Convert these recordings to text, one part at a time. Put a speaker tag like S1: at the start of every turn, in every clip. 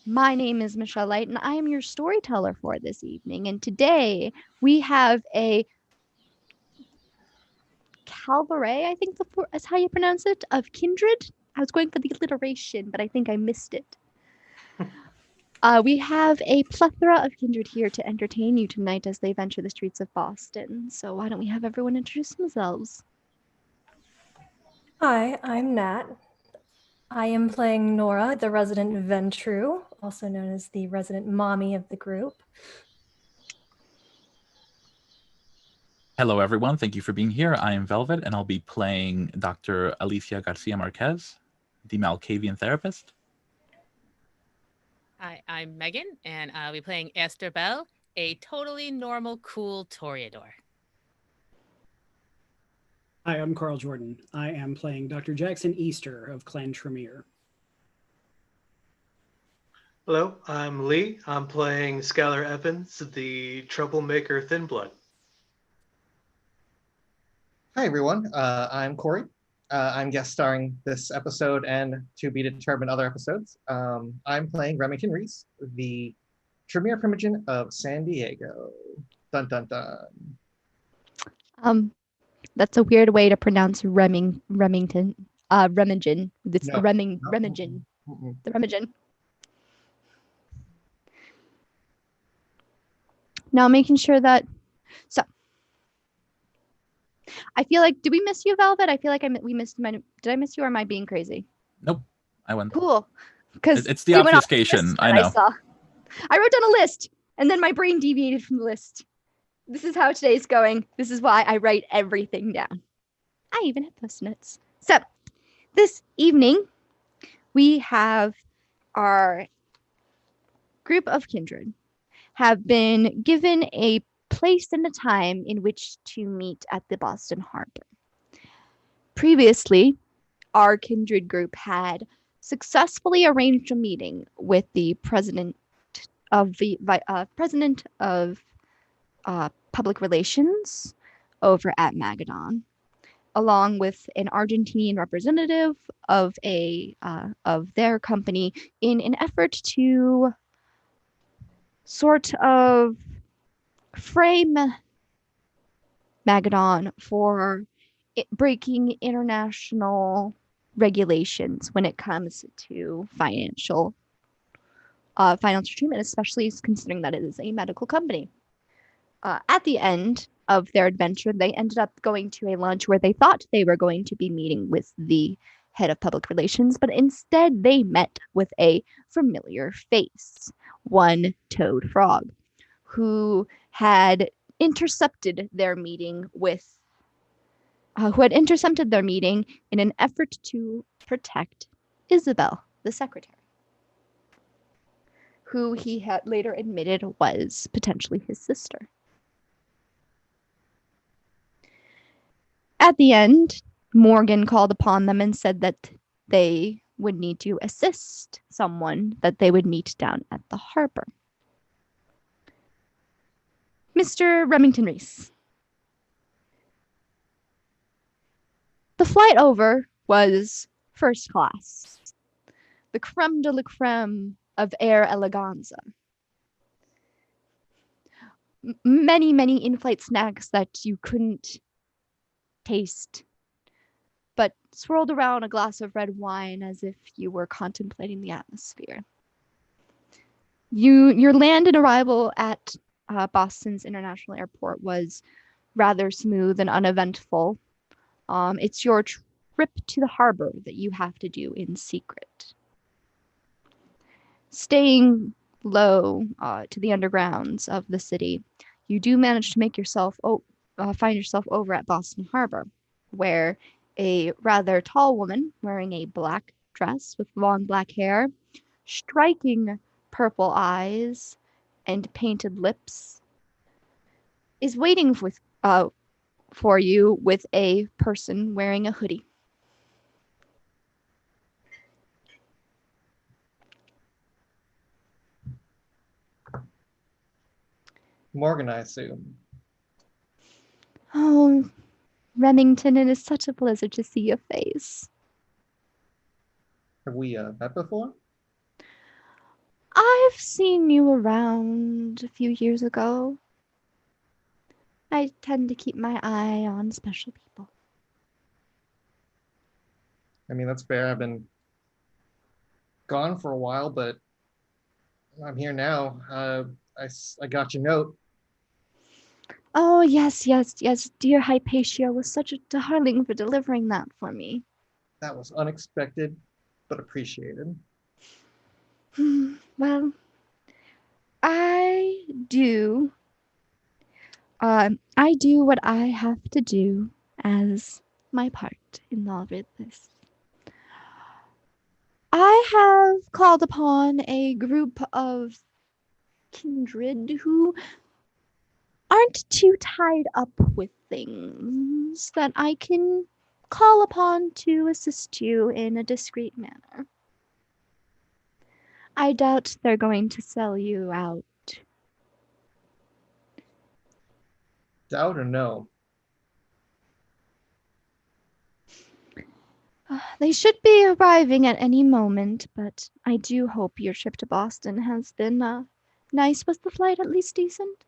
S1: My name is Michelle Light, and I am your storyteller for this evening. And today we have a cabaret, I think is how you pronounce it, of kindred. I was going for the alliteration, but I think I missed it. We have a plethora of kindred here to entertain you tonight as they venture the streets of Boston. So why don't we have everyone introduce themselves?
S2: Hi, I'm Nat. I am playing Nora, the resident Ventru, also known as the resident mommy of the group.
S3: Hello, everyone. Thank you for being here. I am Velvet, and I'll be playing Dr. Alicia Garcia Marquez, the Malkavian therapist.
S4: Hi, I'm Megan, and I'll be playing Esther Bell, a totally normal, cool Toreador.
S5: Hi, I'm Carl Jordan. I am playing Dr. Jackson Easter of Clan Tremere.
S6: Hello, I'm Lee. I'm playing Skylar Evans, the troublemaker Thin Blood.
S7: Hi, everyone. I'm Corey. I'm guest starring this episode and to be determined other episodes. I'm playing Remington Reese, the Tremere Primogen of San Diego. Dun, dun, dun.
S1: That's a weird way to pronounce Remington. Remagen. It's
S7: No.
S1: Remagen.
S7: Mm-mm.
S1: The Remagen. Now making sure that. So. I feel like, did we miss you, Velvet? I feel like we missed my. Did I miss you, or am I being crazy?
S3: Nope, I went.
S1: Cool, because
S3: it's the obfuscation. I know.
S1: I wrote down a list, and then my brain deviated from the list. This is how today's going. This is why I write everything down. I even have post-it-notes. So, this evening, we have our group of kindred have been given a place and a time in which to meet at the Boston Harbor. Previously, our kindred group had successfully arranged a meeting with the president of public relations over at Magadon, along with an Argentinian representative of their company, in an effort to sort of frame Magadon for breaking international regulations when it comes to financial treatment, especially considering that it is a medical company. At the end of their adventure, they ended up going to a lunch where they thought they were going to be meeting with the head of public relations, but instead they met with a familiar face, one Toad Frog, who had intercepted their meeting in an effort to protect Isabel, the secretary, who he had later admitted was potentially his sister. At the end, Morgan called upon them and said that they would need to assist someone that they would meet down at the harbor. Mr. Remington Reese. The flight over was first class. The creme de la creme of Air Eleganza. Many, many in-flight snacks that you couldn't taste, but swirled around a glass of red wine as if you were contemplating the atmosphere. Your land and arrival at Boston's International Airport was rather smooth and uneventful. It's your trip to the harbor that you have to do in secret. Staying low to the undergrounds of the city, you do manage to make yourself find yourself over at Boston Harbor, where a rather tall woman wearing a black dress with long black hair, striking purple eyes, and painted lips is waiting for you with a person wearing a hoodie.
S7: Morgan, I assume.
S1: Oh, Remington, it is such a pleasure to see your face.
S7: Have we met before?
S1: I've seen you around a few years ago. I tend to keep my eye on special people.
S7: I mean, that's fair. I've been gone for a while, but I'm here now. I got your note.
S1: Oh, yes, yes, yes. Dear Hypatia was such a darling for delivering that for me.
S7: That was unexpected, but appreciated.
S1: Well, I do. I do what I have to do as my part in all of this. I have called upon a group of kindred who aren't too tied up with things that I can call upon to assist you in a discreet manner. I doubt they're going to sell you out.
S7: Doubt or no?
S1: They should be arriving at any moment, but I do hope your trip to Boston has been nice. Was the flight at least decent?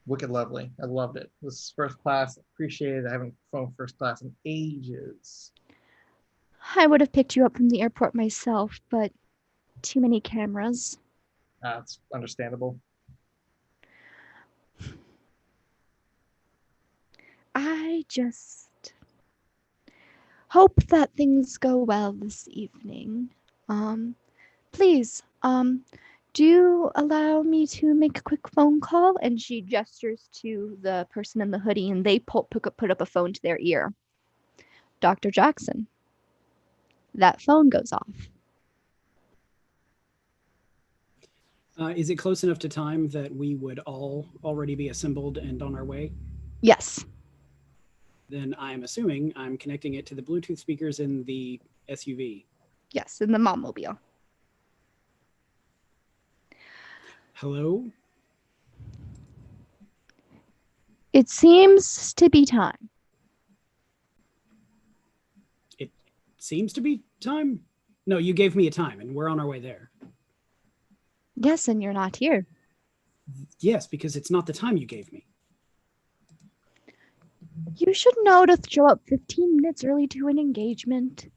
S7: Wicked lovely. I loved it. It was first class. Appreciated. I haven't flown first class in ages.
S1: I would have picked you up from the airport myself, but too many cameras.
S7: That's understandable.
S1: I just hope that things go well this evening. Please, do allow me to make a quick phone call. And she gestures to the person in the hoodie, and they put up a phone to their ear. Dr. Jackson. That phone goes off.
S5: Is it close enough to time that we would all already be assembled and on our way?
S1: Yes.
S5: Then I'm assuming I'm connecting it to the Bluetooth speakers in the SUV.
S1: Yes, in the Mommobile.
S5: Hello?
S1: It seems to be time.
S5: It seems to be time? No, you gave me a time, and we're on our way there.
S1: Yes, and you're not here.
S5: Yes, because it's not the time you gave me.
S1: You should know to show up 15 minutes early to an engagement.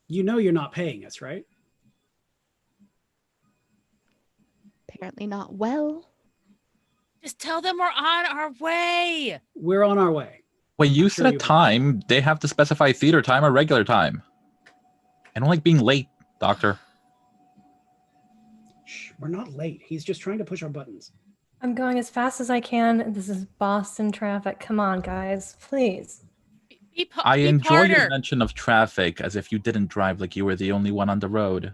S5: You know you're not paying us, right?
S1: Apparently not well.
S4: Just tell them we're on our way.
S5: We're on our way.
S3: When you
S5: Sure
S3: set a
S5: you will.
S3: time, they have to specify theater time or regular time. I don't like being late, Doctor.
S5: Shh, we're not late. He's just trying to push our buttons.
S2: I'm going as fast as I can. This is Boston traffic. Come on, guys, please.
S3: I enjoy your
S4: harder.
S3: mention of traffic as if you didn't drive like you were the only one on the road.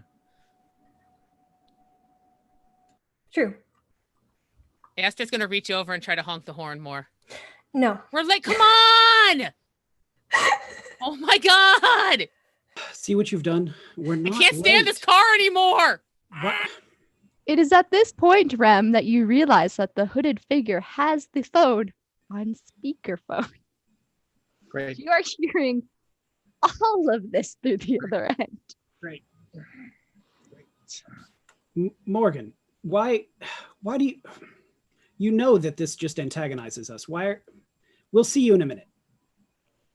S2: True.
S4: Aster's gonna reach over and try to honk the horn more.
S2: No.
S4: We're late. Come on! Oh my god!
S5: See what you've done? We're
S4: I
S5: not
S4: can't stand
S5: late.
S4: this car anymore.
S5: What?
S1: It is at this point, Rem, that you realize that the hooded figure has the phone on speakerphone.
S7: Great.
S1: You are hearing all of this through the other end.
S5: Great. Morgan, why do you know that this just antagonizes us? We'll see you in a minute.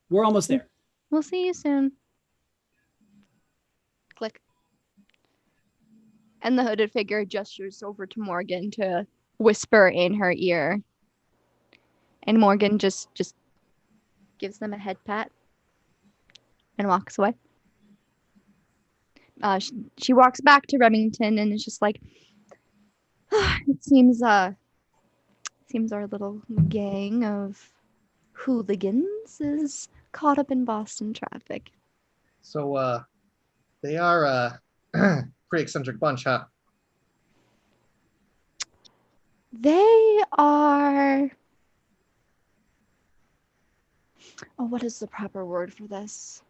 S5: We're almost there.
S1: We'll see you soon. Click. And the hooded figure gestures over to Morgan to whisper in her ear. And Morgan just gives them a head pat and walks away. She walks back to Remington and is just like, it seems our little gang of hooligans is caught up in Boston traffic.
S7: So, they are a pretty eccentric bunch, huh?
S1: They are... Oh, what is the proper word for this?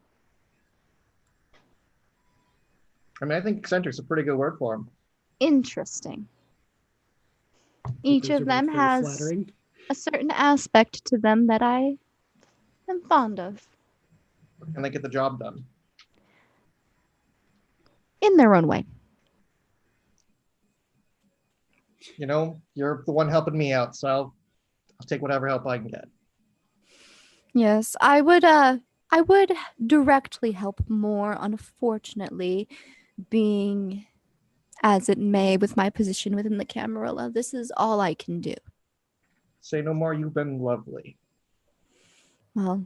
S7: I mean, I think eccentric's a pretty good word for them.
S1: Interesting. Each
S5: Those
S1: of
S5: are
S1: them
S5: both very
S1: has
S5: flattering.
S1: a certain aspect to them that I am fond of.
S7: And they get the job done.
S1: in their own way.
S7: You know, you're the one helping me out, so I'll take whatever help I can get.
S1: Yes, I would directly help more, unfortunately, being as it may with my position within the Camarilla. This is all I can do.
S7: Say no more, you've been lovely.
S1: Well,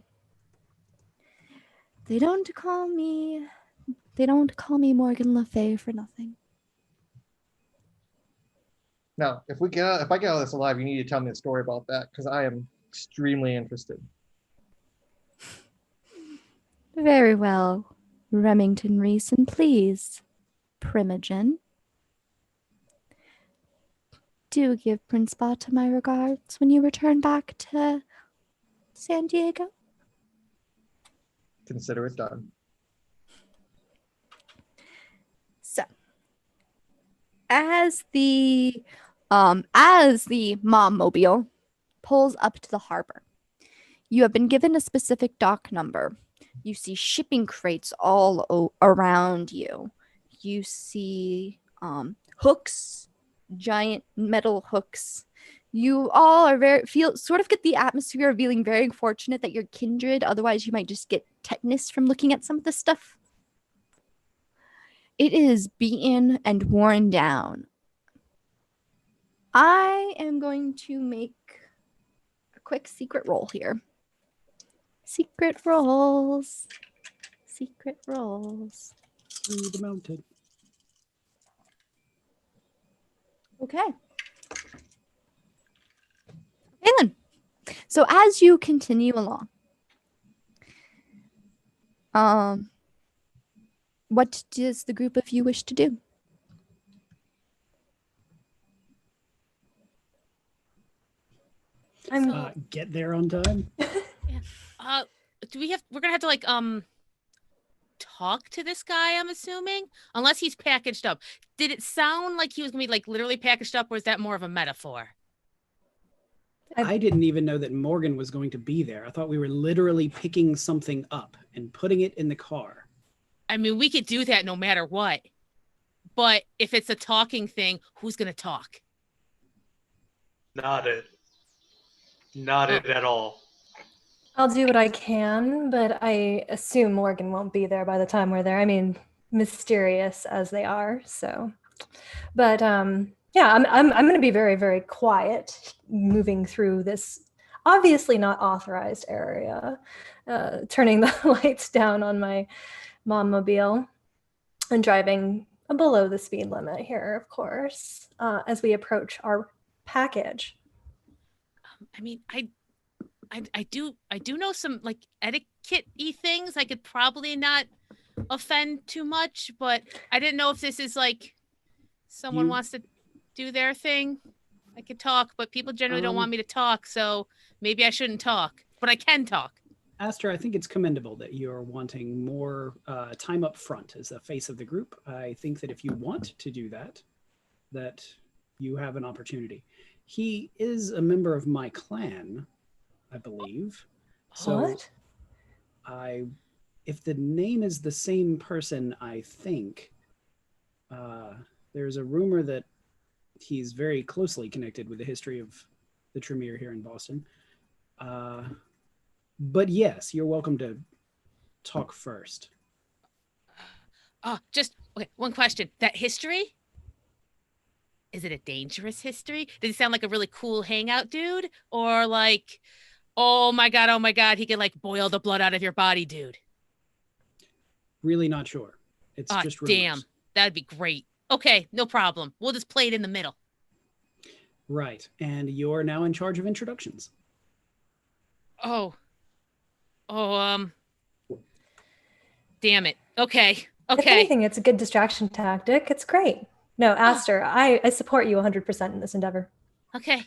S1: they don't call me Morgan Le Fay for nothing.
S7: Now, if I get out of this alive, you need to tell me a story about that, because I am extremely interested.
S1: Very well, Remington Reese, and please, Primogen, do give Prince Bata my regards when you return back to San Diego.
S7: Consider it done.
S1: So, as the mom mobile pulls up to the harbor, you have been given a specific dock number. You see shipping crates all around you. You see hooks, giant metal hooks. You all are get the atmosphere of feeling very fortunate that you're kindred. Otherwise, you might just get tetanus from looking at some of this stuff. It is beaten and worn down. I am going to make a quick secret roll here. Secret rolls. Secret rolls.
S5: Through the mountain.
S1: Okay. Then. So as you continue along, what does the group of you wish to do?
S5: Get there on time.
S4: We're gonna have to like talk to this guy, I'm assuming, unless he's packaged up. Did it sound like he was gonna be like literally packaged up, or is that more of a metaphor?
S5: I didn't even know that Morgan was going to be there. I thought we were literally picking something up and putting it in the car.
S4: I mean, we could do that no matter what. But if it's a talking thing, who's gonna talk?
S6: Not it. Not it at all.
S2: I'll do what I can, but I assume Morgan won't be there by the time we're there. I mean, mysterious as they are, so. But yeah, I'm going to be very, very quiet moving through this obviously not authorized area, turning the lights down on my mom-mobile and driving below the speed limit here, of course, as we approach our package.
S4: I mean, I do know some like etiquette-y things. I could probably not offend too much, but I didn't know if this is like someone wants to do their thing. I could talk, but people generally don't want me to talk, so maybe I shouldn't talk, but I can talk.
S5: Aster, I think it's commendable that you're wanting more time up front as the face of the group. I think that if you want to do that, that you have an opportunity. He is a member of my clan, I believe. So
S2: what?
S5: if the name is the same person, I think there's a rumor that he's very closely connected with the history of the Tremere here in Boston. But yes, you're welcome to talk first.
S4: Just okay, one question. That history? Is it a dangerous history? Does he sound like a really cool hangout dude? Or like, oh my God, he can like boil the blood out of your body, dude?
S5: Really not sure. It's just rumors.
S4: Damn. That'd be great. Okay, no problem. We'll just play it in the middle.
S5: Right. And you're now in charge of introductions.
S4: Damn it. Okay.
S2: If anything, it's a good distraction tactic. It's great. No, Aster, I support you 100% in this endeavor.
S4: Okay.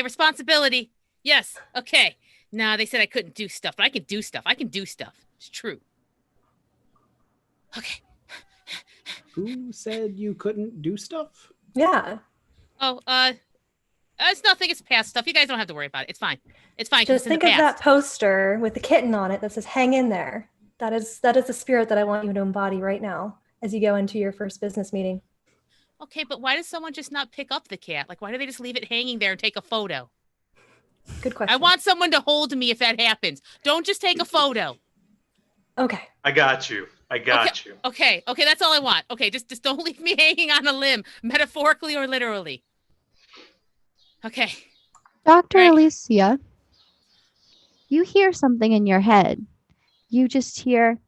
S4: Responsibility. Yes. Okay. Nah, they said I couldn't do stuff, but I can do stuff. It's true. Okay.
S5: Who said you couldn't do stuff?
S2: Yeah.
S4: It's nothing. It's past stuff. You guys don't have to worry about it. It's fine.
S2: Just think of that poster with the kitten on it that says "Hang in there." That is the spirit that I want you to embody right now. as you go into your first business meeting.
S4: Okay, but why does someone just not pick up the cat? Like, why do they just leave it hanging there and take a photo?
S2: Good question.
S4: I want someone to hold me if that happens. Don't just take a photo.
S2: Okay.
S6: I got you. I got you.
S4: Okay, that's all I want. Okay, just don't leave me hanging on a limb, metaphorically or literally. Okay.
S1: Dr.
S4: Right.
S1: Alicia, you hear something in your head. You just hear,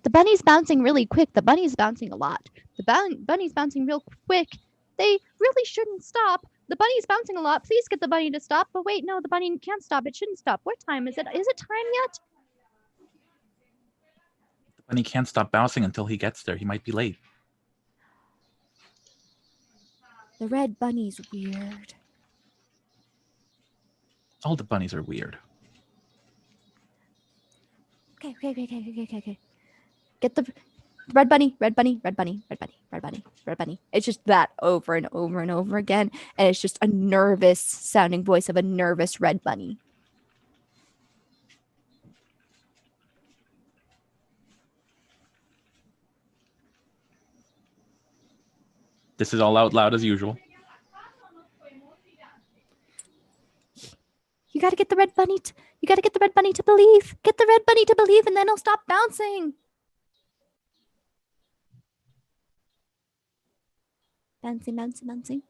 S1: the bunny's bouncing really quick. The bunny's bouncing a lot. The bunny's bouncing real quick. They really shouldn't stop. The bunny's bouncing a lot. Please get the bunny to stop. But wait, no, the bunny can't stop. It shouldn't stop. What time is it? Is it time yet?
S3: The bunny can't stop bouncing until he gets there. He might be late.
S1: The red bunny's weird.
S3: All the bunnies are weird.
S1: Okay. Get the red bunny. It's just that over and over and over again. And it's just a nervous sounding voice of a nervous red bunny.
S3: This is all out loud as usual.
S1: You gotta get the red bunny. You gotta get the red bunny to believe. Get the red bunny to believe, and then he'll stop bouncing. Bouncing.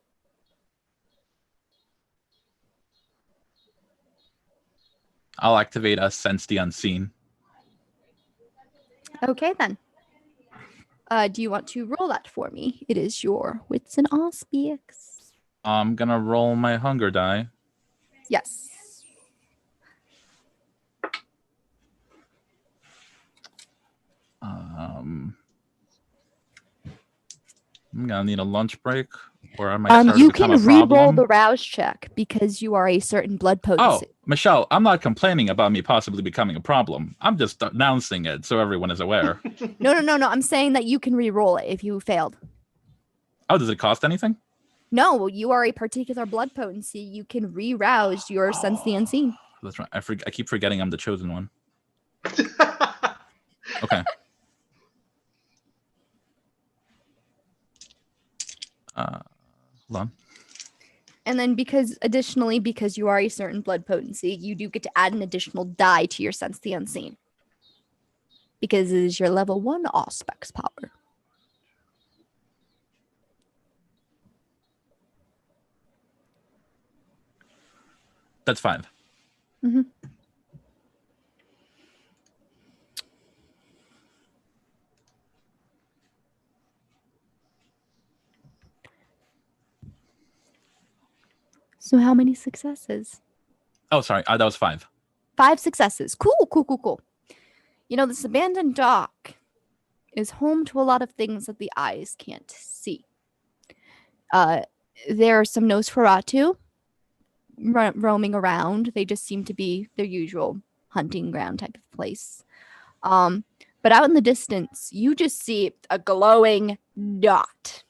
S3: I'll activate Sense the Unseen.
S1: Okay, then. Do you want to roll that for me? It is your wits and auspics.
S3: I'm gonna roll my hunger die.
S1: Yes.
S3: I'm gonna need a lunch break, or I might start to
S1: you
S3: become
S1: can
S3: a
S1: re-roll
S3: problem.
S1: the rouse check because you are a certain blood potency.
S3: Oh, Michelle, I'm not complaining about me possibly becoming a problem. I'm just announcing it so everyone is aware.
S1: No. I'm saying that you can re-roll it if you failed.
S3: Oh, does it cost anything?
S1: No, you are a particular blood potency. You can re-rouse your sense the unseen.
S3: That's right. I keep forgetting I'm the chosen one. Okay. Hold on.
S1: And then because you are a certain blood potency, you do get to add an additional die to your sense the unseen. Because it is your level 1 auspics power.
S3: That's 5.
S1: Mm-hmm. So how many successes?
S3: Oh, sorry. That was 5.
S1: 5 successes. Cool. You know, this abandoned dock is home to a lot of things that the eyes can't see. There are some Nosferatu roaming around. They just seem to be their usual hunting ground type of place. But out in the distance, you just see a glowing dot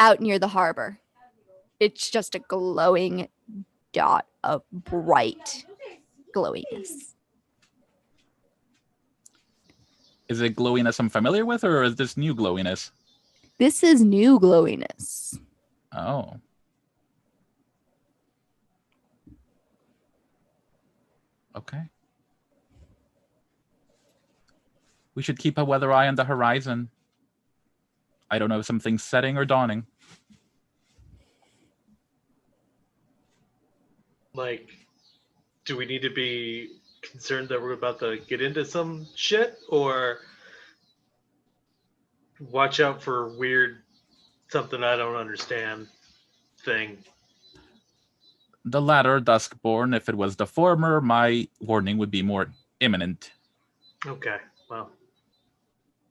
S1: out near the harbor. It's just a glowing dot of bright glowiness.
S3: Is it glowiness I'm familiar with, or is this new glowiness?
S1: This is new glowiness.
S3: Oh. Okay. We should keep a weather eye on the horizon. I don't know if something's setting or dawning.
S6: Like, do we need to be concerned that we're about to get into some shit, or watch out for weird something I don't understand thing?
S3: The latter, Duskborn. If it was the former, my warning would be more imminent.
S6: Okay, well.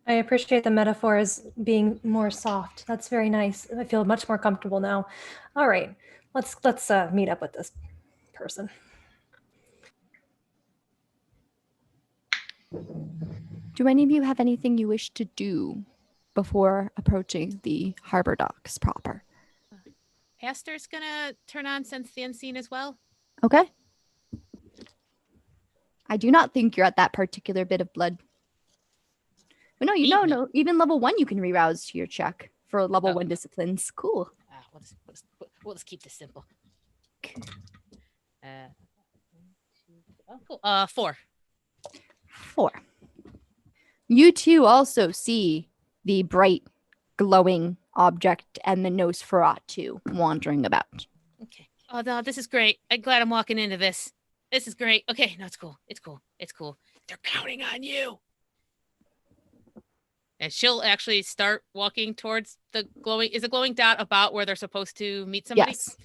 S2: I appreciate the metaphor as being more soft. That's very nice. I feel much more comfortable now. All right, let's meet up with this person.
S1: Do any of you have anything you wish to do before approaching the harbor docks proper?
S4: Aster's gonna turn on Sense the Unseen as well.
S1: Okay. I do not think you're at that particular bit of blood. But no, no. Even level 1 you can rerouse to your check for level 1 disciplines. Cool.
S4: We'll just keep this simple. Cool. 4.
S1: 4. You two also see the bright, glowing object and the Nosferatu wandering about.
S4: Okay. Oh no, this is great. I'm glad I'm walking into this. This is great. Okay, no, it's cool. It's cool. It's cool. They're counting on you. And she'll actually start walking towards the glowing. Is the glowing dot about where they're supposed to meet somebody?
S1: Yes.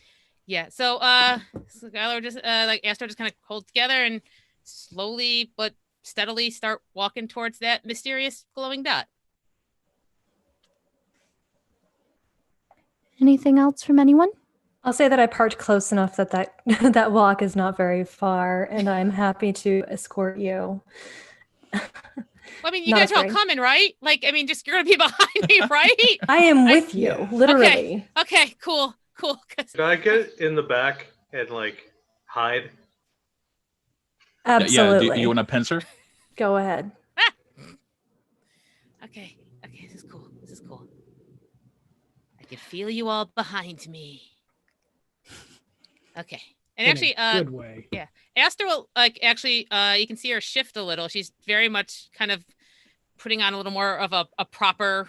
S4: Yeah. So Skylar just like Astor just kind of hold together and slowly but steadily start walking towards that mysterious glowing dot.
S1: Anything else from anyone?
S2: I'll say that I parked close enough that that walk is not very far, and I'm happy to escort you.
S4: Well, I mean, you guys are all coming, right? Like, I mean, just you're gonna be behind me, right?
S2: I am with you, literally.
S4: Okay, cool.
S6: Can I get in the back and like hide?
S2: Absolutely.
S3: Yeah, do you want a pincer?
S2: Go ahead.
S4: Okay, this is cool. I can feel you all behind me. Okay. And actually,
S5: good way.
S4: Yeah. Astor will you can see her shift a little. She's very much kind of putting on a little more of a proper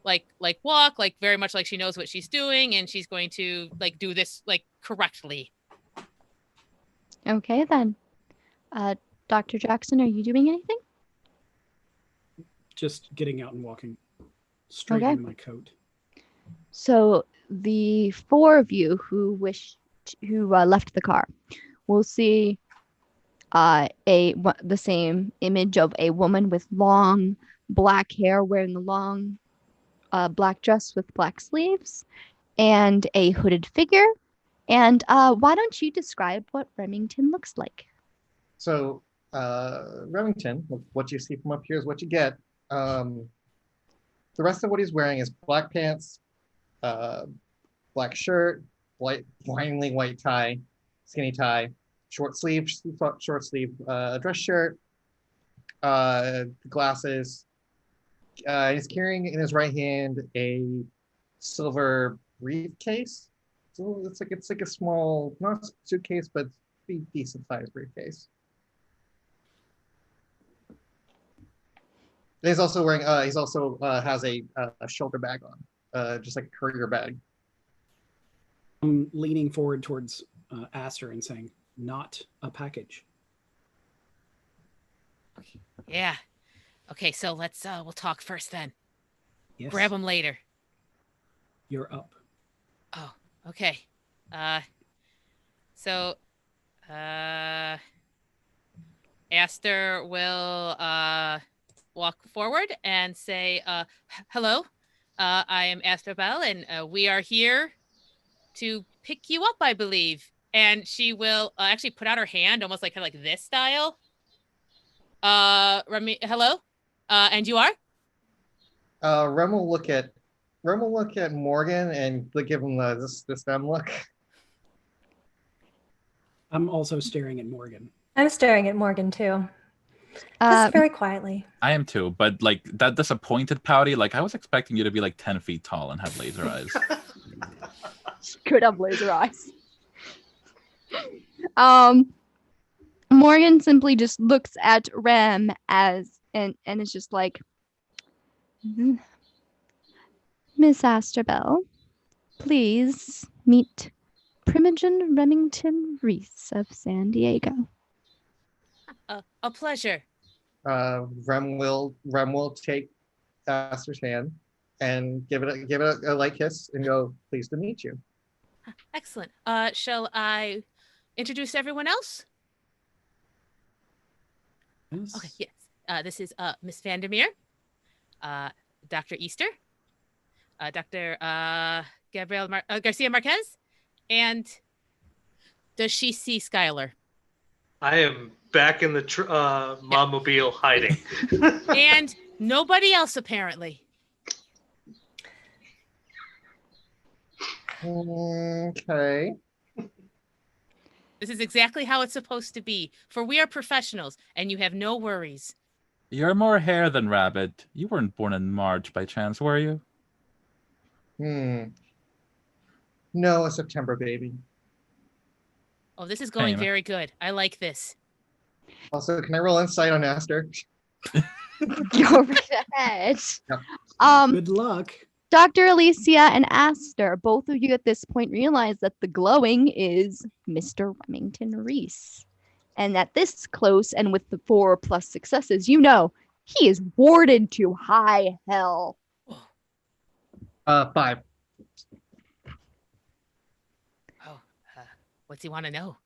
S4: like walk, like very much like she knows what she's doing, and she's going to like do this like correctly.
S1: Okay then. Dr. Jackson, are you doing anything?
S5: Just getting out and walking straight in my coat.
S1: So the 4 of you who left the car will see the same image of a woman with long black hair wearing a long black dress with black sleeves and a hooded figure. And why don't you describe what Remington looks like?
S7: So Remington, what you see from up here is what you get. The rest of what he's wearing is black pants, black shirt, blindingly white tie, skinny tie, short sleeve dress shirt, glasses. He's carrying in his right hand a silver briefcase. So it's like a small, not suitcase, but decent sized briefcase. And he's also wearing. He's also has a shoulder bag on, just like a courier bag.
S5: I'm leaning forward towards Astor and saying, "Not a package."
S4: Okay. Yeah. Okay, so let's we'll talk first then.
S5: Yes.
S4: Grab them later.
S5: You're up.
S4: Oh, okay. So Astor will walk forward and say, hello, I am Astor Bell, and we are here to pick you up, I believe. And she will actually put out her hand, almost like kind of like this style. Hello? And you are?
S7: Rem will look at Morgan and give him this dumb look.
S5: I'm also staring at Morgan.
S2: I'm staring at Morgan too. Just very quietly.
S3: I am too, but like that disappointed pouty, like I was expecting you to be like 10 feet tall and have laser eyes.
S1: Could have laser eyes. Morgan simply just looks at Rem and is just like, Miss Asterbell, please meet Primogen Remington Reese of San Diego.
S4: A pleasure.
S7: Rem will take Astor's hand and give it a light kiss and go, pleased to meet you.
S4: Excellent. Shall I introduce everyone else?
S5: Yes.
S4: Okay, yes. This is Miss Vandermeer, Dr. Easter, Dr. Gabriel Garcia Marquez, and does she see Skylar?
S6: I am back in the Mommobile hiding.
S4: And nobody else, apparently.
S7: Okay.
S4: This is exactly how it's supposed to be. For we are professionals, and you have no worries.
S3: You're more hare than rabbit. You weren't born in March by chance, were you?
S7: No, a September baby.
S4: Oh, this is going
S3: Anyway.
S4: very good. I like this.
S7: Also, can I roll insight on Aster?
S1: Go right ahead.
S7: Yeah.
S5: Good luck.
S1: Dr. Alicia and Aster, both of you at this point realize that the glowing is Mr. Remington Reese. And at this close, and with the 4+ successes, you know he is warded to high hell.
S7: 5.
S4: Oh, what's he want to know?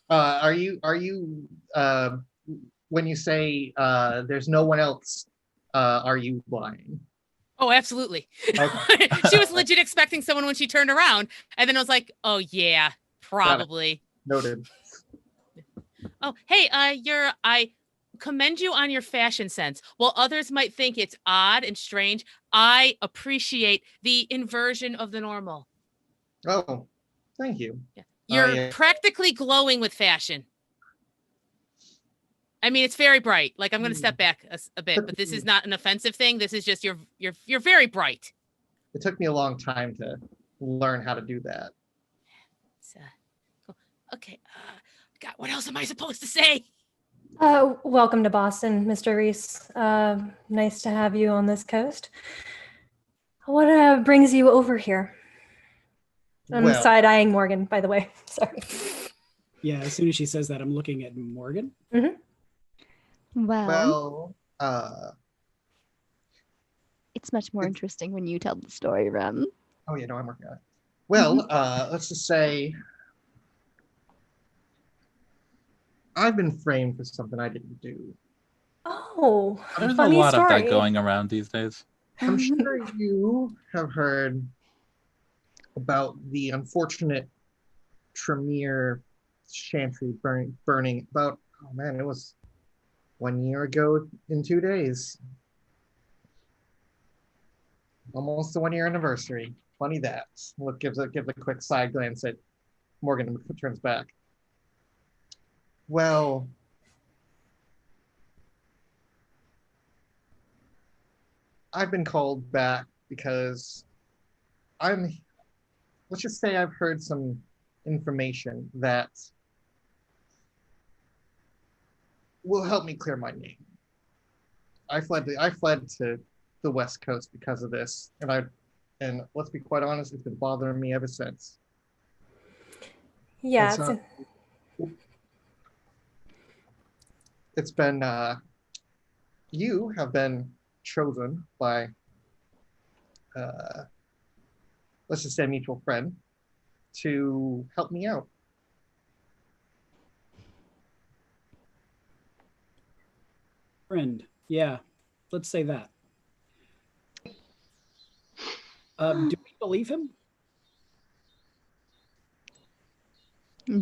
S7: Are you when you say there's no one else, are you lying?
S4: Oh, absolutely.
S7: Okay.
S4: She was legit expecting someone when she turned around. And then I was like, oh, yeah, probably.
S7: Noted.
S4: Oh, hey, I commend you on your fashion sense. While others might think it's odd and strange, I appreciate the inversion of the normal.
S7: Oh, thank you.
S4: Yeah. You're
S7: yeah.
S4: practically glowing with fashion. I mean, it's very bright. Like, I'm going to step back a bit, but this is not an offensive thing. This is just you're very bright.
S7: It took me a long time to learn how to do that.
S4: Cool. Okay. God, what else am I supposed to say?
S2: Welcome to Boston, Mr. Reese. Nice to have you on this coast. What brings you over here? I'm
S7: Well-
S2: side-eyeing Morgan, by the way. Sorry.
S5: Yeah, as soon as she says that, I'm looking at Morgan.
S1: Well,
S7: Well,
S1: it's much more interesting when you tell the story, Rem.
S7: oh yeah, no, I'm working on it. Well, let's just say I've been framed for something I didn't do.
S2: Oh,
S3: There's
S2: funny
S3: a lot of
S2: story.
S3: that going around these days.
S7: I'm sure you have heard about the unfortunate Tremere Chantry burning about, oh man, it was 1 year ago in 2 days. Almost the 1 year anniversary. Funny that. Look, gives a quick side glance at Morgan and turns back. Well, I've been called back because let's just say I've heard some information that will help me clear my name. I fled to the West Coast because of this, and let's be quite honest, it's been bothering me ever since.
S2: Yeah,
S7: And so it's been you have been chosen by let's just say a mutual friend to help me out.
S5: Friend. Yeah, let's say that. Do we believe him?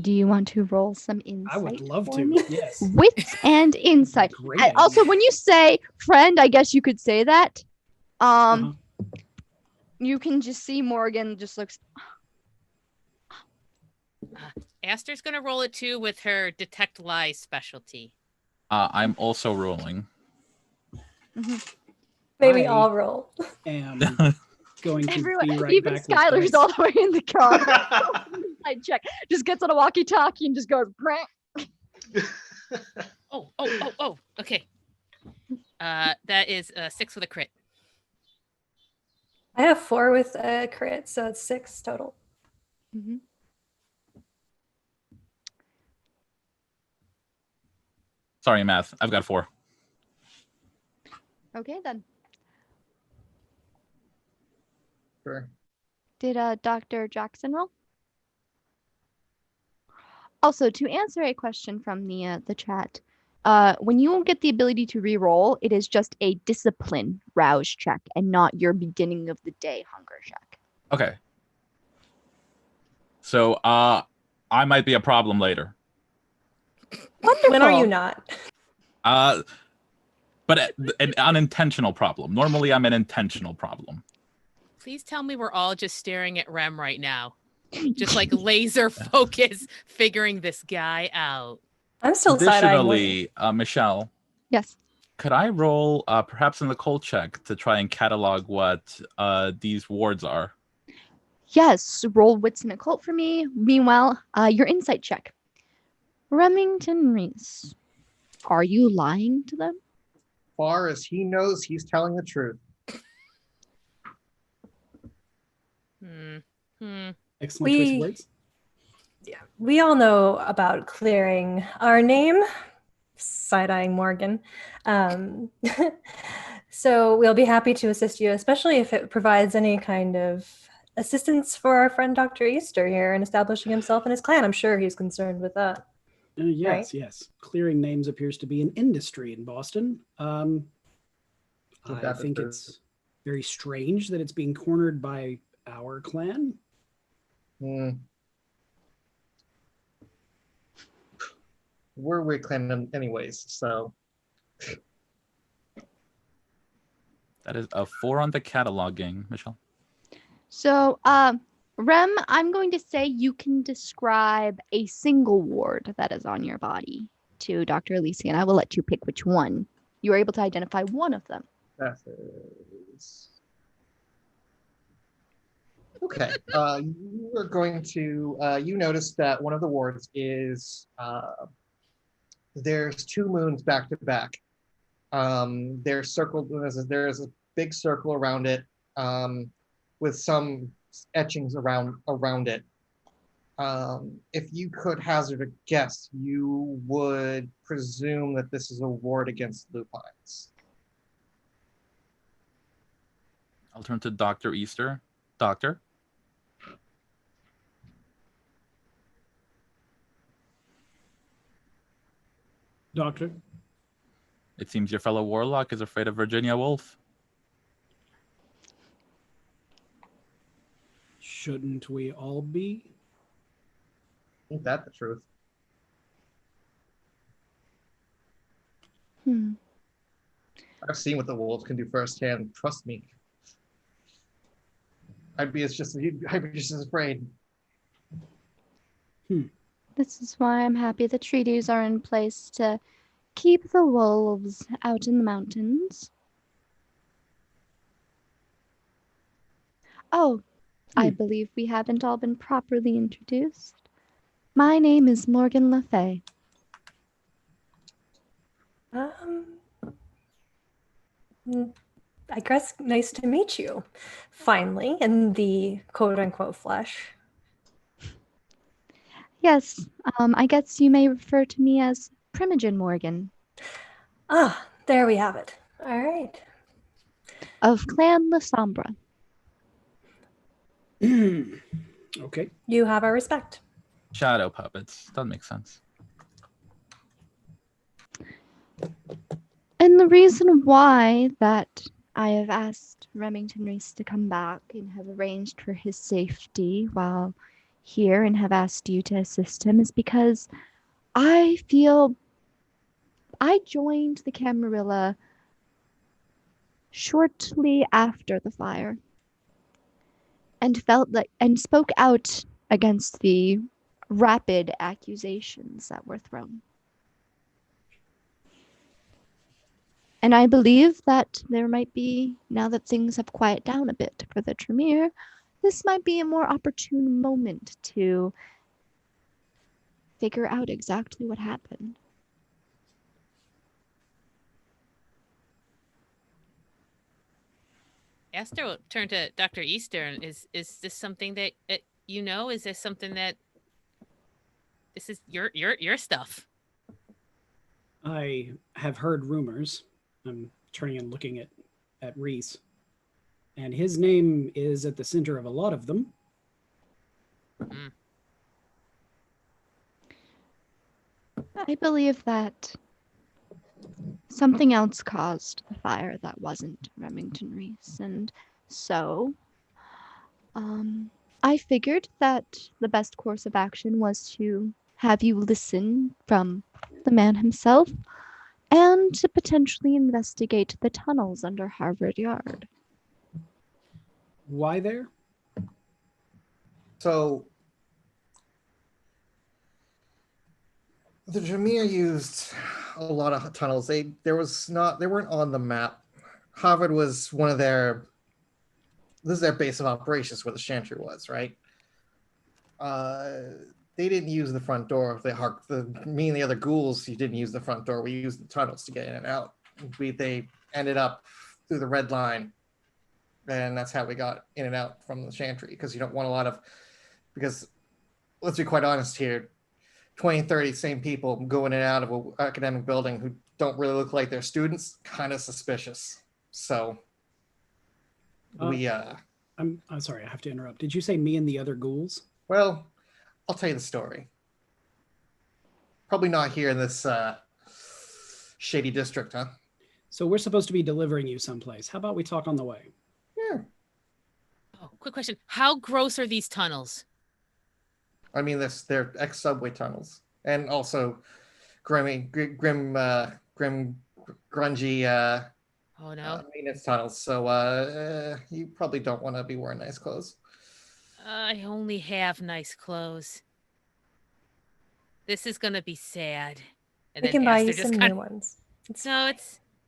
S1: Do you want to roll some insight?
S5: I would love
S1: for
S5: to.
S1: me?
S5: Yes.
S1: Wits and insight.
S5: Great
S1: And also,
S5: idea.
S1: when you say friend, I guess you could say that. You can just see Morgan just looks.
S4: Aster's going to roll it too with her detect lies specialty.
S3: I'm also rolling.
S2: May we
S5: I-
S2: all roll.
S5: Am going to
S1: Everyone,
S5: be right
S1: even
S5: back. with
S1: Skylar's
S5: this.
S1: all the way in the car. Inside check. Just gets on a walkie-talkie and just goes. "Brrrt."
S4: Oh. Okay. That is 6 with a crit.
S2: I have 4 with a crit, so it's 6 total.
S1: Mhm.
S3: Sorry, math. I've got 4.
S1: Okay then.
S7: Sure.
S1: Did Dr. Jackson roll? Also, to answer a question from the chat, when you get the ability to re-roll, it is just a discipline rouse check and not your beginning of the day hunger check.
S3: Okay. So, I might be a problem later.
S1: Wonderful.
S2: When are you not?
S3: But an unintentional problem. Normally, I'm an intentional problem.
S4: Please tell me we're all just staring at Rem right now. Just like laser focus figuring this guy out.
S2: I'm still side-eyeing.
S3: Additionally, Michelle,
S1: Yes.
S3: could I roll perhaps an occult check to try and catalog what these wards are?
S1: Yes, roll wits and occult for me. Meanwhile, your insight check. Remington Reese, are you lying to them?
S7: Far as he knows, he's telling the truth.
S5: Excellent choice of words.
S2: We all know about clearing our name, side-eyeing Morgan. So we'll be happy to assist you, especially if it provides any kind of assistance for our friend Dr. Easter here in establishing himself and his clan. I'm sure he's concerned with that.
S5: Yes, yes. Clearing names appears to be an industry in Boston. I think it's very strange that it's being cornered by our clan.
S7: We're clan anyways, so.
S3: That is a 4 on the cataloging, Michelle.
S1: So, Rem, I'm going to say you can describe a single ward that is on your body to Dr. Alicia, and I will let you pick which one. You are able to identify one of them.
S7: That is... Okay. We're going to, you notice that one of the wards is, there's 2 moons back to back. They're circled, there's a big circle around it with some etchings around it. If you could hazard a guess, you would presume that this is a ward against lupines.
S3: I'll turn to Dr. Easter. Doctor?
S5: Doctor?
S3: It seems your fellow warlock is afraid of Virginia Woolf.
S5: Shouldn't we all be?
S7: Ain't that the truth? I've seen what the wolves can do firsthand. Trust me. I'd be just as afraid.
S1: This is why I'm happy the treaties are in place to keep the wolves out in the mountains. Oh, I believe we haven't all been properly introduced. My name is Morgan Le Fay.
S2: I guess nice to meet you, finally, in the quote-unquote flesh.
S1: Yes, I guess you may refer to me as Primogen Morgan.
S2: Ah, there we have it. All right.
S1: Of Clan La Sombra.
S5: Okay.
S2: You have our respect.
S3: Shadow puppets. Doesn't make sense.
S1: And the reason why that I have asked Remington Reese to come back and have arranged for his safety while here and have asked you to assist him is because I feel I joined the Camarilla shortly after the fire and spoke out against the rapid accusations that were thrown. And I believe that there might be, now that things have quieted down a bit for the Tremere, this might be a more opportune moment to figure out exactly what happened.
S4: Esther will turn to Dr. Easter. And is this something that you know? Is this something that this is your stuff?
S5: I have heard rumors. I'm turning and looking at Reese. And his name is at the center of a lot of them.
S1: I believe that something else caused the fire that wasn't Remington Reese. And so I figured that the best course of action was to have you listen from the man himself and to potentially investigate the tunnels under Harvard Yard.
S5: Why there?
S7: So The Jameer used a lot of tunnels. They weren't on the map. Harvard was one of their. This is their base of operations where the Chantry was, right? They didn't use the front door. Me and the other ghouls, you didn't use the front door. We used the tunnels to get in and out. They ended up through the red line, and that's how we got in and out from the Chantry. Because you don't want because let's be quite honest here, 20, 30 same people going in and out of an academic building who don't really look like they're students, kind of suspicious. So
S5: I'm sorry, I have to interrupt. Did you say me and the other ghouls?
S7: Well, I'll tell you the story. Probably not here in this shady district, huh?
S5: So we're supposed to be delivering you someplace. How about we talk on the way?
S7: Yeah.
S4: Oh, quick question. How gross are these tunnels?
S7: I mean, they're ex-subway tunnels, and also grim, grungy
S4: Oh, no.
S7: maintenance tunnels. So you probably don't want to be wearing nice clothes.
S4: I only have nice clothes. This is going to be sad. And
S2: We
S4: then
S2: can buy you
S4: Aster just
S2: some
S4: kind
S2: new ones.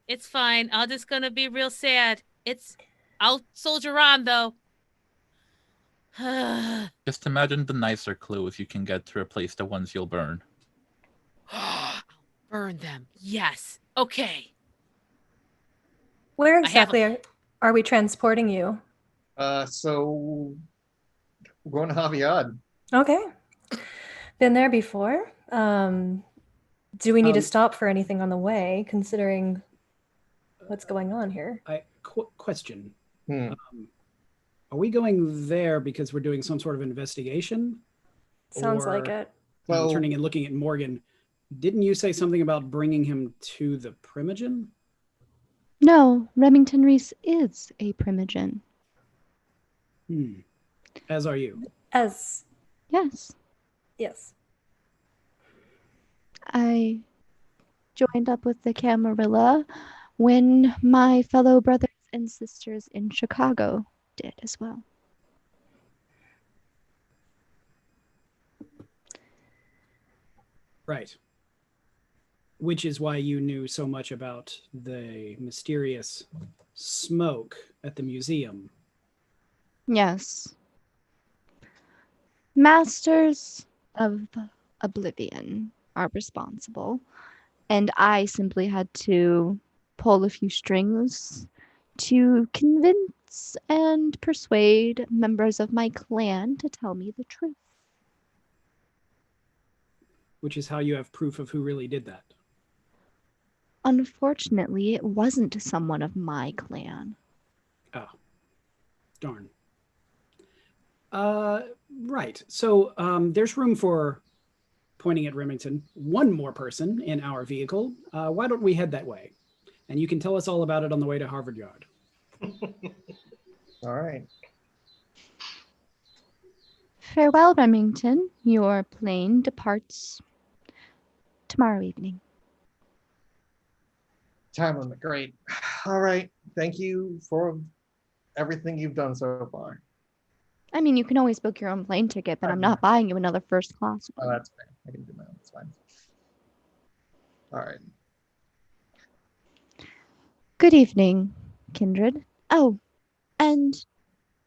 S4: it's fine. I'm just going to be real sad. I'll soldier on, though.
S3: Just imagine the nicer clothes you can get to replace the ones you'll burn.
S4: Burn them. Yes. Okay.
S2: Where
S4: I have
S2: exactly are we transporting you?
S7: So we're going to Javiad.
S2: Okay. Been there before. Do we need to stop for anything on the way, considering what's going on here?
S5: Question. Are we going there because we're doing some sort of investigation?
S2: Sounds like it.
S5: Well, turning and looking at Morgan, didn't you say something about bringing him to the Primogen?
S1: No, Remington Reese is a Primogen.
S5: As are you.
S2: Yes.
S1: Yes. I joined up with the Camarilla when my fellow brothers and sisters in Chicago did as well.
S5: Right. Which is why you knew so much about the mysterious smoke at the museum.
S1: Yes. Masters of Oblivion are responsible, and I simply had to pull a few strings to convince and persuade members of my clan to tell me the truth.
S5: Which is how you have proof of who really did that.
S1: Unfortunately, it wasn't someone of my clan.
S5: Oh, darn. Right. So there's room for, pointing at Remington, one more person in our vehicle. Why don't we head that way? And you can tell us all about it on the way to Harvard Yard.
S7: All right.
S1: Farewell, Remington. Your plane departs tomorrow evening.
S7: Time limit, great. All right. Thank you for everything you've done so far.
S1: I mean, you can always book your own plane ticket, but I'm not buying you another first class one.
S7: Oh, that's fair. I can do my own. That's fine. All right.
S1: Good evening, kindred. Oh, and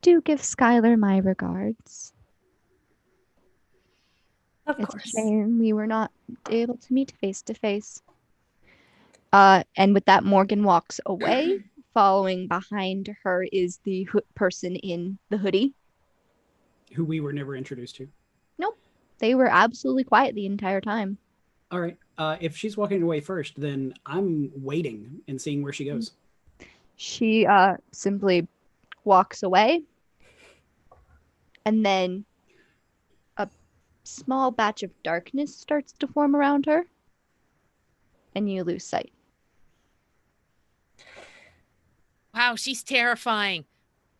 S1: do give Skylar my regards.
S2: Of
S1: It's
S2: course.
S1: a shame we were not able to meet face to face. And with that, Morgan walks away. Following behind her is the person in the hoodie.
S5: Who we were never introduced to.
S1: Nope. They were absolutely quiet the entire time.
S5: All right. If she's walking away first, then I'm waiting and seeing where she goes.
S1: She simply walks away. And then a small batch of darkness starts to form around her. And you lose sight.
S4: Wow, she's terrifying.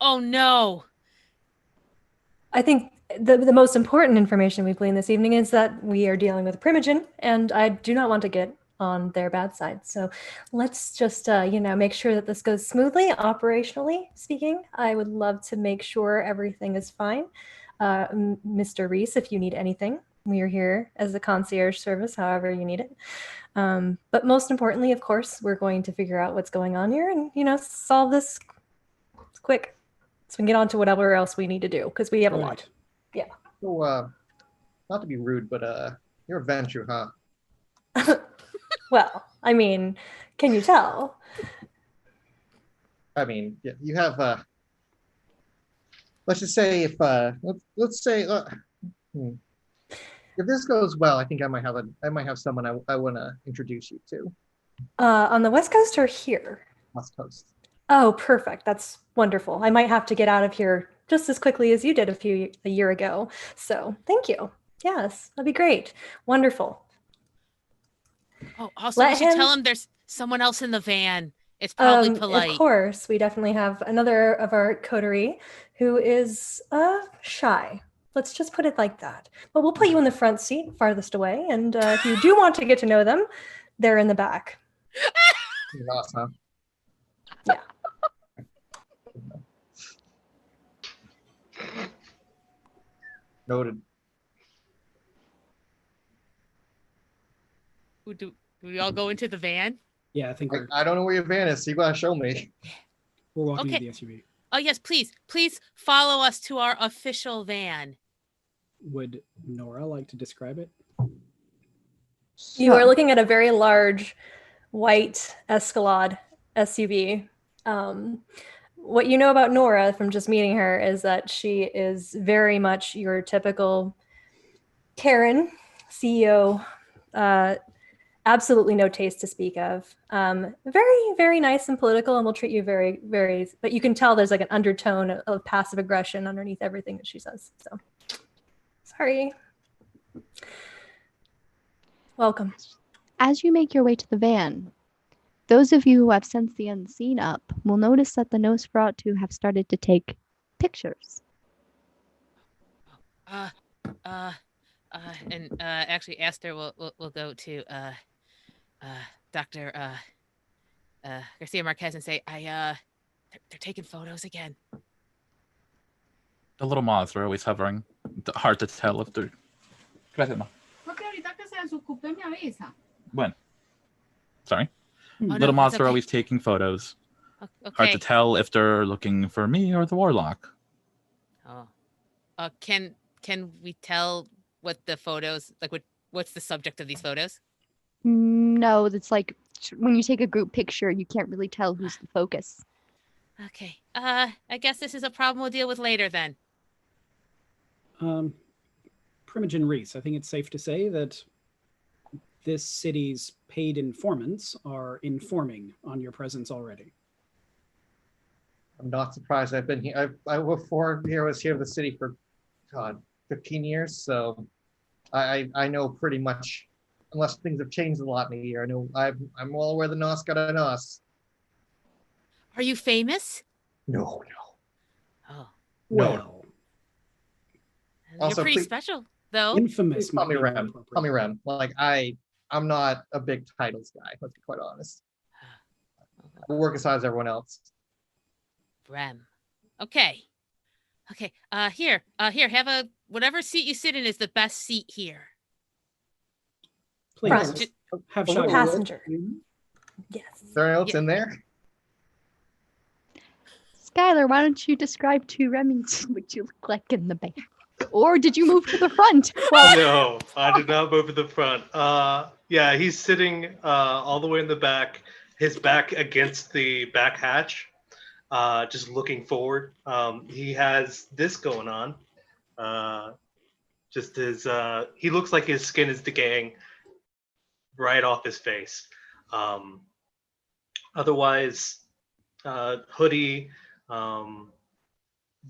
S4: Oh, no.
S2: I think the most important information we've gleaned this evening is that we are dealing with Primogen, and I do not want to get on their bad side. So let's just, make sure that this goes smoothly. Operationally speaking, I would love to make sure everything is fine. Mr. Reese, if you need anything, We are here as a concierge service, however you need it. But most importantly, of course, we're going to figure out what's going on here and, solve this quick so we can get on to whatever else we need to do because we have a lot. Yeah.
S7: So, not to be rude, but you're a Ventrue, huh?
S2: Well, I mean, can you tell?
S7: I mean, yeah, you have. Let's just say if let's say if this goes well, I think I might have someone I want to introduce you to.
S2: On the West Coast or here?
S7: West Coast.
S2: Oh, perfect. That's wonderful. I might have to get out of here just as quickly as you did a year ago. So thank you. Yes, that'd be great. Wonderful.
S4: Oh, also, we should tell him there's someone else in the van. It's probably polite.
S2: Of course, we definitely have another of our coterie who is shy. Let's just put it like that. But we'll put you in the front seat, farthest away. And if you do want to get to know them, they're in the back.
S7: Awesome.
S2: Yeah.
S7: Noted.
S4: Do we all go into the van?
S5: Yeah, I think
S7: I don't know where your van is, so you gotta show me.
S5: we're walking to the SUV.
S4: Oh, yes, please follow us to our official van.
S5: Would Nora like to describe it?
S2: You are looking at a very large white Escalade SUV. What you know about Nora from just meeting her is that she is very much your typical Karen, CEO, absolutely no taste to speak of. Very, very nice and political and will treat you very, very, but you can tell there's like an undertone of passive aggression underneath everything that she says. So, sorry. Welcome.
S1: As you make your way to the van, those of you who have sensed the unseen up will notice that the Nosferatu have started to take pictures.
S4: And actually, Esther will go to Dr. Garcia Marquez and say, they're taking photos again.
S3: The little moths are always hovering. Hard to tell if they're. Gracias, ma. When? Sorry. Little moths are always taking photos.
S4: Okay.
S3: Hard to tell if they're looking for me or the warlock.
S4: Oh. Can we tell what the photos what's the subject of these photos?
S1: No, it's like when you take a group picture, you can't really tell who's the focus.
S4: Okay. I guess this is a problem we'll deal with later then.
S5: Primogen Reese, I think it's safe to say that this city's paid informants are informing on your presence already.
S7: I'm not surprised. I've been here. I before here was here in the city for 15 years, so I know pretty much, unless things have changed a lot in a year. I know I'm well aware the Nos got a Nos.
S4: Are you famous?
S7: No.
S4: Oh.
S5: Well.
S4: You're
S7: Also,
S4: pretty special, though.
S5: Infamous.
S7: Call me Rem. Call me Rem. Like I'm not a big titles guy. Let's be quite honest. I work as hard as everyone else.
S4: Rem. Okay. Here, have whatever seat you sit in is the best seat here.
S5: Please.
S2: Front.
S5: Have
S7: A
S5: shot.
S2: Passenger. Yes.
S7: Is there anyone else in there?
S1: Skylar, why don't you describe to Remington what you look like in the back? Or did you move to the front? Well,
S6: No, I did not move to the front. Yeah, he's sitting all the way in the back, his back against the back hatch, just looking forward. He has this going on. Just his, he looks like his skin is decaying right off his face. Otherwise, hoodie,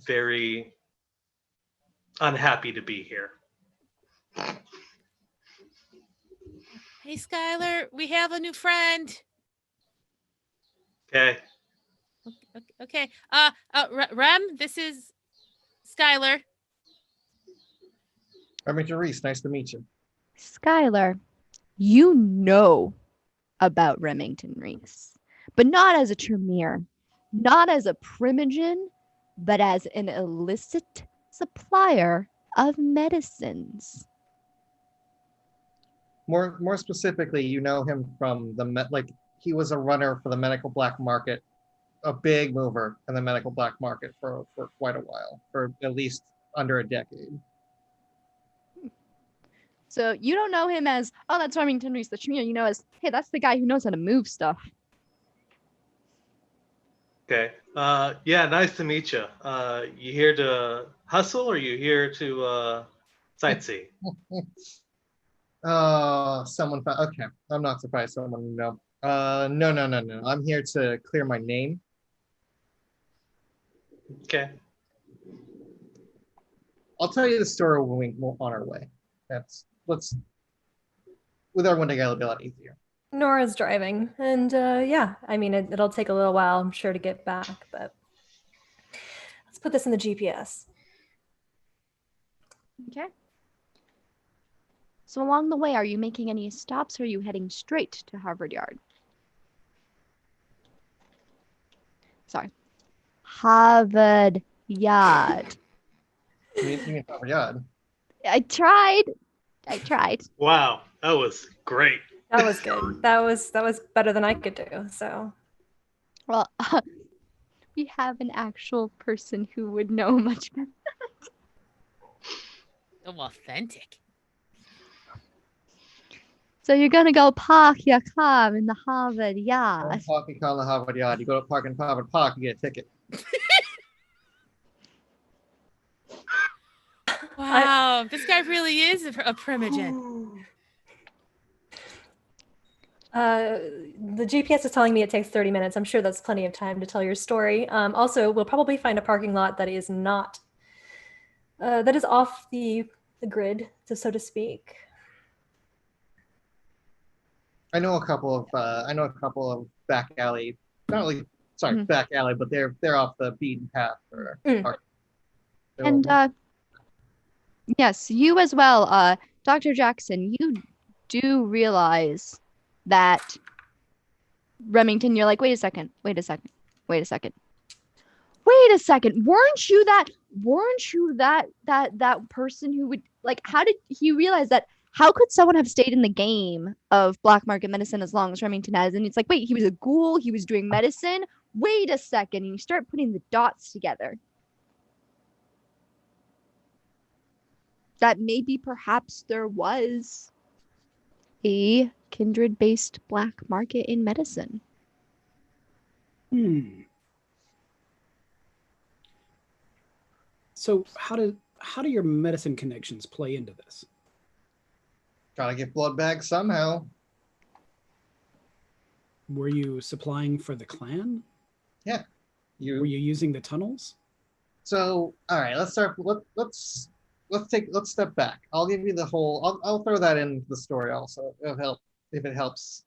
S6: very unhappy to be here.
S4: Hey, Skylar, we have a new friend.
S6: Okay.
S4: Okay. Rem, this is Skylar.
S7: Remington Reese, nice to meet you.
S1: Skylar, you know about Remington Reese, but not as a Tremere, not as a Primogen, but as an illicit supplier of medicines.
S7: More specifically, you know him from he was a runner for the medical black market, a big mover in the medical black market for quite a while, for at least under a decade.
S1: So you don't know him as, oh, that's Remington Reese the Tremere. You know as, hey, that's the guy who knows how to move stuff.
S6: Okay. Yeah, nice to meet you. You here to hustle or you here to sightsee?
S7: Someone found, okay. I'm not surprised someone would know. No. I'm here to clear my name.
S6: Okay.
S7: I'll tell you the story when we're on our way. With everyone together, it'll be a lot easier.
S2: Nora's driving, and yeah, I mean, it'll take a little while, I'm sure, to get back, but let's put this in the GPS.
S1: Okay. So along the way, are you making any stops or are you heading straight to Harvard Yard? Sorry. Harvard Yard.
S7: You mean Harvard Yard?
S1: I tried.
S6: Wow, that was great.
S2: That was good. That was better than I could do. So,
S1: Well, we have an actual person who would know much better.
S4: So authentic.
S1: So you're gonna go park your car in the Harvard Yard.
S7: Park your car in the Harvard Yard. You go to park in Harvard Park, you get a ticket.
S4: Wow, this guy really is a primogen.
S2: the GPS is telling me it takes 30 minutes. I'm sure that's plenty of time to tell your story. Also, we'll probably find a parking lot that is not, that is off the grid, so to speak.
S7: I know a couple of back alley, not really, sorry, back alley, but they're off the beaten path for parking.
S1: And yes, you as well, Dr. Jackson, you do realize that Remington, you're like, wait a second. Weren't you that person who would, like, how did he realize that? How could someone have stayed in the game of black market medicine as long as Remington has? And it's like, wait, he was a ghoul, he was doing medicine. Wait a second. And you start putting the dots together. That maybe perhaps there was a kindred-based black market in medicine.
S5: So how do your medicine connections play into this?
S7: Gotta get blood bags somehow.
S5: Were you supplying for the clan?
S7: Yeah.
S5: Were you using the tunnels?
S7: So, all right, let's start. Let's step back. I'll give you the whole. I'll throw that in the story also. It'll help if it helps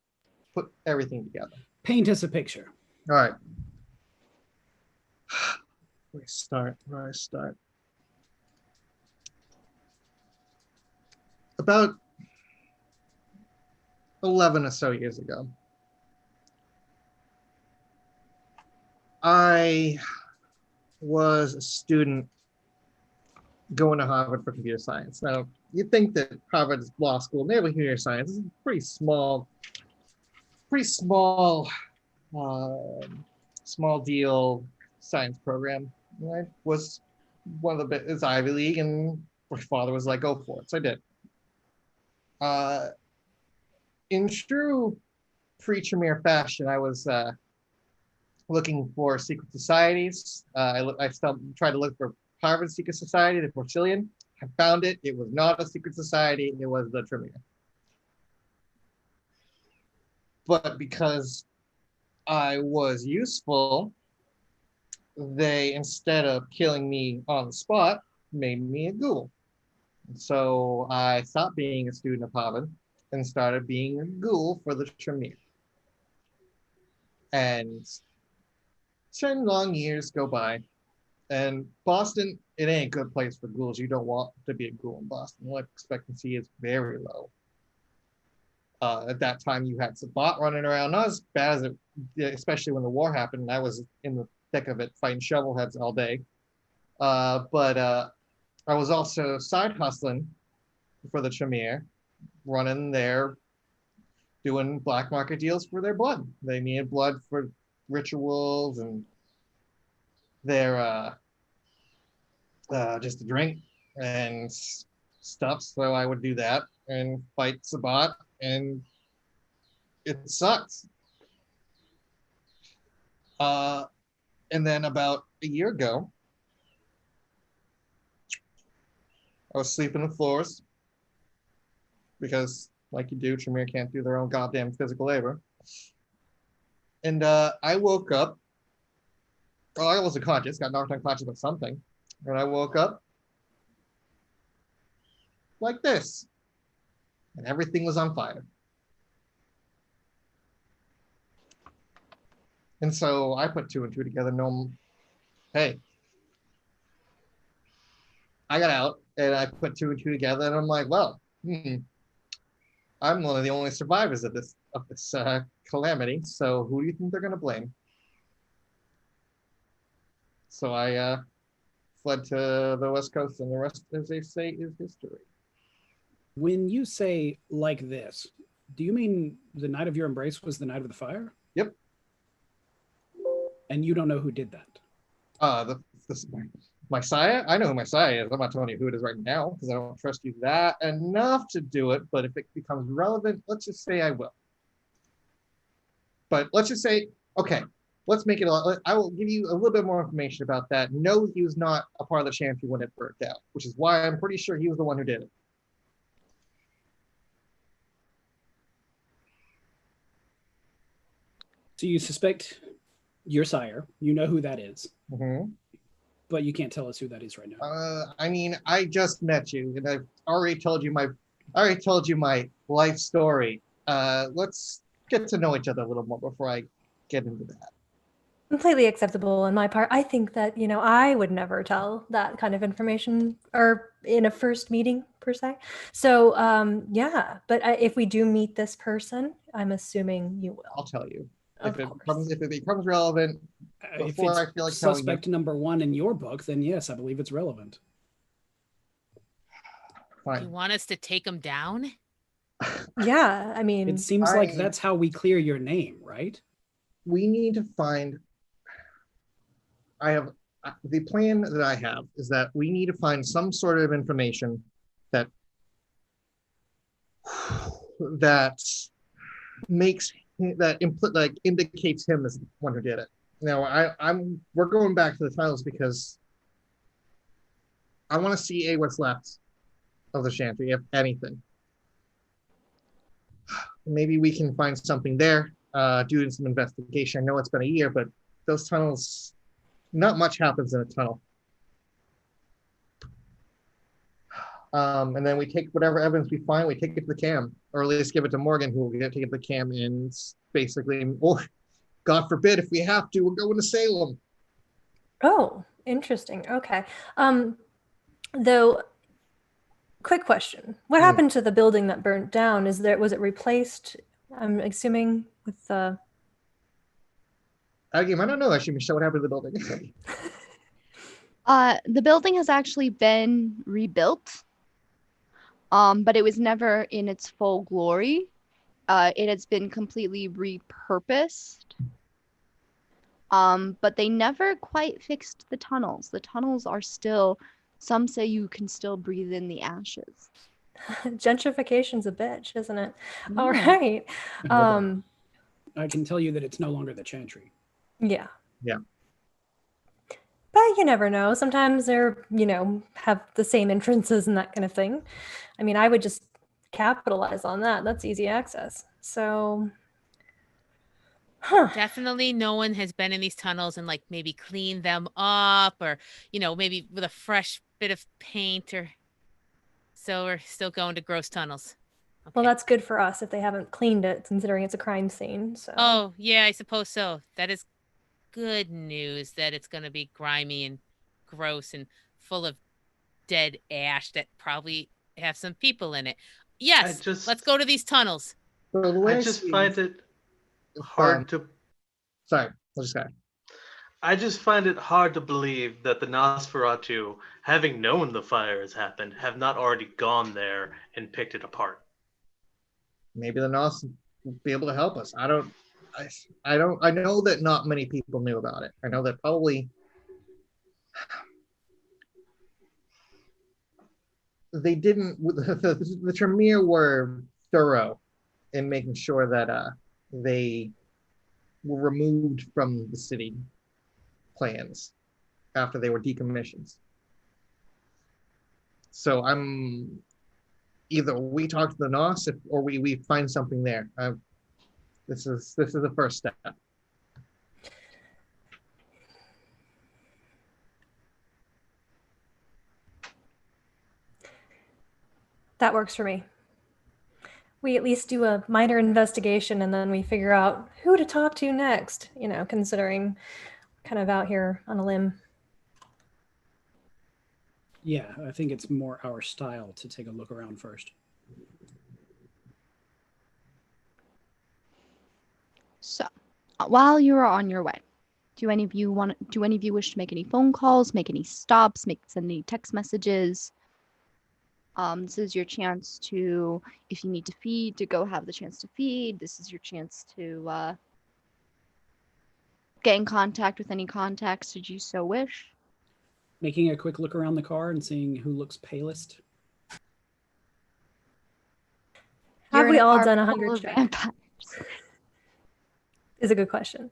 S7: put everything together.
S5: Paint us a picture.
S7: All right. Where I start? About 11 or so years ago, I was a student going to Harvard for computer science. Now, you'd think that Harvard's law school, naval computer science, is a pretty small deal science program. I was one of the best Ivy League, and my father was like, go for it. So I did. In true pre-Tremere fashion, I was looking for secret societies. I tried to look for Harvard Secret Society, the Porcelian. I found it. It was not a secret society. It was the Tremere. But because I was useful, they, instead of killing me on the spot, made me a ghoul. So I stopped being a student of Harvard and started being a ghoul for the Tremere. And 10 long years go by. And Boston, it ain't a good place for ghouls. You don't want to be a ghoul in Boston. Life expectancy is very low. At that time, you had Sabat running around, not as bad as it, especially when the war happened. I was in the thick of it, fighting shovelheads all day. But I was also side hustling for the Tremere, running their doing black market deals for their blood. They needed blood for rituals and their just to drink and stuff. So I would do that and fight Sabat, and it sucks. And then about a year ago, I was sleeping on the floors because, like you do, Tremere can't do their own goddamn physical labor. And I woke up. Well, I wasn't conscious, got knocked unconscious by something. And I woke up like this. And everything was on fire. And so I put two and two together. Hey, I got out and I put two and two together, and I'm like, well, I'm one of the only survivors of this calamity. So who do you think they're gonna blame? So I fled to the West Coast, and the rest, as they say, is history.
S5: When you say like this, do you mean the night of your embrace was the night of the fire?
S7: Yep.
S5: And you don't know who did that?
S7: My Saya? I know who my Saya is. I'm not telling you who it is right now because I don't trust you that enough to do it. But if it becomes relevant, let's just say I will. But let's just say, okay, let's make it I will give you a little bit more information about that. No, he was not a part of the chantry when it burnt out, which is why I'm pretty sure he was the one who did it.
S5: So you suspect your sire. You know who that is.
S7: Mm-hmm.
S5: But you can't tell us who that is right now.
S7: I mean, I just met you, and I've already told you my life story. Let's get to know each other a little more before I get into that.
S2: Completely acceptable on my part. I think that, I would never tell that kind of information or in a first meeting per se. So yeah, but if we do meet this person, I'm assuming you will.
S7: I'll tell you.
S2: Of course.
S7: If it becomes relevant,
S5: If
S7: before
S5: it's
S7: I feel like
S5: suspect number one in your book, then yes, I believe it's relevant.
S4: Do you want us to take him down?
S2: Yeah, I mean,
S5: It seems like that's how we clear your name, right?
S7: We need to find. The plan that I have is that we need to find some sort of information that indicates him as the one who did it. Now we're going back to the titles because I want to see what's left of the chantry, if anything. Maybe we can find something there, doing some investigation. I know it's been a year, but those tunnels, not much happens in a tunnel. And then we take whatever evidence we find, we take it to the cam, or at least give it to Morgan, who will take it to the cam, and basically, or God forbid, if we have to, we're going to Salem.
S2: Oh, interesting. Okay. Though, quick question: what happened to the building that burnt down? Was it replaced? I'm assuming with the.
S7: Again, I don't know. Actually, Michelle, what happened to the building?
S1: The building has actually been rebuilt, but it was never in its full glory. It has been completely repurposed, but they never quite fixed the tunnels. The tunnels are still, some say you can still breathe in the ashes.
S2: Gentrification's a bitch, isn't it?
S1: Yeah.
S2: All right.
S5: I can tell you that it's no longer the chantry.
S2: Yeah.
S7: Yeah.
S2: But you never know. Sometimes they're, have the same entrances and that kind of thing. I mean, I would just capitalize on that. That's easy access. So,
S4: Definitely no one has been in these tunnels and maybe cleaned them up or, maybe with a fresh bit of paint or so we're still going to gross tunnels. Okay.
S2: Well, that's good for us if they haven't cleaned it, considering it's a crime scene. So.
S4: Oh, yeah, I suppose so. That is good news that it's going to be grimy and gross and full of dead ash that probably have some people in it. Yes, let's go to these tunnels.
S6: I just find it hard to.
S7: Sorry, I'll just go.
S6: I just find it hard to believe that the Nosferatu, having known the fire has happened, have not already gone there and picked it apart.
S7: maybe the Nos will be able to help us. I know that not many people knew about it. I know that probably they didn't. The Tremere were thorough in making sure that they were removed from the city plans after they were decommissioned. So I'm either we talk to the Nos or we find something there. This is the first step.
S2: That works for me. We at least do a minor investigation and then we figure out who to talk to next, considering kind of out here on a limb.
S5: Yeah, I think it's more our style to take a look around first.
S1: So, while you are on your way, do any of you wish to make any phone calls, make any stops, send any text messages? This is your chance to, if you need to feed, to go have the chance to feed. This is your chance to get in contact with any contacts should you so wish.
S5: Making a quick look around the car and seeing who looks palest.
S2: Have we all done a
S1: full
S2: 100
S1: of
S2: check?
S1: vampires.
S2: Is a good question.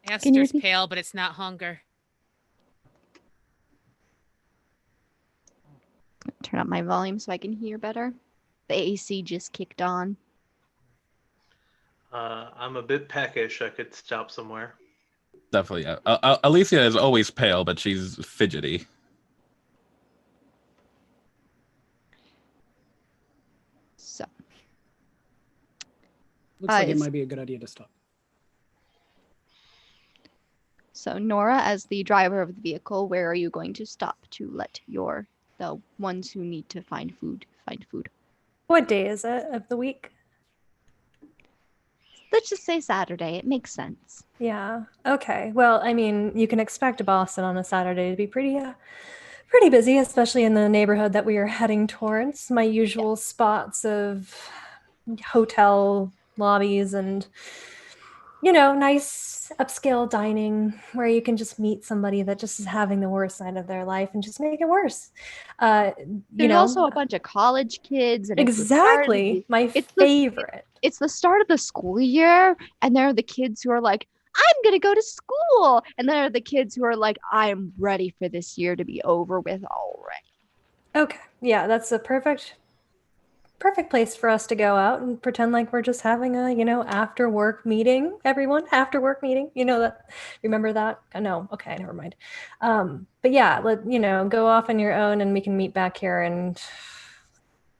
S1: Can you
S4: Esther's
S1: repeat?
S4: pale, but it's not hunger.
S1: Turn up my volume so I can hear better. The AC just kicked on.
S6: I'm a bit peckish. I could stop somewhere.
S3: Definitely. Yeah. Alicia is always pale, but she's fidgety.
S1: So,
S5: Looks like it
S1: it's-
S5: might be a good idea to stop.
S1: So Nora, as the driver of the vehicle, where are you going to stop to let the ones who need to find food find food?
S2: What day is it of the week?
S1: Let's just say Saturday. It makes sense.
S2: Yeah. Okay. Well, I mean, you can expect Boston on a Saturday to be pretty busy, especially in the neighborhood that we are heading towards. My usual spots of hotel lobbies and nice upscale dining where you can just meet somebody that just is having the worst night of their life and just make it worse.
S1: There's also a bunch of college kids. And
S2: exactly. My favorite.
S1: It's the start of the school year, and there are the kids who are like, I'm going to go to school. And there are the kids who are like, I'm ready for this year to be over with already.
S2: Okay. Yeah, that's a perfect place for us to go out and pretend like we're just having a, after work meeting. Everyone, after work meeting. That. Remember that? No. Okay, never mind. But yeah, go off on your own and we can meet back here and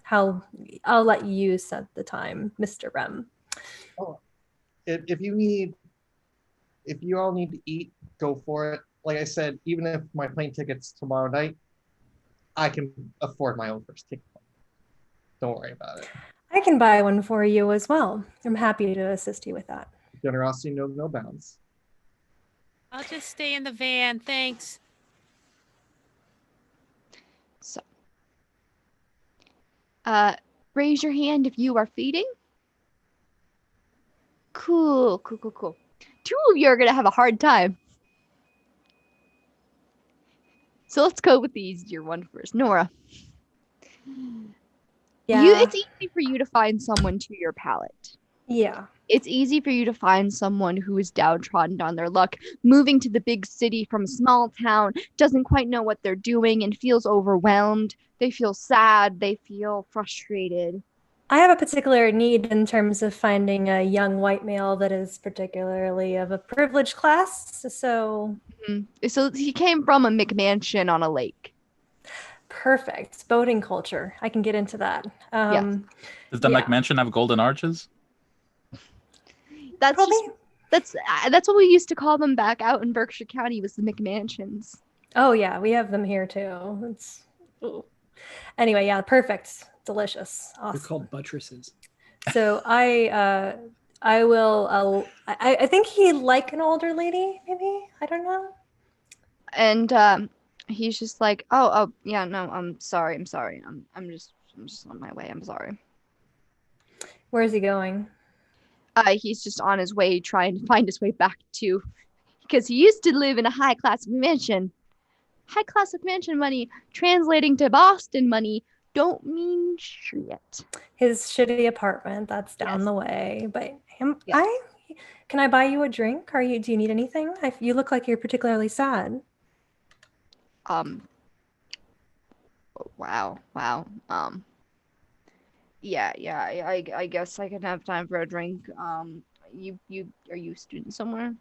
S2: I'll let you set the time, Mr. Rem.
S7: Oh, if you all need to eat, go for it. Like I said, even if my plane ticket's tomorrow night, I can afford my own first ticket. Don't worry about it.
S2: I can buy one for you as well. I'm happy to assist you with that.
S7: Generosity knows no bounds.
S4: I'll just stay in the van. Thanks.
S1: So, raise your hand if you are feeding. Cool. 2 of you are going to have a hard time. So let's go with the easier one first. Nora.
S2: Yeah.
S1: It's easy for you to find someone to your palate.
S2: Yeah.
S1: It's easy for you to find someone who is downtrodden on their luck, moving to the big city from a small town, doesn't quite know what they're doing and feels overwhelmed. They feel sad. They feel frustrated.
S2: I have a particular need in terms of finding a young white male that is particularly of a privileged class. So
S1: he came from a McMansion on a lake.
S2: Perfect. Boating culture. I can get into that.
S1: Yes.
S3: Does the McMansion have golden arches?
S1: That's what we used to call them back out in Berkshire County, was the McMansions.
S2: Oh yeah, we have them here too. Anyway, yeah, perfect. Delicious. Awesome.
S5: They're called buttresses.
S2: So I will I think he'd like an older lady, maybe. I don't know.
S1: And he's just like, oh yeah, no, I'm sorry. I'm just on my way. I'm sorry.
S2: Where's he going?
S1: He's just on his way trying to find his way back to, because he used to live in a high class mansion. High class mansion money translating to Boston money don't mean shit.
S2: His shitty apartment that's down
S1: Yes.
S2: the way. But
S1: Yes.
S2: can I buy you a drink? Do you need anything? You look like you're particularly sad.
S1: Wow. Yeah. I guess I can have time for a drink. You are you a student somewhere?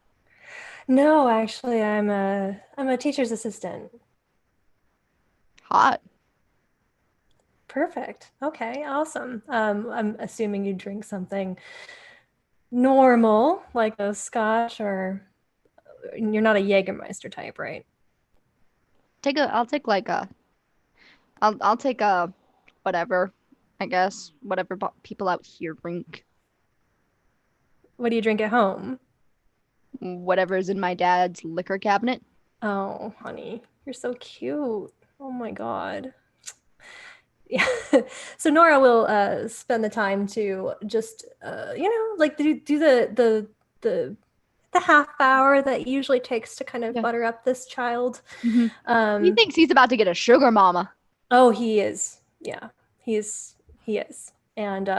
S2: No, actually, I'm a teacher's assistant.
S1: Hot.
S2: Perfect. Okay, awesome. I'm assuming you drink something normal, like a scotch, or you're not a Jägermeister type, right?
S1: I'll take a whatever, I guess, whatever people out here drink.
S2: What do you drink at home?
S1: Whatever's in my dad's liquor cabinet.
S2: Oh, honey, you're so cute. Oh my God. Yeah. So Nora will spend the time to just like do the half hour that it usually takes to kind of butter up this child.
S1: He thinks he's about to get a sugar mama.
S2: Oh, he is. Yeah, he is. And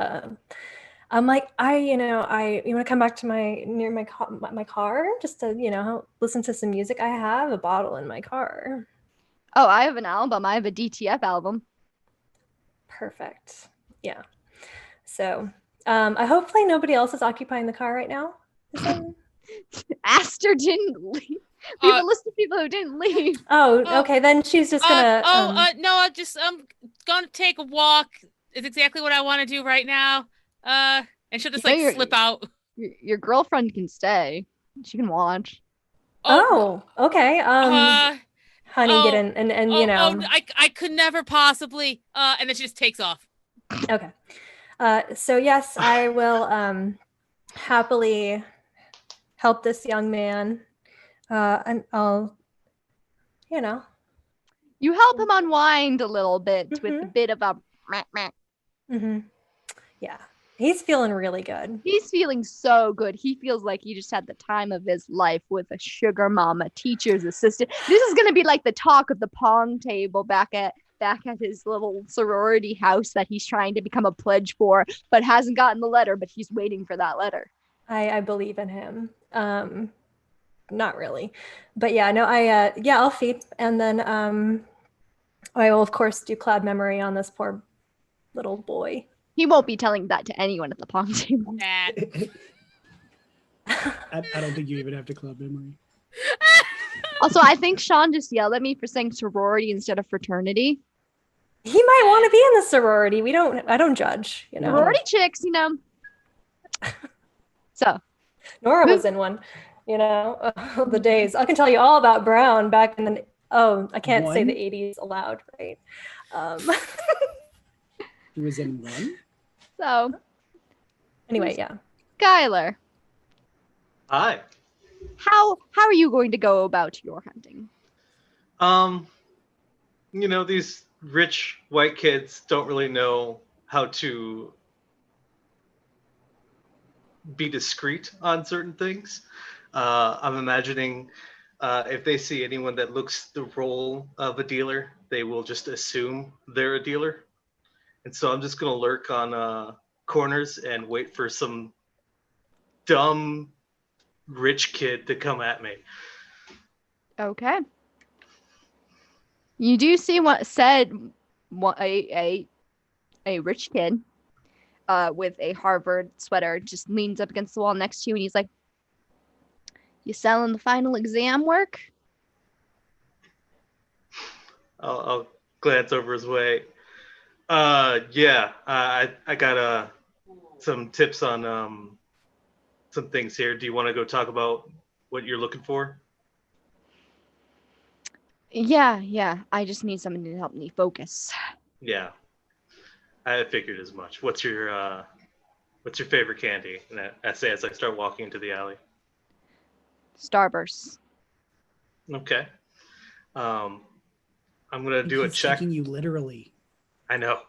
S2: I'm like, you want to come back to my car just to listen to some music. I have a bottle in my car.
S1: Oh, I have an album. I have a DTF album.
S2: Perfect. Yeah. So I hopefully nobody else is occupying the car right now.
S1: Aster didn't leave. We have a list of people who didn't leave.
S2: Oh, okay. Then she's just gonna.
S4: No, I'm gonna take a walk. It's exactly what I want to do right now. And she'll just slip out.
S1: Your girlfriend can stay. She can watch.
S2: Oh, okay. Honey, get in and
S4: I could never possibly. And then she just takes off.
S2: Okay. So yes, I will happily help this young man. And I'll,
S1: You help him unwind a little bit with a bit of a
S2: Yeah. He's feeling really good.
S1: He's feeling so good. He feels like he just had the time of his life with a sugar mama, teacher's assistant. This is going to be like the talk of the pong table back at his little sorority house that he's trying to become a pledge for, but hasn't gotten the letter, but he's waiting for that letter.
S2: I believe in him. Not really. But yeah, no, I'll feed. And then I will, of course, do cloud memory on this poor little boy.
S1: He won't be telling that to anyone at the pong table.
S5: I don't think you even have to cloud memory.
S1: Also, I think Sean just yelled at me for saying sorority instead of fraternity.
S2: He might want to be in the sorority. I don't judge,
S1: Sorority chicks, So.
S2: Nora was in one, the days. I can tell you all about Brown back in the, I can't say the 80s aloud, right?
S5: He was in one?
S1: So.
S2: Anyway, yeah.
S1: Skylar.
S6: Hi.
S1: How are you going to go about your hunting?
S6: These rich white kids don't really know how to be discreet on certain things. I'm imagining if they see anyone that looks the role of a dealer, they will just assume they're a dealer. And so I'm just going to lurk on corners and wait for some dumb rich kid to come at me.
S1: Okay. You do see what said a rich kid with a Harvard sweater just leans up against the wall next to you and he's like, "You selling the final exam work?"
S6: I'll glance over his way. Yeah, I got some tips on some things here. Do you want to go talk about what you're looking for?
S1: Yeah. I just need someone to help me focus.
S6: Yeah, I figured as much. What's your favorite candy? And I say as I start walking into the alley.
S1: Starburst.
S6: Okay. I'm gonna do a check.
S5: Taking you literally.
S6: I know.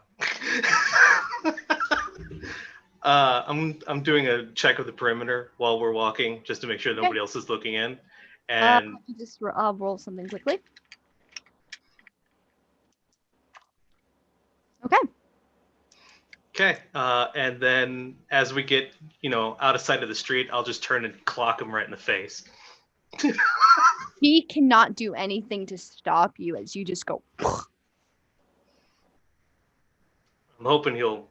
S6: I'm doing a check of the perimeter while we're walking, just to make sure nobody else is looking in. And
S1: Just roll something quickly. Okay.
S6: okay, and then as we get, out of sight of the street, I'll just turn and clock him right in the face.
S1: He cannot do anything to stop you as you just go.
S6: I'm hoping he'll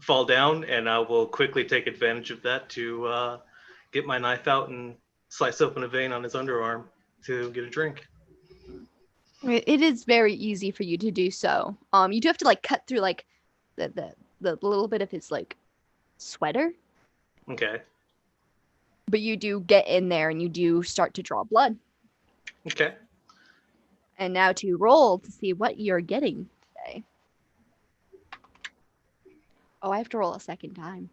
S6: fall down, and I will quickly take advantage of that to get my knife out and slice open a vein on his underarm to get a drink.
S1: It is very easy for you to do so. You do have to like cut through like the little bit of his like sweater,
S6: Okay.
S1: but you do get in there and you do start to draw blood.
S6: Okay.
S1: And now to roll to see what you're getting today. Oh, I have to roll a second time.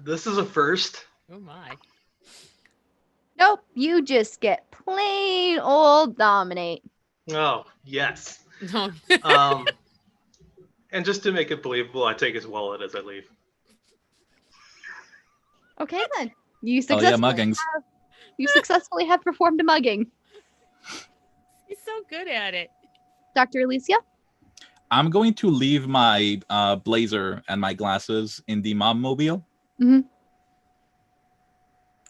S6: This is a first.
S4: Oh my.
S1: Nope, you just get plain old dominate.
S6: Oh, yes.
S4: No.
S6: And just to make it believable, I take his wallet as I leave.
S1: Okay then. You
S3: Oh yeah,
S1: successfully
S3: muggings.
S1: you successfully have performed a mugging.
S4: He's so good at it.
S1: Dr. Alicia?
S3: I'm going to leave my blazer and my glasses in the mom mobile.
S1: Mhm.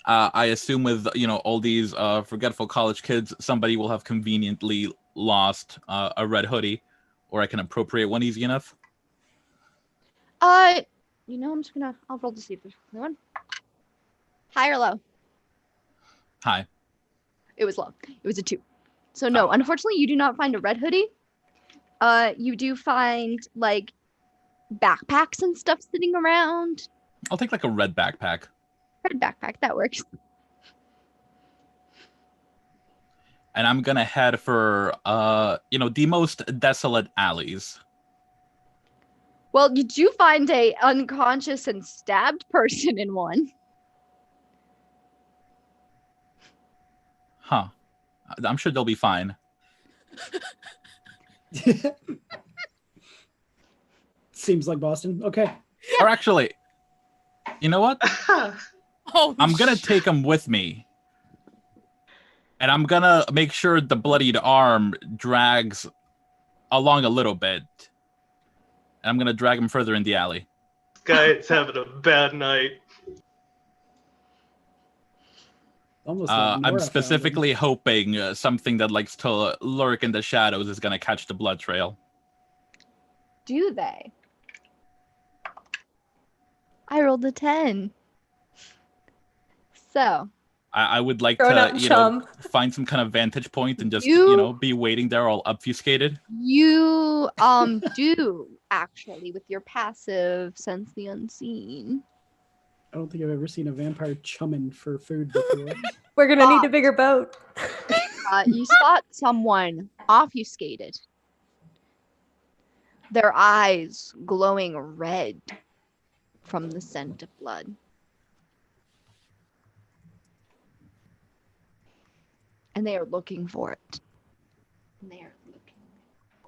S3: I assume with all these forgetful college kids, somebody will have conveniently lost a red hoodie, or I can appropriate one easy enough.
S1: I'll roll to see if there's one. High or low?
S3: Hi.
S1: It was low. It was a 2. So no, unfortunately you do not find a red hoodie. You do find like backpacks and stuff sitting around.
S3: I'll take like a red backpack.
S1: Red backpack, that works.
S3: And I'm gonna head for the most desolate alleys.
S1: Well, you do find a unconscious and stabbed person in one.
S3: Huh. I'm sure they'll be fine.
S5: Seems like Boston. Okay.
S3: Or actually, you know what?
S4: Oh,
S3: I'm gonna take them with me. And I'm gonna make sure the bloodied arm drags along a little bit. And I'm gonna drag him further in the alley.
S6: This guy's having a bad night.
S5: Almost like Nora
S3: I'm
S5: found
S3: specifically hoping something that likes to lurk in the shadows is gonna catch the blood trail.
S1: Do they? I rolled a 10. So
S3: I would like
S2: Throw it out
S3: to,
S2: in chum.
S3: find some kind of vantage point and just,
S1: You-
S3: be waiting there all obfuscated.
S1: you do actually with your passive sense the unseen.
S5: I don't think I've ever seen a vampire chumming for food before.
S2: We're gonna need a bigger boat.
S1: You spot someone obfuscated. Their eyes glowing red from the scent of blood. And they are looking for it. And they are looking.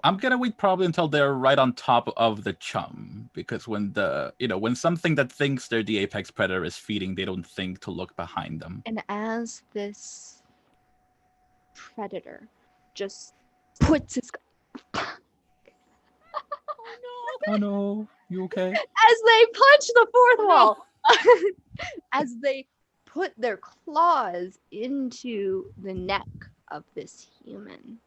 S3: I'm gonna wait probably until they're right on top of the chum, because when when something that thinks they're the apex predator is feeding, they don't think to look behind them.
S1: And as this predator just puts his
S3: Oh no, you okay?
S1: as they punch the fourth wall, as they put their claws into the neck of this human,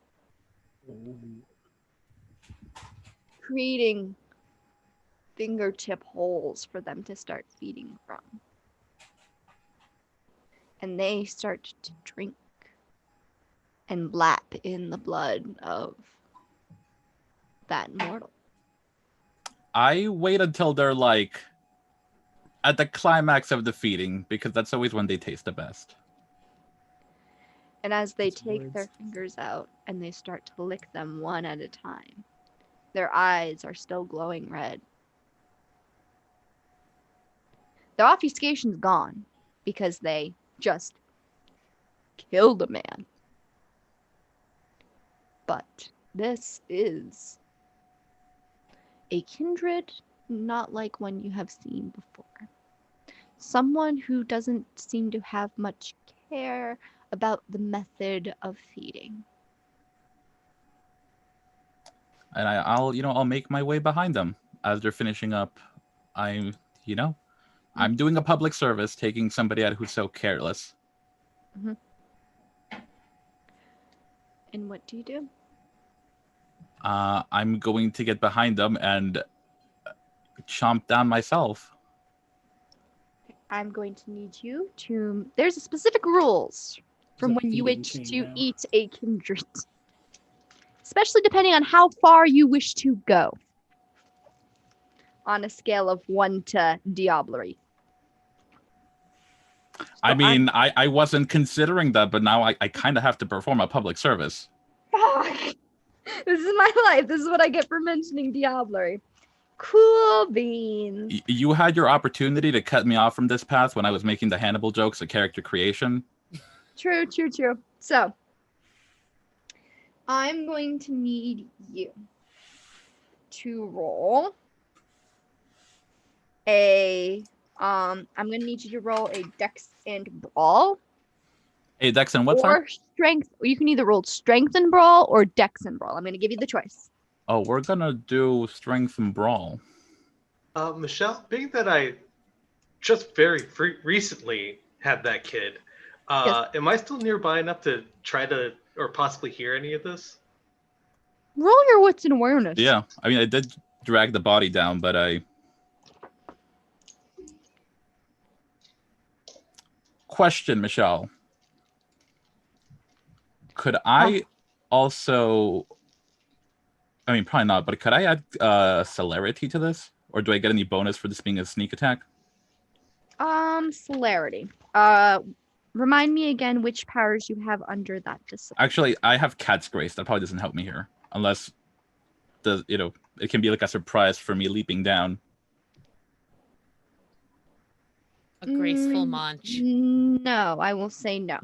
S1: creating fingertip holes for them to start feeding from. And they start to drink and lap in the blood of that mortal.
S3: I wait until they're like at the climax of the feeding, because that's always when they taste the best.
S1: And as they
S5: That's
S1: take
S5: words.
S1: their fingers out and they start to lick them one at a time, their eyes are still glowing red. Their obfuscation's gone because they just killed a man. But this is a kindred not like one you have seen before. Someone who doesn't seem to have much care about the method of feeding.
S3: And I'll make my way behind them as they're finishing up. I'm doing a public service, taking somebody out who's so careless.
S1: And what do you do?
S3: I'm going to get behind them and chomp down myself.
S1: I'm going to need you to. There's specific rules from
S5: There's a
S1: when you
S5: feeding
S1: wish
S5: chain
S1: to
S5: now.
S1: eat a kindred, especially depending on how far you wish to go. On a scale of 1 to diablerie.
S3: I mean, I wasn't considering that, but now I kind of have to perform a public service.
S1: Fuck! This is my life. This is what I get for mentioning diablerie. Cool beans.
S3: You had your opportunity to cut me off from this path when I was making the Hannibal jokes of character creation.
S1: True. So, I'm going to need you to roll I'm going to need you to roll a dex and brawl.
S3: Hey, Dex, and what's
S1: or strength. You can either roll strength and brawl or dex and brawl. I'm going to give you the choice.
S3: Oh, we're gonna do strength and brawl.
S6: Michelle, being that I just very recently had that kid,
S1: Yes.
S6: am I still nearby enough to try to or possibly hear any of this?
S1: Roll your wits and awareness.
S3: Yeah, I mean, I did drag the body down, but Question, Michelle. Could I also... I mean, probably not, but could I add celerity to this? Or do I get any bonus for this being a sneak attack?
S1: Celerity. Remind me again which powers you have under that discipline.
S3: Actually, I have Cat's Grace. That probably doesn't help me here. Unless, it can be like a surprise for me leaping down.
S4: A graceful munch.
S1: No, I will say no.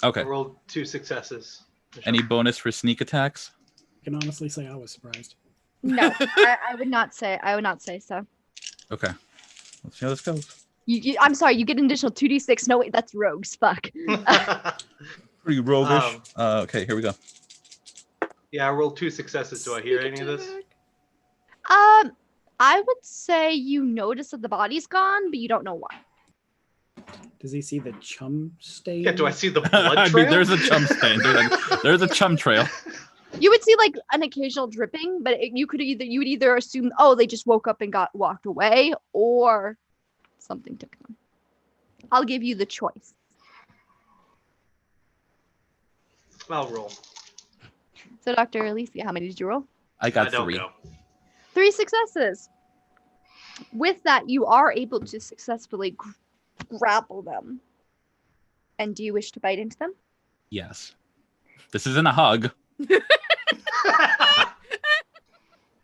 S3: Okay.
S6: I rolled 2 successes. Michelle.
S3: Any bonus for sneak attacks?
S5: I can honestly say I was surprised.
S1: No, I would not say. I would not say so.
S3: Okay. Let's see how this goes.
S1: I'm sorry. You get an additional 2d6. No, wait, that's rogues. Fuck.
S3: Pretty roguish. Okay, here we go.
S6: Yeah, I rolled 2 successes. Do I hear any of this?
S1: I would say you notice that the body's gone, but you don't know why.
S5: Does he see the chum stain?
S6: Yeah, do I see the blood
S3: I
S6: trail?
S3: mean, there's a chum stain. There's a chum trail.
S1: You would see like an occasional dripping, but you would either assume, oh, they just woke up and walked away, or something took them. I'll give you the choice.
S6: I'll roll.
S1: So, Dr. Alicia, how many did you roll?
S3: I got
S6: don't
S3: 3.
S6: know.
S1: 3 successes. With that, you are able to successfully grapple them. And do you wish to bite into them?
S3: Yes. This isn't a hug.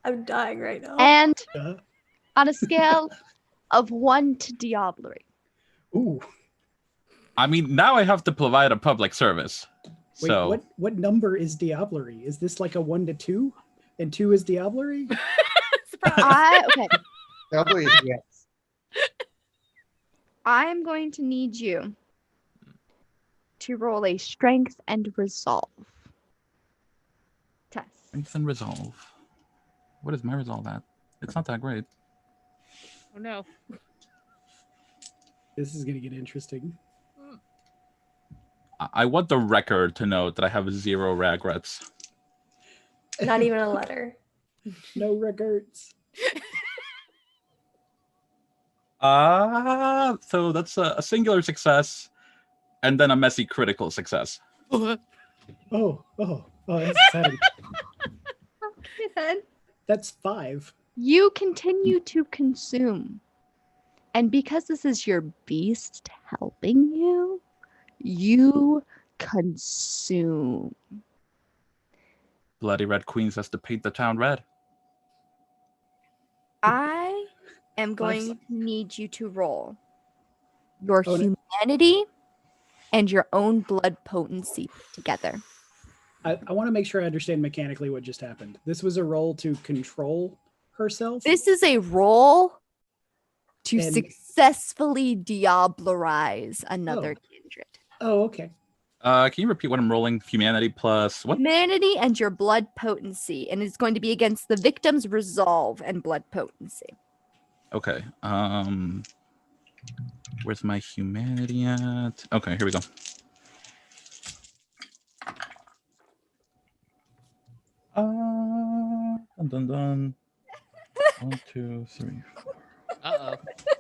S2: I'm dying right now.
S1: And
S5: Uh,
S1: on a scale of 1 to diablerie.
S5: ooh.
S3: I mean, now I have to provide a public service.
S5: Wait,
S3: So
S5: what number is diablerie? Is this like a 1 to 2? And 2 is diablerie?
S4: Surprise.
S1: Okay.
S7: Probably yes.
S1: I am going to need you to roll a strength and resolve test.
S3: strength and resolve. What is my resolve at? It's not that great.
S4: Oh no.
S5: This is going to get interesting.
S3: I want the record to note that I have 0 regrets.
S2: Not even a letter.
S5: No records.
S3: So that's a singular success, and then a messy critical success.
S5: Oh, that's exciting. That's 5.
S1: You continue to consume. And because this is your beast helping you, you consume.
S3: Bloody Red Queens has to paint the town red.
S1: I am going to need you to roll your
S5: Oh, no.
S1: humanity and your own blood potency together.
S5: I want to make sure I understand mechanically what just happened. This was a roll to control herself.
S1: This is a roll to
S5: And-
S1: successfully diablerize another kindred.
S5: Oh, okay.
S3: Can you repeat what I'm rolling? Humanity plus what?
S1: Humanity and your blood potency, and it's going to be against the victim's resolve and blood potency.
S3: Okay. Where's my humanity at? Okay, here we go. Dun, dun, dun. 1, 2, 3, 4.
S4: Uh-oh.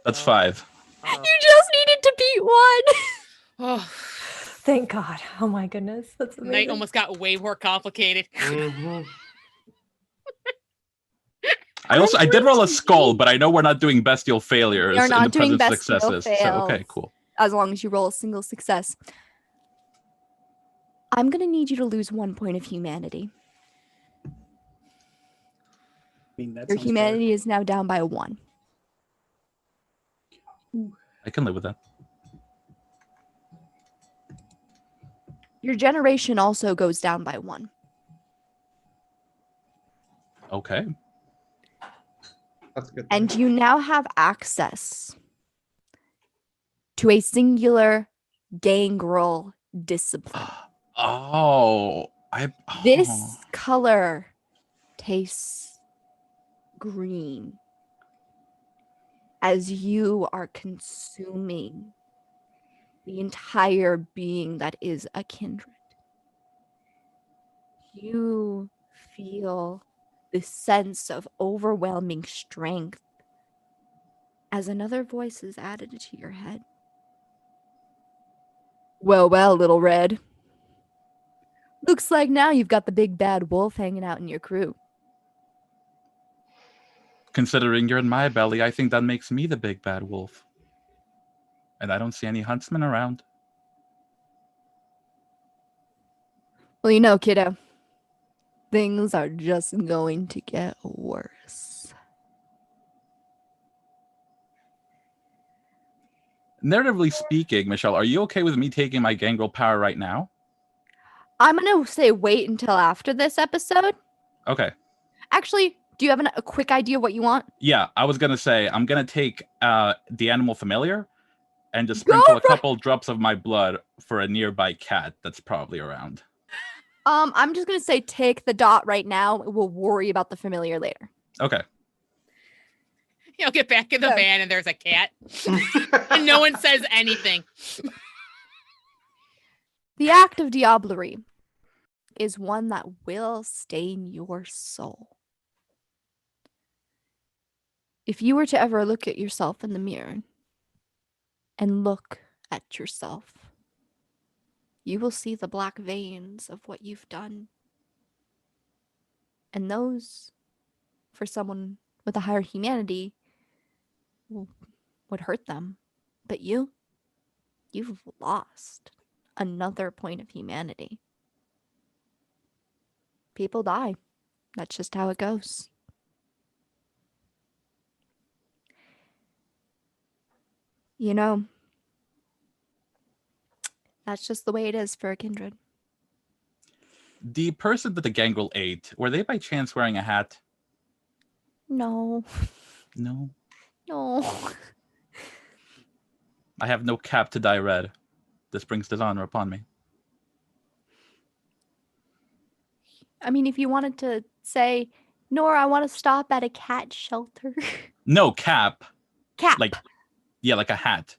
S3: That's 5.
S4: Uh-oh.
S1: You just needed to beat one.
S4: Oh,
S2: Thank God. Oh my goodness. That's amazing.
S4: night almost got way more complicated.
S6: Mhm.
S3: I did roll a skull, but I know we're not doing bestial failures
S1: You're
S3: in
S1: not
S3: the
S1: doing
S3: presence of
S1: bestial
S3: successes. So okay,
S1: fails.
S3: cool.
S1: As long as you roll a single success. I'm going to need you to lose 1 point of humanity.
S5: I mean, that
S1: Your
S5: sounds
S1: humanity is now down by 1.
S3: I can live with that.
S1: Your generation also goes down by 1.
S3: Okay.
S7: That's a good.
S1: And you now have access to a singular gangrel discipline.
S3: Oh,
S1: This
S3: oh.
S1: color tastes green as you are consuming the entire being that is a kindred. You feel this sense of overwhelming strength as another voice is added to your head. Well, well, little red. Looks like now you've got the big bad wolf hanging out in your crew.
S3: Considering you're in my belly, I think that makes me the big bad wolf. And I don't see any huntsmen around.
S1: Well, you know, kiddo, things are just going to get worse.
S3: Narratively speaking, Michelle, are you okay with me taking my gangrel power right now?
S1: I'm going to say wait until after this episode.
S3: Okay.
S1: Actually, do you have a quick idea of what you want?
S3: Yeah, I was gonna say I'm gonna take the animal familiar and just
S1: Go
S3: sprinkle a
S1: for-
S3: couple drops of my blood for a nearby cat that's probably around.
S1: I'm just going to say take the dot right now. We'll worry about the familiar later.
S3: Okay.
S4: You'll get back in the
S1: Yeah.
S4: van and there's a cat. And no one says anything.
S1: The act of diablerie is one that will stain your soul. If you were to ever look at yourself in the mirror and look at yourself, you will see the black veins of what you've done. And those, for someone with a higher humanity, would hurt them. But you've lost another point of humanity. People die. That's just how it goes. You know, that's just the way it is for a kindred.
S3: The person that the gangrel ate, were they by chance wearing a hat?
S1: No,
S3: No.
S1: no.
S3: I have no cap to dye red. This brings dishonor upon me.
S1: I mean, if you wanted to say, Nora, I want to stop at a cat shelter.
S3: No cap.
S1: Cap.
S3: Like, yeah, like a hat.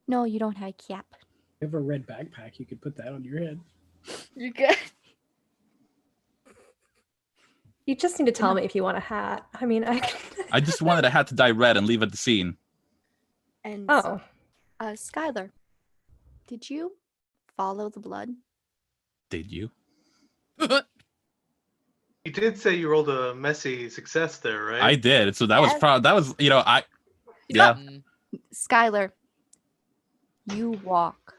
S1: No, you don't have a cap.
S5: You have a red backpack. You could put that on your head.
S1: You're good.
S2: You just need to tell me if you want a hat. I mean,
S3: I just wanted a hat to dye red and leave at the scene.
S1: And
S2: Oh,
S1: Skylar, did you follow the blood?
S3: Did you?
S6: You did say you rolled a messy success there, right?
S3: I did. So that was
S1: Yes.
S3: that was, yeah.
S4: Mm.
S1: Skylar, you walk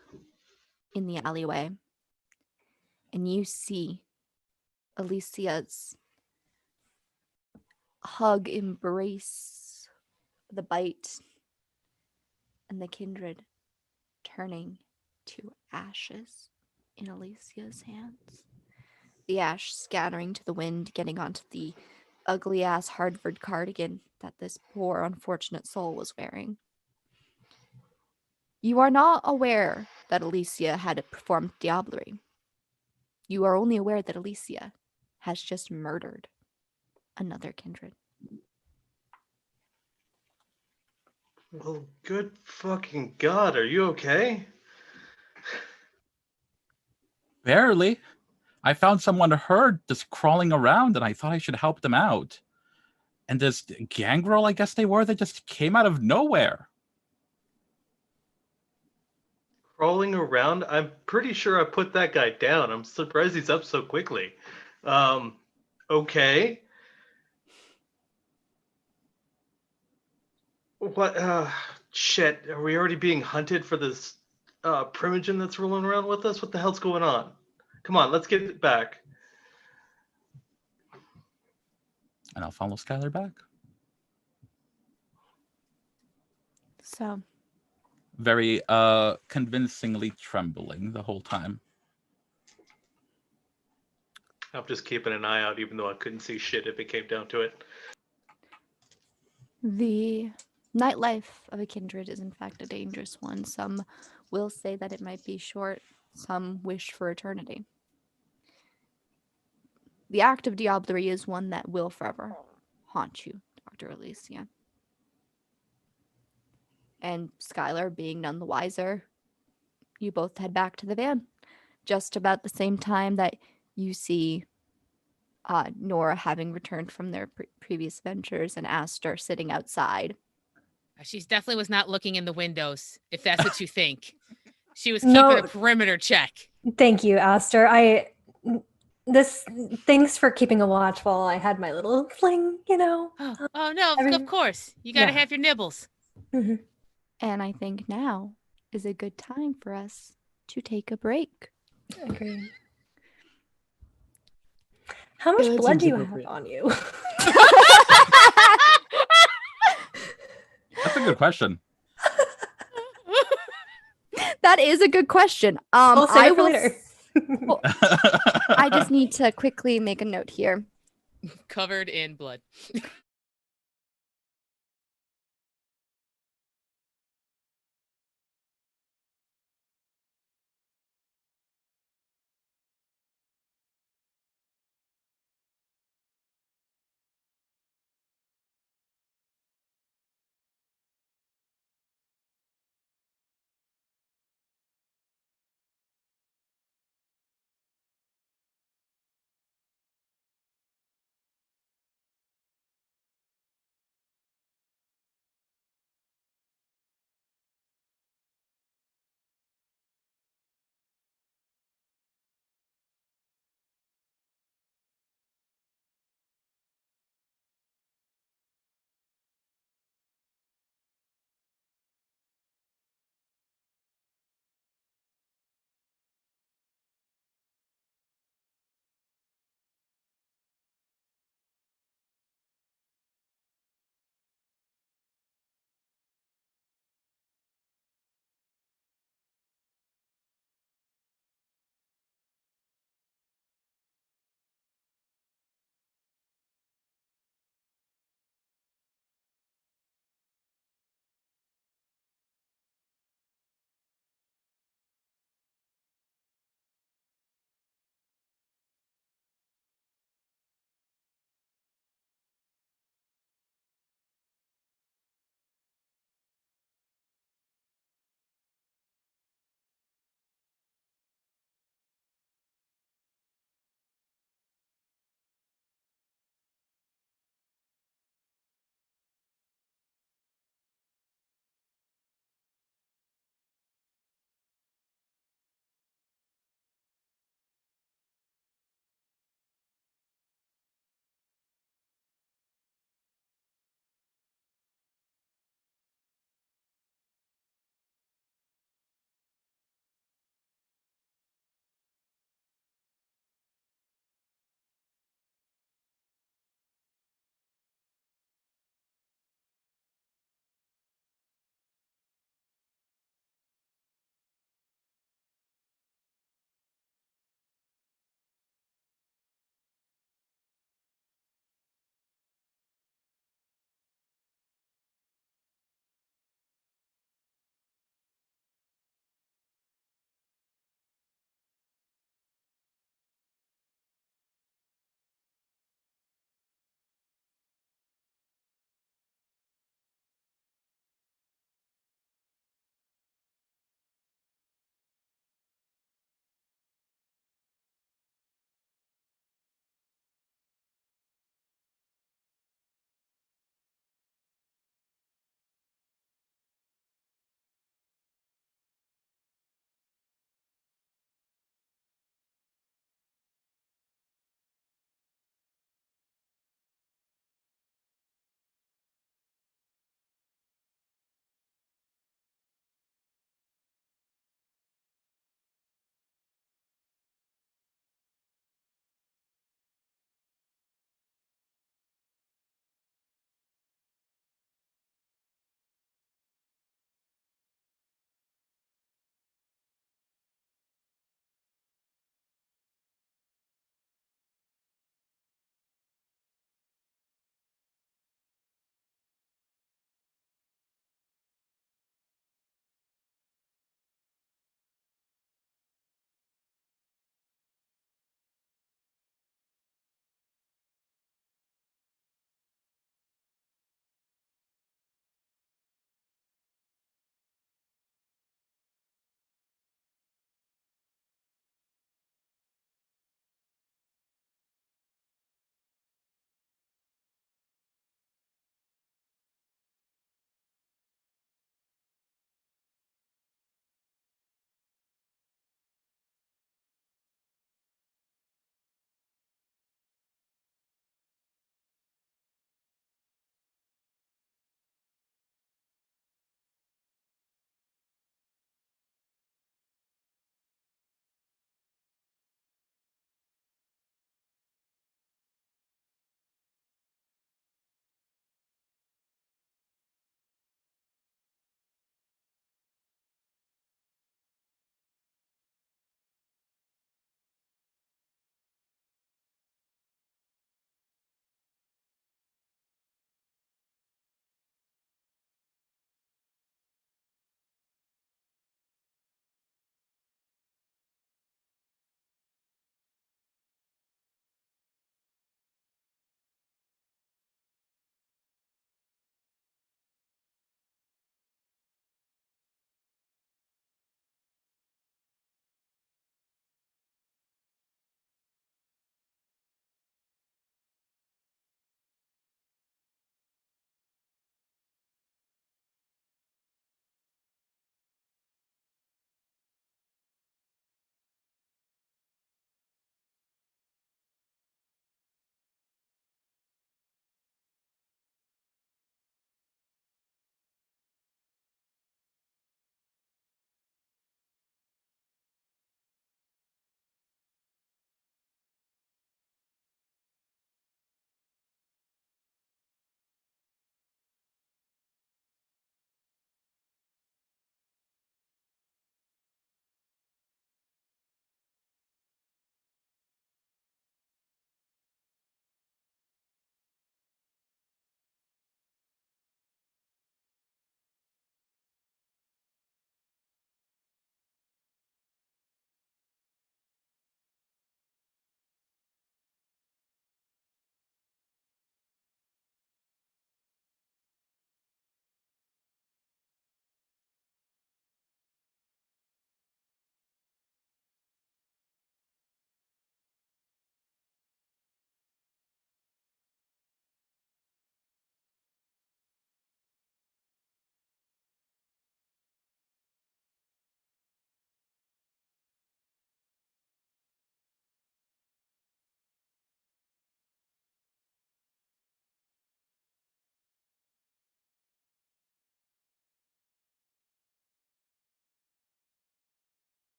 S1: in the alleyway and you see Alicia's hug, embrace, the bite, and the kindred turning to ashes in Alicia's hands. The ash scattering to the wind, getting onto the ugly ass Harvard cardigan that this poor unfortunate soul was wearing. You are not aware that Alicia had performed diablerie. You are only aware that Alicia has just murdered another kindred.
S6: Well, good fucking God, are you okay?
S3: Barely. I found someone hurt just crawling around, and I thought I should help them out. And this gangrel, I guess they were, that just came out of nowhere.
S6: Crawling around? I'm pretty sure I put that guy down. I'm surprised he's up so quickly. Okay. What? Shit. Are we already being hunted for this primogen that's rolling around with us? What the hell's going on? Come on, let's get it back.
S3: And I'll follow Skylar back.
S1: So,
S3: Very convincingly trembling the whole time.
S6: I'm just keeping an eye out, even though I couldn't see shit if it came down to it.
S1: the nightlife of a kindred is in fact a dangerous one. Some will say that it might be short, some wish for eternity. The act of diablerie is one that will forever haunt you, Dr. Alicia. And Skylar, being none the wiser, you both head back to the van. Just about the same time that you see Nora having returned from their previous ventures and Aster sitting outside.
S4: She definitely was not looking in the windows, if that's what you think. She was keeping
S2: No.
S4: a perimeter check.
S2: Thank you, Aster. Thanks for keeping a watch while I had my little fling, you know.
S4: Oh no, of course. You got to
S2: Yeah.
S4: have your nibbles.
S2: Mhm.
S1: And I think now is a good time for us to take a break.
S2: Agreed. How much
S5: that
S2: blood
S5: seems
S2: do you
S5: appropriate.
S2: have on you?
S3: That's a good question.
S1: That is a good question.
S2: I'll save
S1: I
S2: it for
S1: will
S2: later.
S1: well, I just need to quickly make a note here.
S4: Covered in blood.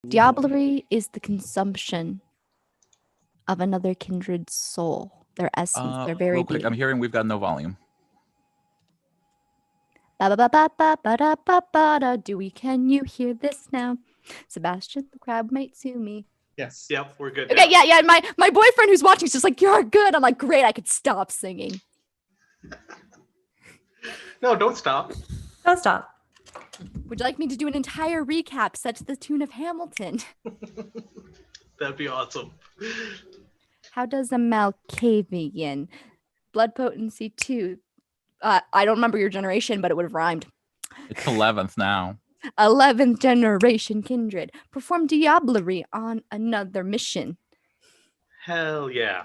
S1: Diablerie is the consumption of another kindred's soul, their essence, their very
S3: Real quick, I'm
S1: being.
S3: hearing we've got no volume.
S1: Ba-ba-ba-ba-ba-ba-ba-ba-da. Dewey, can you hear this now? Sebastian the crab might sue me.
S7: Yes.
S6: Yep, we're good.
S1: Okay,
S6: now.
S1: yeah. My boyfriend who's watching is just like, you're good. I'm like, great, I could stop singing.
S6: No, don't stop.
S2: Don't stop.
S1: Would you like me to do an entire recap set to the tune of Hamilton?
S6: That'd be awesome.
S1: How does a Malkavian? Blood potency 2. I don't remember your generation, but it would have rhymed.
S3: It's 11th now.
S1: 11th generation kindred. Perform diablerie on another mission.
S6: Hell yeah.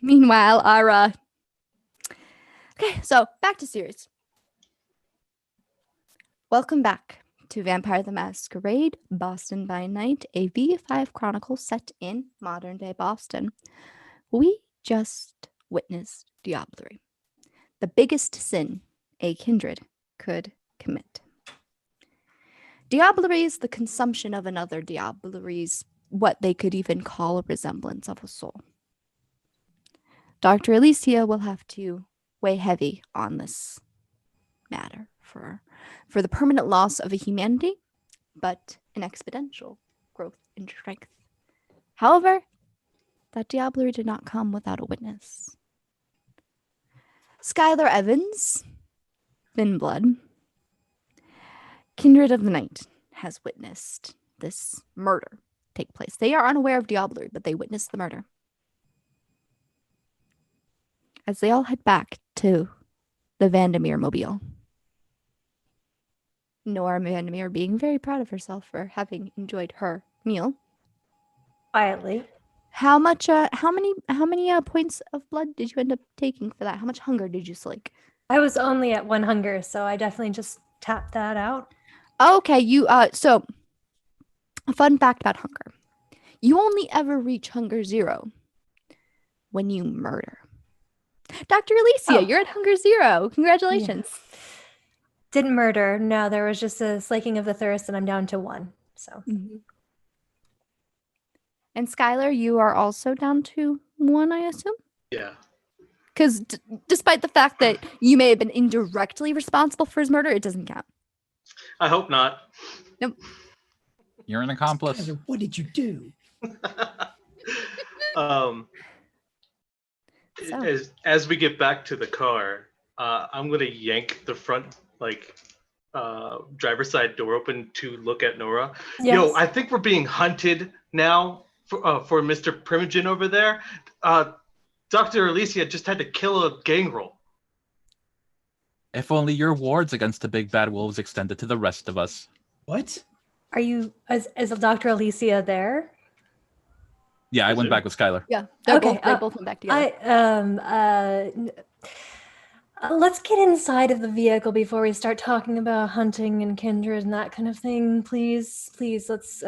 S1: Meanwhile, our okay, so back to series. Welcome back to Vampire the Masquerade, Boston by Night, a V5 chronicle set in modern day Boston. We just witnessed diablerie, the biggest sin a kindred could commit. Diablerie is the consumption of another. Diablerie's what they could even call a resemblance of a soul. Dr. Alicia will have to weigh heavy on this matter for the permanent loss of a humanity, but an exponential growth in strength. However, that diablerie did not come without a witness. Skylar Evans, Thinblood, Kindred of the Night, has witnessed this murder take place. They are unaware of diablerie, but they witnessed the murder. As they all head back to the Vandermeer mobile. Nora Vandermeer being very proud of herself for having enjoyed her meal.
S2: Quietly.
S1: How many points of blood did you end up taking for that? How much hunger did you slake?
S2: I was only at 1 hunger, so I definitely just tapped that out.
S1: Okay, so a fun fact about hunger. You only ever reach hunger 0 when you murder. Dr. Alicia, you're at hunger 0. Congratulations.
S2: Yeah. Didn't murder. No, there was just a slaking of the thirst, and I'm down to 1. So.
S1: Mm-hmm. And Skylar, you are also down to 1, I assume?
S6: Yeah.
S1: Because despite the fact that you may have been indirectly responsible for his murder, it doesn't count.
S6: I hope not.
S1: Nope.
S3: You're an accomplice.
S5: Skylar, what did you do?
S1: So.
S6: As we get back to the car, I'm gonna yank the front driver's side door open to look at Nora.
S2: Yes.
S6: Yo, I think we're being hunted now for Mr. Primogen over there. Dr. Alicia just had to kill a gangrel.
S3: If only your wards against the big bad wolves extended to the rest of us.
S5: What?
S2: Are you, is Dr. Alicia there?
S3: Yeah, I
S6: Is
S3: went
S6: it?
S3: back with Skylar.
S1: Yeah,
S2: Okay,
S1: they both went back together.
S2: Let's get inside of the vehicle before we start talking about hunting and kindred and that kind of thing, please. Please, let's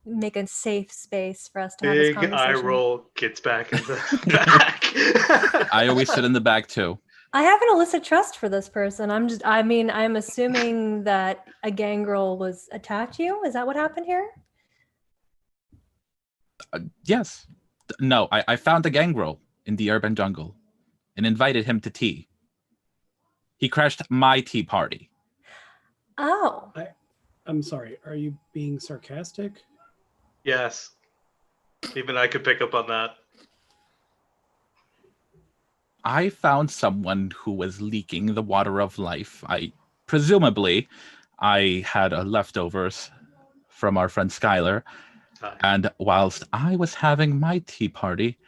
S2: make a safe space for us to have this
S6: Big
S2: conversation.
S6: eye roll, gets back in the back.
S3: I always sit in the back too.
S2: I have an illicit trust for this person. I'm assuming that a gangrel was attacked you. Is that what happened here?
S3: Yes. No, I found a gangrel in the urban jungle and invited him to tea. He crashed my tea party.
S2: Oh.
S5: I'm sorry. Are you being sarcastic?
S6: Yes. Even I could pick up on that.
S3: I found someone who was leaking the water of life. Presumably, I had leftovers from our friend Skylar.
S6: Hi.
S3: And whilst I was having my tea party,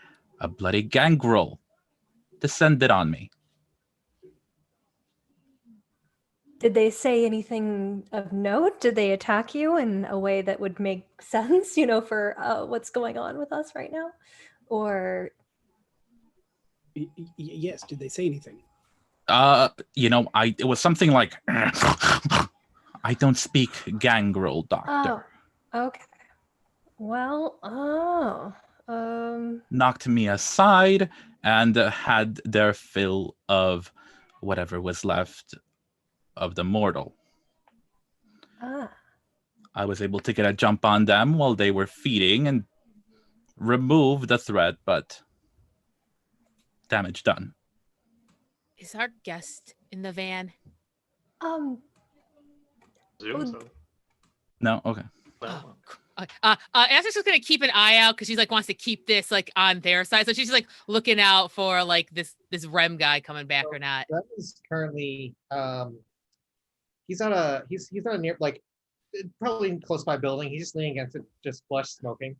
S3: a bloody gangrel descended on me.
S2: Did they say anything of note? Did they attack you in a way that would make sense, for what's going on with us right now? Or
S5: Yes. Did they say anything?
S3: It was something like, I don't speak gangrel, doctor.
S2: Oh, okay. Well,
S3: Knocked me aside and had their fill of whatever was left of the mortal. I was able to get a jump on them while they were feeding and remove the threat, but damage done.
S4: Is our guest in the van?
S6: Zoom, so.
S3: No? Okay.
S6: No.
S4: Esther's just gonna keep an eye out because she's like wants to keep this like on their side, so she's just like looking out for like this Rem guy coming back or not.
S7: That is currently he's not a near, like, probably close by building. He's just leaning against it, just flush smoking.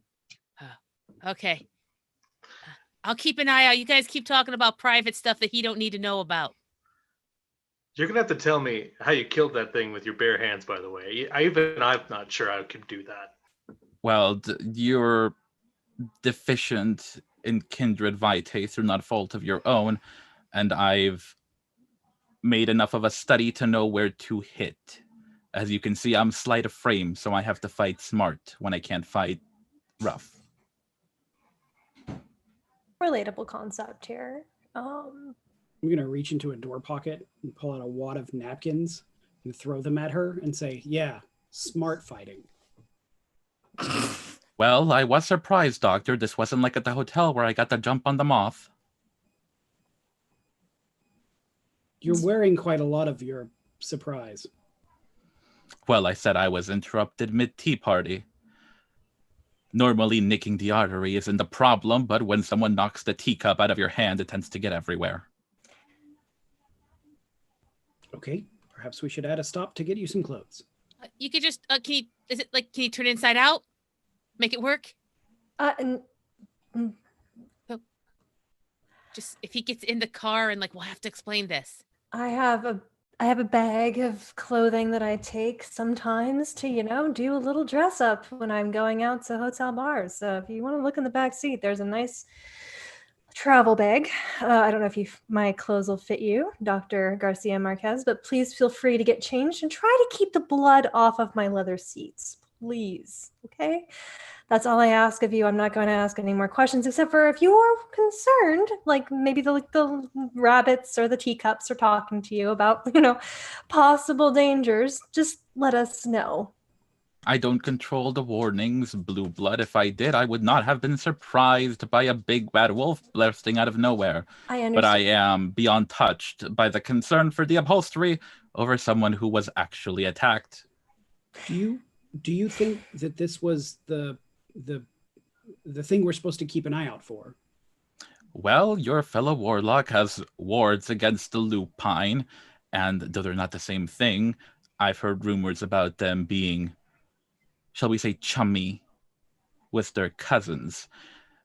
S4: Okay. I'll keep an eye out. You guys keep talking about private stuff that he don't need to know about.
S6: You're gonna have to tell me how you killed that thing with your bare hands. By the way, I'm not sure I could do that.
S3: Well, you're deficient in kindred vitae through not fault of your own, and I've made enough of a study to know where to hit. As you can see, I'm sleight of frame, so I have to fight smart when I can't fight rough.
S2: Relatable concept here.
S5: I'm going to reach into a door pocket and pull out a wad of napkins and throw them at her and say, yeah, smart fighting.
S3: Well, I was surprised, Doctor. This wasn't like at the hotel where I got the jump on the moth.
S5: You're wearing quite a lot of your surprise.
S3: Well, I said I was interrupted mid-tea party. Normally, nicking the artery isn't the problem, but when someone knocks the teacup out of your hand, it tends to get everywhere.
S5: Okay, perhaps we should add a stop to get you some clothes.
S4: You could just can you turn it inside out? Make it work? Just if he gets in the car and like we'll have to explain this.
S2: I have a bag of clothing that I take sometimes to, do a little dress up when I'm going out to hotel bars. So if you want to look in the back seat, there's a nice travel bag. I don't know if my clothes will fit you, Dr. Garcia Marquez, but please feel free to get changed and try to keep the blood off of my leather seats, please. Okay? That's all I ask of you. I'm not going to ask any more questions, except for if you are concerned, like maybe the rabbits or the teacups are talking to you about, possible dangers, just let us know.
S3: I don't control the warnings, Blue Blood. If I did, I would not have been surprised by a big bad wolf bursting out of nowhere.
S2: I understand.
S3: But I am beyond touched by the concern for the upholstery over someone who was actually attacked.
S5: Do you think that this was the thing we're supposed to keep an eye out for?
S3: Well, your fellow warlock has wards against the lupine, and though they're not the same thing, I've heard rumors about them being, shall we say, chummy with their cousins.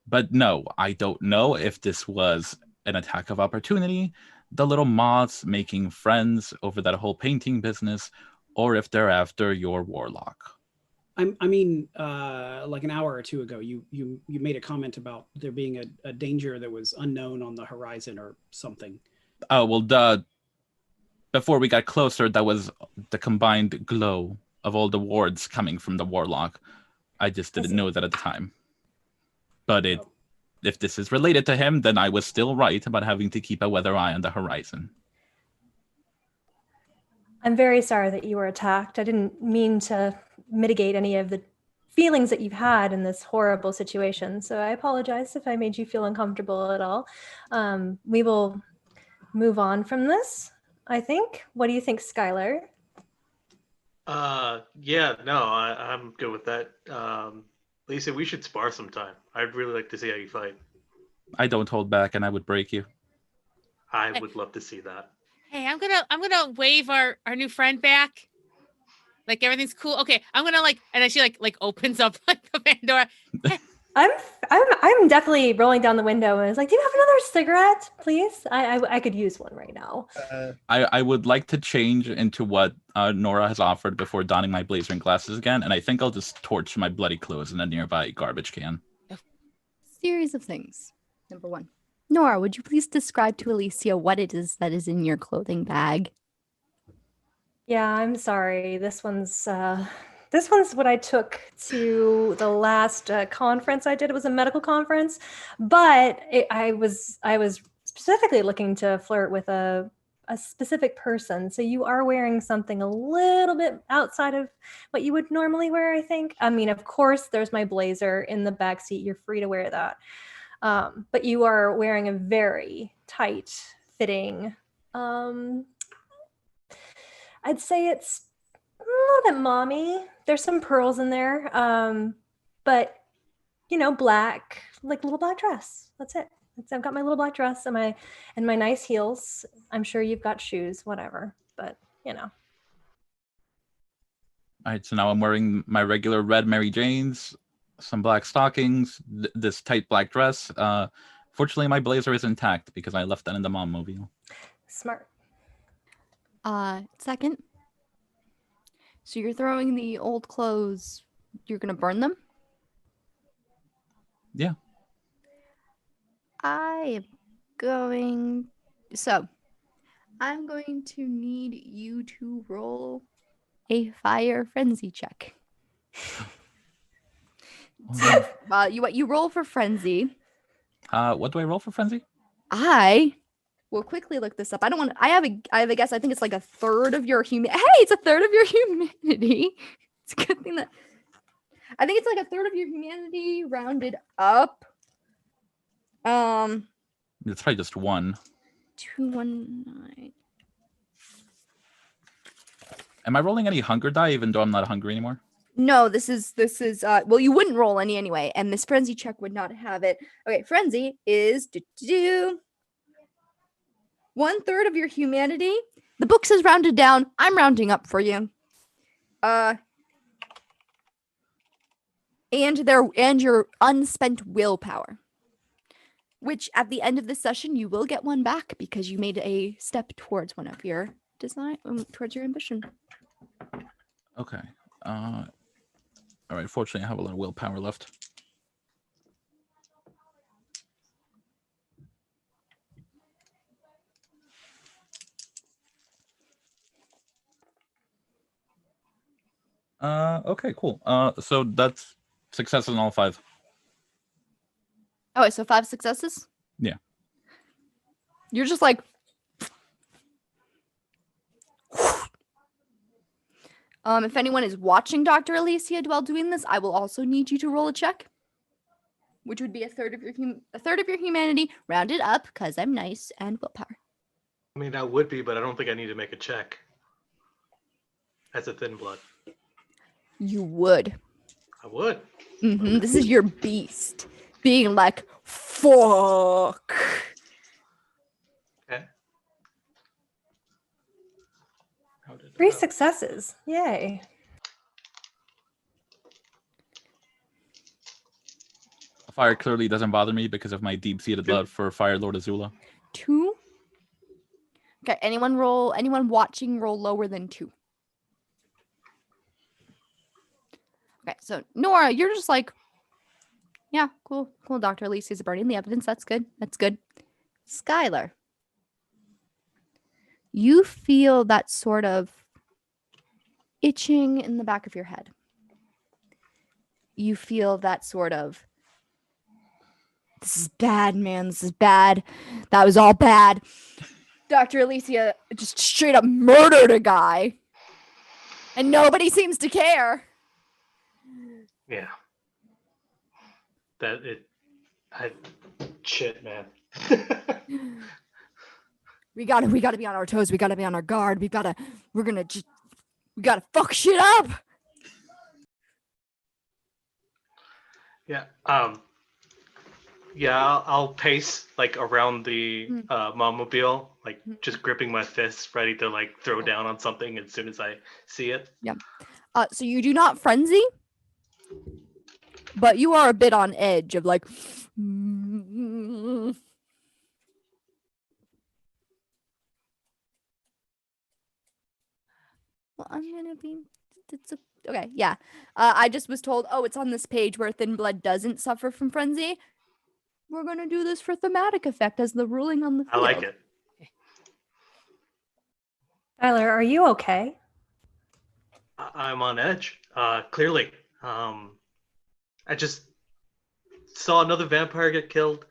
S3: But no, I don't know if this was an attack of opportunity, the little moths making friends over that whole painting business, or if they're after your warlock.
S5: I mean, like an hour or two ago, you made a comment about there being a danger that was unknown on the horizon or something.
S3: Oh, well, before we got closer, that was the combined glow of all the wards coming from the warlock. I just didn't know that at the time. But if this is related to him, then I was still right about having to keep a weather eye on the horizon.
S2: I'm very sorry that you were attacked. I didn't mean to mitigate any of the feelings that you've had in this horrible situation. So I apologize if I made you feel uncomfortable at all. We will move on from this, I think. What do you think, Skylar?
S6: Yeah, no, I'm good with that. Lisa, we should spar sometime. I'd really like to see how you fight.
S3: I don't hold back, and I would break you.
S6: I would love to see that.
S4: Hey, I'm gonna wave our new friend back. Like everything's cool. Okay, I'm gonna and then she opens up the van door.
S2: I'm definitely rolling down the window and it's like, do you have another cigarette, please? I could use one right now.
S3: I would like to change into what Nora has offered before donning my blazer and glasses again, and I think I'll just torch my bloody clothes in a nearby garbage can.
S1: Series of things. Number 1. Nora, would you please describe to Alicia what it is that is in your clothing bag?
S2: Yeah, I'm sorry. This one's what I took to the last conference I did. It was a medical conference, but I was specifically looking to flirt with a a specific person. So you are wearing something a little bit outside of what you would normally wear, I think. I mean, of course, there's my blazer in the back seat. You're free to wear that. But you are wearing a very tight fitting, I'd say it's a little bit mommy. There's some pearls in there. But black, like little black dress. That's it. I've got my little black dress and my nice heels. I'm sure you've got shoes, whatever. But
S3: All right, so now I'm wearing my regular red Mary Janes, some black stockings, this tight black dress. Fortunately, my blazer is intact because I left that in the mom mobile.
S2: Smart.
S1: Second. So you're throwing the old clothes. You're gonna burn them?
S3: Yeah.
S1: I'm going to need you to roll a fire frenzy check. You roll for frenzy.
S3: What do I roll for frenzy?
S1: I will quickly look this up. I have a guess. I think it's like a third of your humanity. Hey, it's a third of your humanity. It's a good thing that I think it's like a third of your humanity rounded up.
S3: It's probably just 1.
S1: 219.
S3: Am I rolling any hunger die even though I'm not hungry anymore?
S1: No, this is well, you wouldn't roll any anyway, and this frenzy check would not have it. Okay, frenzy is 1/3 of your humanity. The book says rounded down. I'm rounding up for you. And your unspent willpower, which at the end of the session you will get one back because you made a step towards one of your towards your ambition.
S3: Okay. All right. Fortunately, I have a lot of willpower left. Okay, cool. So that's successes on all 5.
S1: Oh, wait, so 5 successes?
S3: Yeah.
S1: You're just like if anyone is watching Dr. Alicia while doing this, I will also need you to roll a check, which would be a third of your humanity rounded up because I'm nice and willpower.
S6: I mean, that would be, but I don't think I need to make a check. As a thin blood.
S1: You would.
S6: I would.
S1: This is your beast being like, fuck.
S6: Okay.
S2: 3 successes. Yay.
S3: Fire clearly doesn't bother me because of my deep-seated love for Fire Lord Azula.
S1: 2. Okay, anyone watching roll lower than 2. Okay, so Nora, you're just like, yeah, cool. Dr. Alicia's burning the evidence. That's good. Skylar, you feel that sort of itching in the back of your head. You feel that sort of, this is bad, man. This is bad. That was all bad. Dr. Alicia just straight up murdered a guy. And nobody seems to care.
S6: Yeah. Shit, man.
S1: We gotta be on our toes. We gotta be on our guard. We gotta fuck shit up.
S6: Yeah. Yeah, I'll pace like around the Mommobile, like just gripping my fists, ready to like throw down on something as soon as I see it.
S1: Yeah. So you do not frenzy, but you are a bit on edge of like. Well, I'm gonna be. Okay, yeah. I just was told, it's on this page where thin blood doesn't suffer from frenzy. We're gonna do this for thematic effect as the ruling on the field.
S6: I like it.
S2: Tyler, are you okay?
S6: I'm on edge. Clearly. I just saw another vampire get killed.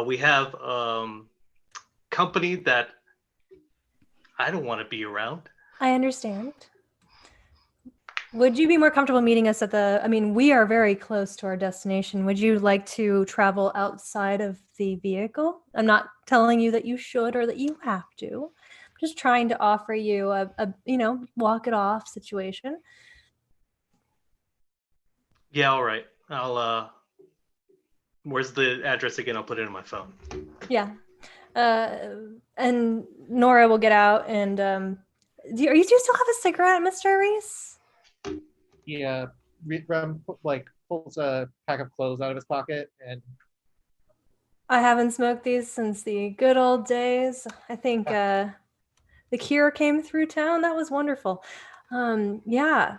S6: We have company that I don't want to be around.
S2: I understand. Would you be more comfortable meeting us at I mean, we are very close to our destination. Would you like to travel outside of the vehicle? I'm not telling you that you should or that you have to. I'm just trying to offer you a walk it off situation.
S6: Yeah, all right. I'll where's the address again? I'll put it in my phone.
S2: Yeah. And Nora will get out and do you still have a cigarette, Mr. Reese?
S7: Yeah, Rem pulls a pack of clothes out of his pocket and
S2: I haven't smoked these since the good old days. I think the Cure came through town. That was wonderful. Yeah.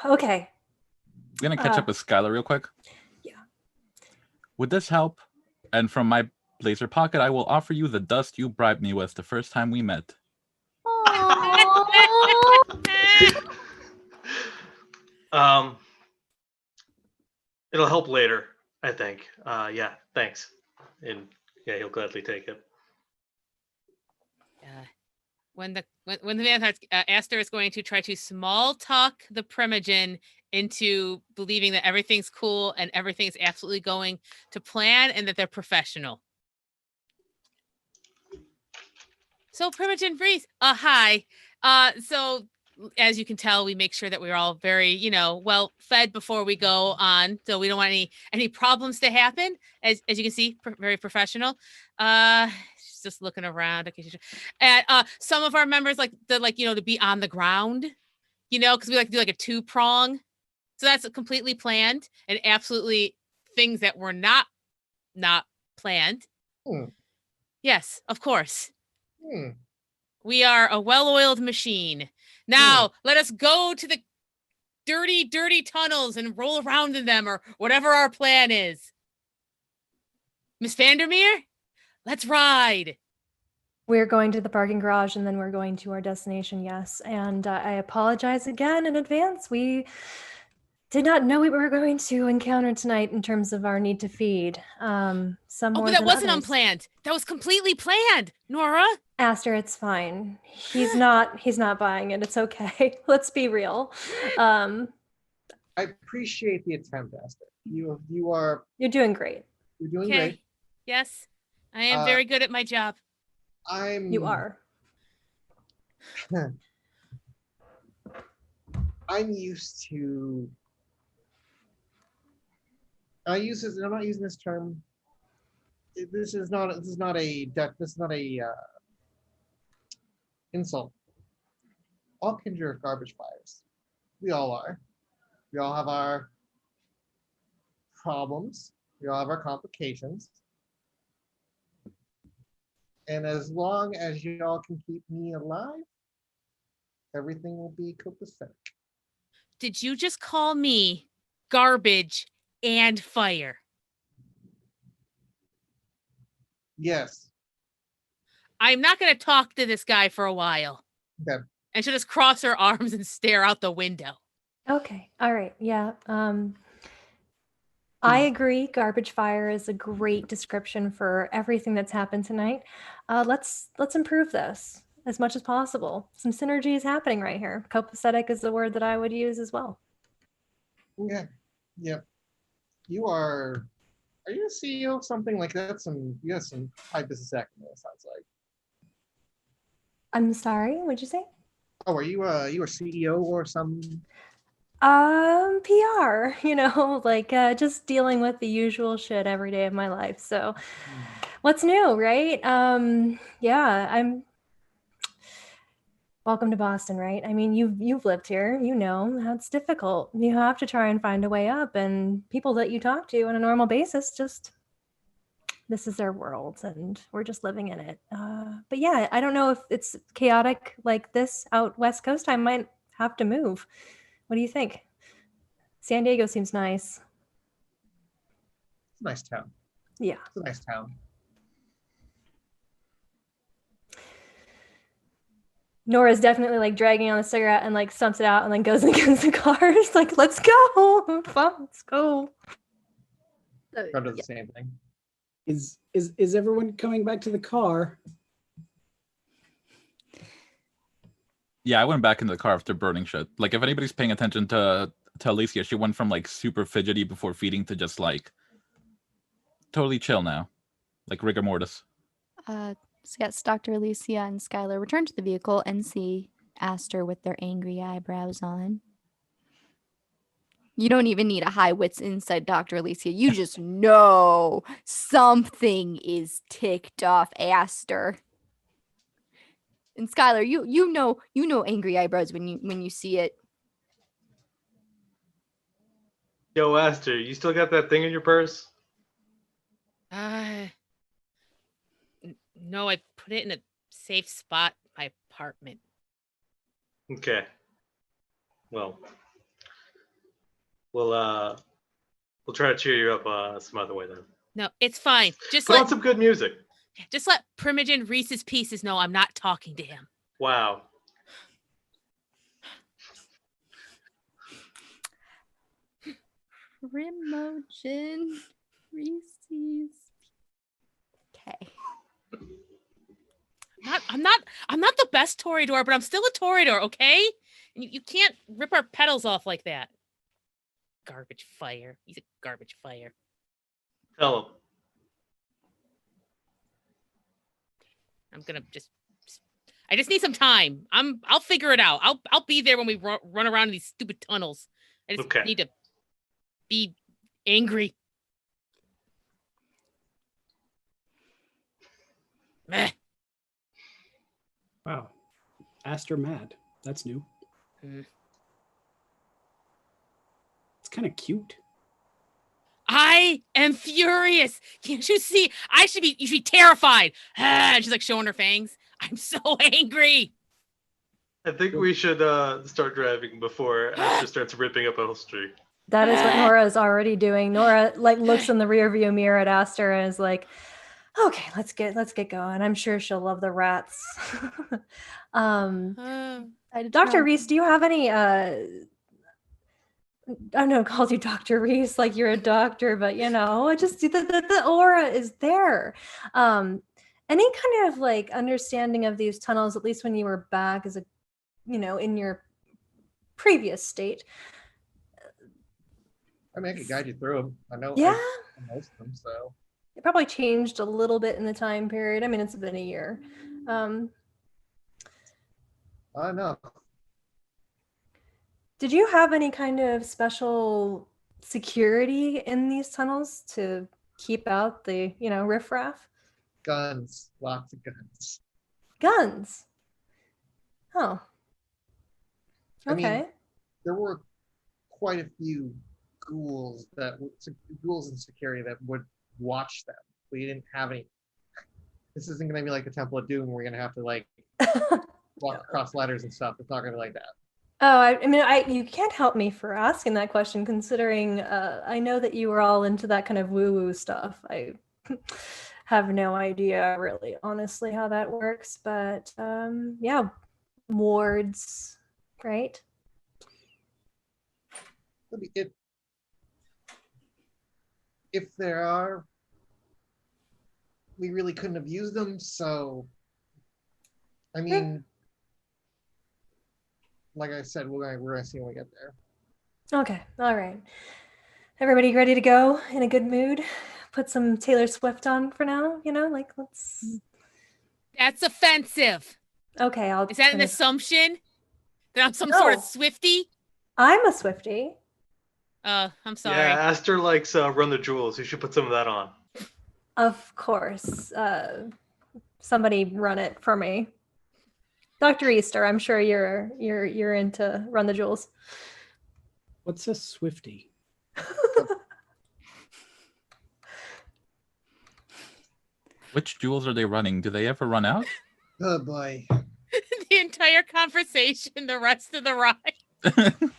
S2: Okay.
S3: I'm gonna catch up with Skylar real quick.
S2: Yeah.
S3: Would this help? And from my blazer pocket, I will offer you the dust you bribed me with the first time we met.
S6: It'll help later, I think. Yeah, thanks. And yeah, he'll gladly take it.
S4: When the man Aster is going to try to small talk the Primogen into believing that everything's cool and everything's absolutely going to plan and that they're professional. So Primogen Breeze, hi. So as you can tell, we make sure that we're all very, well fed before we go on. So we don't want any problems to happen. As you can see, very professional. She's just looking around. Okay, and some of our members like to be on the ground, because we like to do like a 2-prong. So that's completely planned and absolutely things that were not planned. Yes, of course. We are a well-oiled machine. Now, let us go to the dirty, dirty tunnels and roll around in them or whatever our plan is. Miss Vandermeer, let's ride.
S2: We're going to the parking garage and then we're going to our destination, yes. And I apologize again in advance. We did not know what we were going to encounter tonight in terms of our need to feed. Some more
S4: but that
S2: than
S4: wasn't
S2: others.
S4: unplanned. That was completely planned, Nora.
S2: Aster, it's fine. He's not buying it. It's okay. Let's be real.
S7: I appreciate the attempt, Aster. You're
S2: doing great.
S7: You're doing great.
S4: Yes, I am very good at my job.
S2: You are.
S7: I'm used to. I'm not using this term. This is not a insult. All kindred are garbage fires. We all are. We all have our problems. We all have our complications. And as long as y'all can keep me alive, everything will be copacetic.
S4: Did you just call me garbage and fire?
S7: Yes.
S2: I'm
S4: not going to talk to this guy for a while.
S7: Okay.
S4: And she'll just cross her arms and stare out the window.
S2: Okay. All right. Yeah. I agree. Garbage fire is a great description for everything that's happened tonight. Let's improve this as much as possible. Some synergy is happening right here. Copacetic is the word that I would use as well.
S7: Yeah. Yep. Are you a CEO of something like that? You have some high business acumen, it sounds like.
S2: I'm sorry, what'd you say?
S7: Oh, are you a CEO or some?
S2: PR, just dealing with the usual shit every day of my life. So what's new, right? Yeah, I'm welcome to Boston, right? I mean, you've lived here, how it's difficult. You have to try and find a way up, and people that you talk to on a normal basis, this is their world and we're just living in it. But yeah, I don't know if it's chaotic like this out West Coast. I might have to move. What do you think? San Diego seems nice.
S7: It's a nice town.
S2: Yeah.
S7: It's a nice town.
S2: Nora's definitely dragging on a cigarette and stumps it out and then goes against the cars. Let's go. Fun, let's go.
S7: Go do the same thing.
S5: Is everyone coming back to the car?
S3: Yeah, I went back into the car after burning shit. Like, if anybody's paying attention to Alicia, she went from like super fidgety before feeding to just like totally chill now, like rigor mortis.
S1: So yes, Dr. Alicia and Skylar return to the vehicle and see Aster with their angry eyebrows on. You don't even need a high wits insight, Dr. Alicia. You just know something is ticked off Aster. And Skylar, you know angry eyebrows when you see it.
S6: Yo, Aster, you still got that thing in your purse?
S4: No, I put it in a safe spot in my apartment.
S6: Okay. Well, we'll try to cheer you up some other way then.
S4: No, it's fine. Just
S6: Put on
S4: let
S6: some good music.
S4: Primogen Reese's Pieces know I'm not talking to him.
S6: Wow.
S1: Primogen Reese's. Okay.
S4: I'm not the best Toreador, but I'm still a Toreador, okay? And you can't rip our petals off like that. Garbage fire. He's a garbage fire.
S6: Tell him.
S4: I'm gonna I just need some time. I'll figure it out. I'll be there when we run around in these stupid tunnels. I just need to be angry. Meh.
S5: Wow. Aster mad. That's new.
S4: Mm.
S5: It's kind of cute.
S4: I am furious. Can't you see? You should be terrified. She's like showing her fangs. I'm so angry.
S6: I think we should start driving before Aster starts ripping up upholstery.
S2: That is what Nora is already doing. Nora like looks in the rearview mirror at Aster and is like, "Okay, let's get going. I'm sure she'll love the rats." Dr. Reese, do you have any? I know, calls you Dr. Reese like you're a doctor, but just the aura is there. Any kind of like understanding of these tunnels, at least when you were back as a, in your previous state.
S7: I mean, I could guide you through them. I know most of them, so.
S2: It probably changed a little bit in the time period. I mean, it's been a year.
S7: I know.
S2: Did you have any kind of special security in these tunnels to keep out the, riffraff?
S7: Guns. Lots of guns.
S2: Guns? Oh. Okay.
S7: I mean, there were quite a few ghouls in security that would watch them. We didn't have any. This isn't going to be like the Temple of Doom where we're going to have to like walk across ladders and stuff. It's not going to be like that.
S2: Oh, I mean, you can't help me for asking that question, considering I know that you were all into that kind of woo-woo stuff. I have no idea, really, honestly, how that works. But yeah, wards, right?
S7: If there are, we really couldn't have used them. So, I mean. Like I said, we're gonna see when we get there.
S2: Okay, all right. Everybody ready to go in a good mood? Put some Taylor Swift on for now, let's.
S4: That's offensive.
S2: Okay,
S4: Is that an assumption that I'm some sort of Swiftie?
S2: I'm a Swiftie.
S4: I'm sorry.
S6: Yeah, Aster likes Run the Jewels. You should put some of that on.
S2: Of course. Somebody run it for me. Dr. Easter, I'm sure you're into Run the Jewels.
S5: What's a Swiftie?
S3: Which jewels are they running? Do they ever run out?
S7: Oh boy.
S4: The entire conversation, the rest of the ride.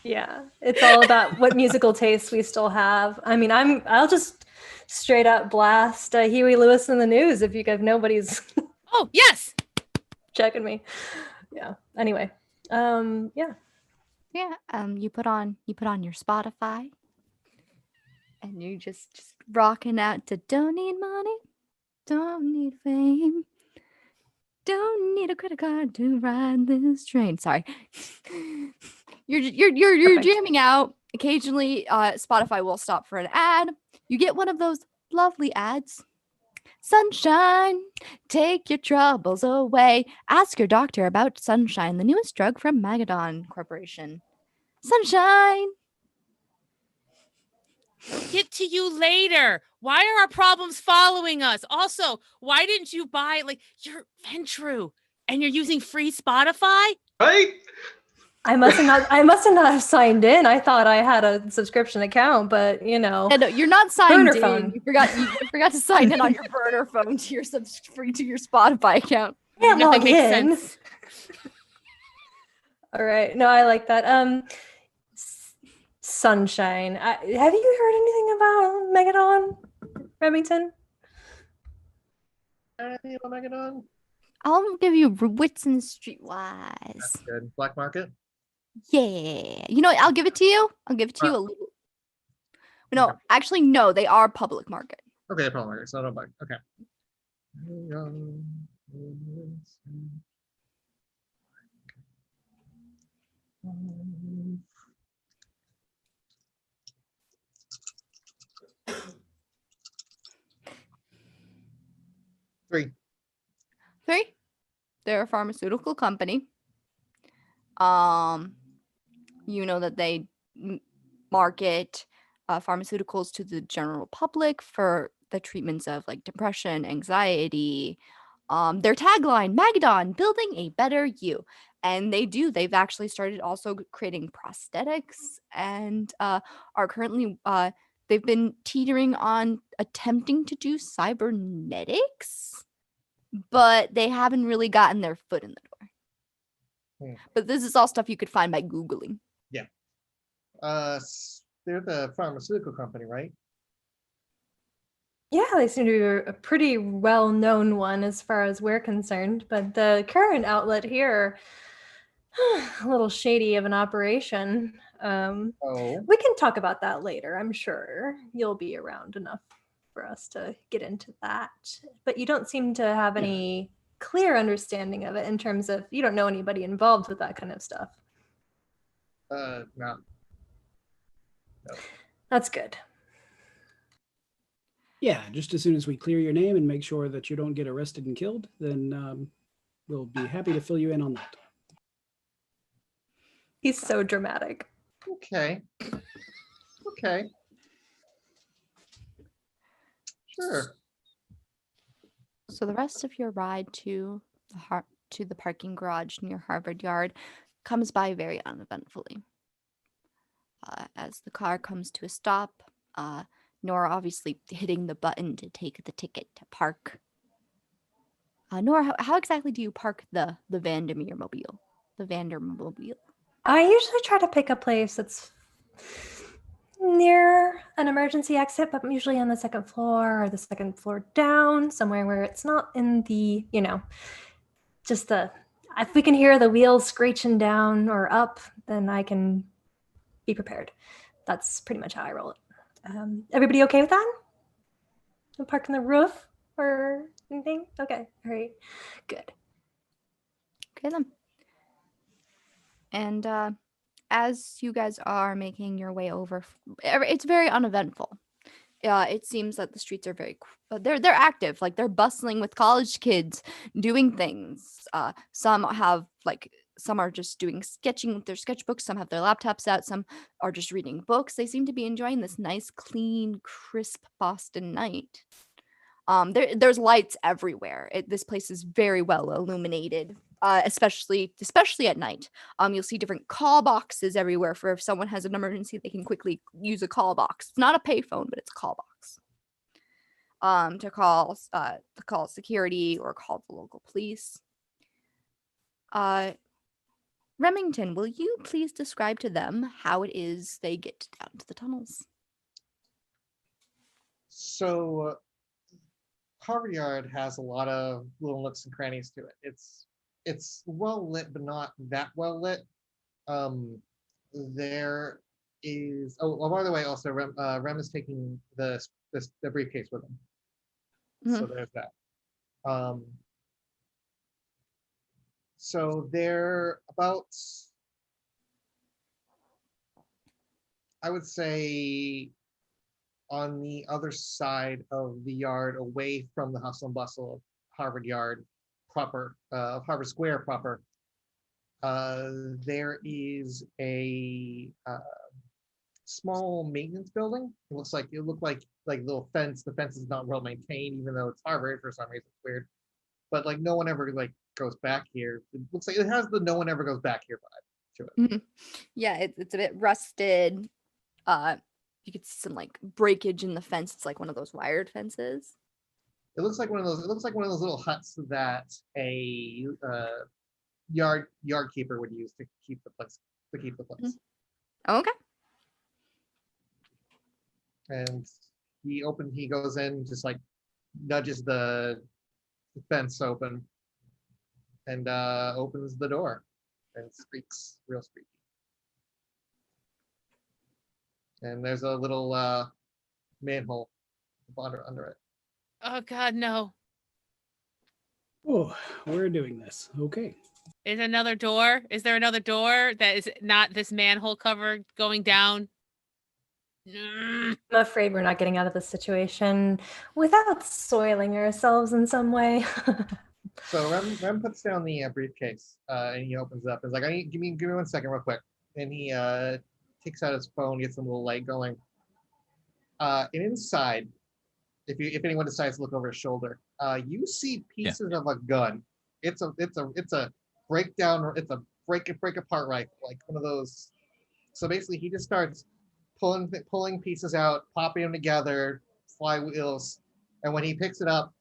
S2: Yeah, it's all about what musical tastes we still have. I mean, I'll just straight up blast Huey Lewis in the News if you guys nobody's.
S4: Oh yes.
S2: Checking me. Yeah. Anyway. Yeah.
S1: You put on your Spotify and you just rocking out to Don't Need Money, Don't Need Fame. Don't need a credit card to ride this train. Sorry. You're
S2: Perfect.
S1: jamming out. Occasionally, Spotify will stop for an ad. You get one of those lovely ads. Sunshine, take your troubles away. Ask your doctor about Sunshine, the newest drug from Magadon Corporation. Sunshine.
S4: Get to you later. Why are our problems following us? Also, why didn't you buy like your Ventru and you're using free Spotify?
S6: Right?
S2: I must have not have signed in. I thought I had a subscription account, but
S1: Yeah, no, you're not signed
S2: Burner
S1: in.
S2: phone.
S1: You forgot to sign in on your burner phone to your to your Spotify account.
S2: can't
S4: Nothing
S2: log
S4: makes
S2: in.
S4: sense.
S2: All right. No, I like that. Sunshine. Have you heard anything about Megadon, Remington?
S7: Anything about Megadon?
S1: I'll give you wits and streetwise.
S7: That's good. Black market.
S1: Yeah. You know what? I'll give it to you. I'll give it to you a little. No,
S7: Okay.
S1: actually, no. They are public market.
S7: Okay, black market. So no black. Okay. Three.
S1: They're a pharmaceutical company. You know that they market pharmaceuticals to the general public for the treatments of like depression, anxiety. Their tagline, Magadon, building a better you. And they've actually started also creating prosthetics and are currently, they've been teetering on attempting to do cybernetics, but they haven't really gotten their foot in the door. But this is all stuff you could find by Googling.
S7: They're the pharmaceutical company, right?
S2: Yeah, they seem to be a pretty well-known one as far as we're concerned. But the current outlet here, a little shady of an operation.
S7: Oh.
S2: We can talk about that later. I'm sure you'll be around enough for us to get into that. But you don't seem to have any clear understanding of it in terms of you don't know anybody involved with that kind of stuff.
S7: No.
S2: That's good.
S5: Yeah, just as soon as we clear your name and make sure that you don't get arrested and killed, then we'll be happy to fill you in on that.
S2: He's so dramatic.
S7: Okay. Okay. Sure.
S1: So the rest of your ride to the parking garage near Harvard Yard comes by very uneventfully. As the car comes to a stop, Nora obviously hitting the button to take the ticket to park. Nora, how exactly do you park the Vandermeer mobile? The Vandermobile.
S2: I usually try to pick a place that's near an emergency exit, but usually on the second floor or the second floor down, somewhere where it's not in the, just if we can hear the wheels screeching down or up, then I can be prepared. That's pretty much how I roll it. Everybody okay with that? No park on the roof or anything? Okay, all right, good.
S1: Okay then. And as you guys are making your way over, it's very uneventful. It seems that the streets are they're active, like they're bustling with college kids doing things. Some are just doing sketching with their sketchbooks, some have their laptops out, some are just reading books. They seem to be enjoying this nice, clean, crisp Boston night. There's lights everywhere. This place is very well illuminated, especially at night. You'll see different call boxes everywhere for if someone has an emergency, they can quickly use a call box. It's not a payphone, but it's a call box. To call security or call the local police. Remington, will you please describe to them how it is they get down to the tunnels?
S7: So, Harvard Yard has a lot of little nooks and crannies to it. It's well lit, but not that well lit. There is. Oh, by the way, also Rem is taking the briefcase with him. So there's that. So they're about, I would say, on the other side of the yard, away from the hustle and bustle of Harvard Yard proper, Harvard Square proper. There is a small maintenance building. It looked like little fence. The fence is not well maintained, even though it's Harvard for some reason. It's weird, but like no one ever like goes back here. It looks like it has the no one ever goes back here vibe to it.
S1: Mhm. Yeah, it's a bit rusted. You could see some like breakage in the fence. It's like one of those wired fences.
S7: It looks like one of those. It looks like one of those little huts that a yard keeper would use to keep the place.
S1: Oh, okay.
S7: And he goes in, just like nudges the fence open, and opens the door, and squeaks, real squeaky. And there's a little manhole under it.
S4: Oh God, no.
S5: Oh, we're doing this. Okay.
S4: Is another door? Is there another door that is not this manhole cover going down? Mm.
S2: I'm afraid we're not getting out of this situation without soiling ourselves in some way.
S7: So Rem puts down the briefcase and he opens it up. He's like, give me 1 second, real quick. And he takes out his phone, gets a little light going. And inside, if anyone decides to look over his shoulder, you see pieces of a gun. It's a breakdown. It's a break apart rifle, like one of those. So basically, he just starts pulling pieces out, popping them together, flywheels, and when he picks it up,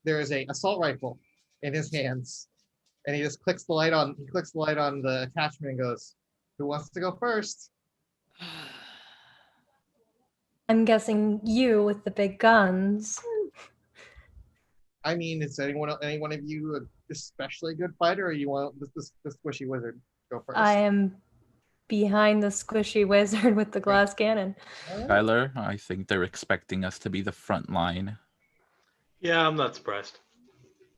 S7: there is a assault rifle in his hands, and he just clicks the light on. He clicks the light on the attachment and goes, "Who wants to go first?"
S2: I'm guessing you with the big guns.
S7: I mean, is any one of you an especially good fighter, or you want this squishy wizard go first?
S2: I am behind the squishy wizard with the glass cannon.
S3: Tyler, I think they're expecting us to be the front line.
S6: Yeah, I'm not surprised.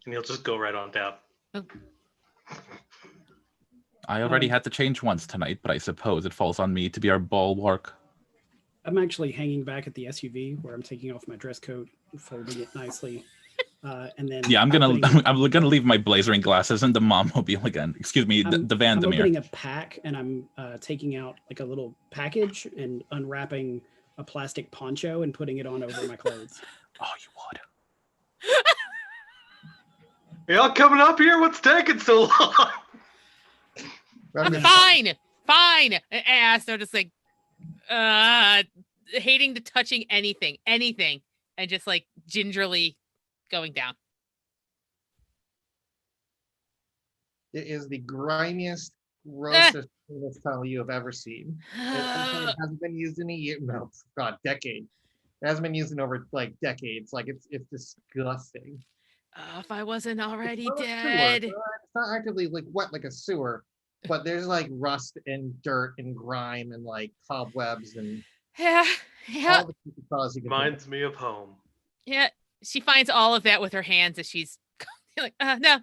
S6: And he'll just go right on down.
S3: I already had to change once tonight, but I suppose it falls on me to be our bulwark.
S5: I'm actually hanging back at the SUV where I'm taking off my dress coat, folding it nicely, and then
S3: Yeah, I'm gonna leave my blazering glasses in the mom-mobile again. Excuse me, the
S5: I'm
S3: Vandermeer.
S5: opening a pack and I'm taking out like a little package and unwrapping a plastic poncho and putting it on over my clothes.
S3: Oh, you would.
S6: Y'all coming up here? What's taking so long?
S4: Fine. And Aster just like hating to touching anything, and just like gingerly going down.
S7: It is the grimiest, grossest tunnel you have ever seen. It hasn't been used in a year. No, God, decade. It hasn't been used in over like decades. Like it's disgusting.
S4: If I wasn't already
S7: It's not a
S4: dead.
S7: sewer. It's not actively like wet like a sewer, but there's like rust and dirt and grime and like cobwebs and
S4: Yeah.
S7: all the cause you can think of.
S6: Reminds me of home.
S4: Yeah. She finds all of that with her hands as she's like, no.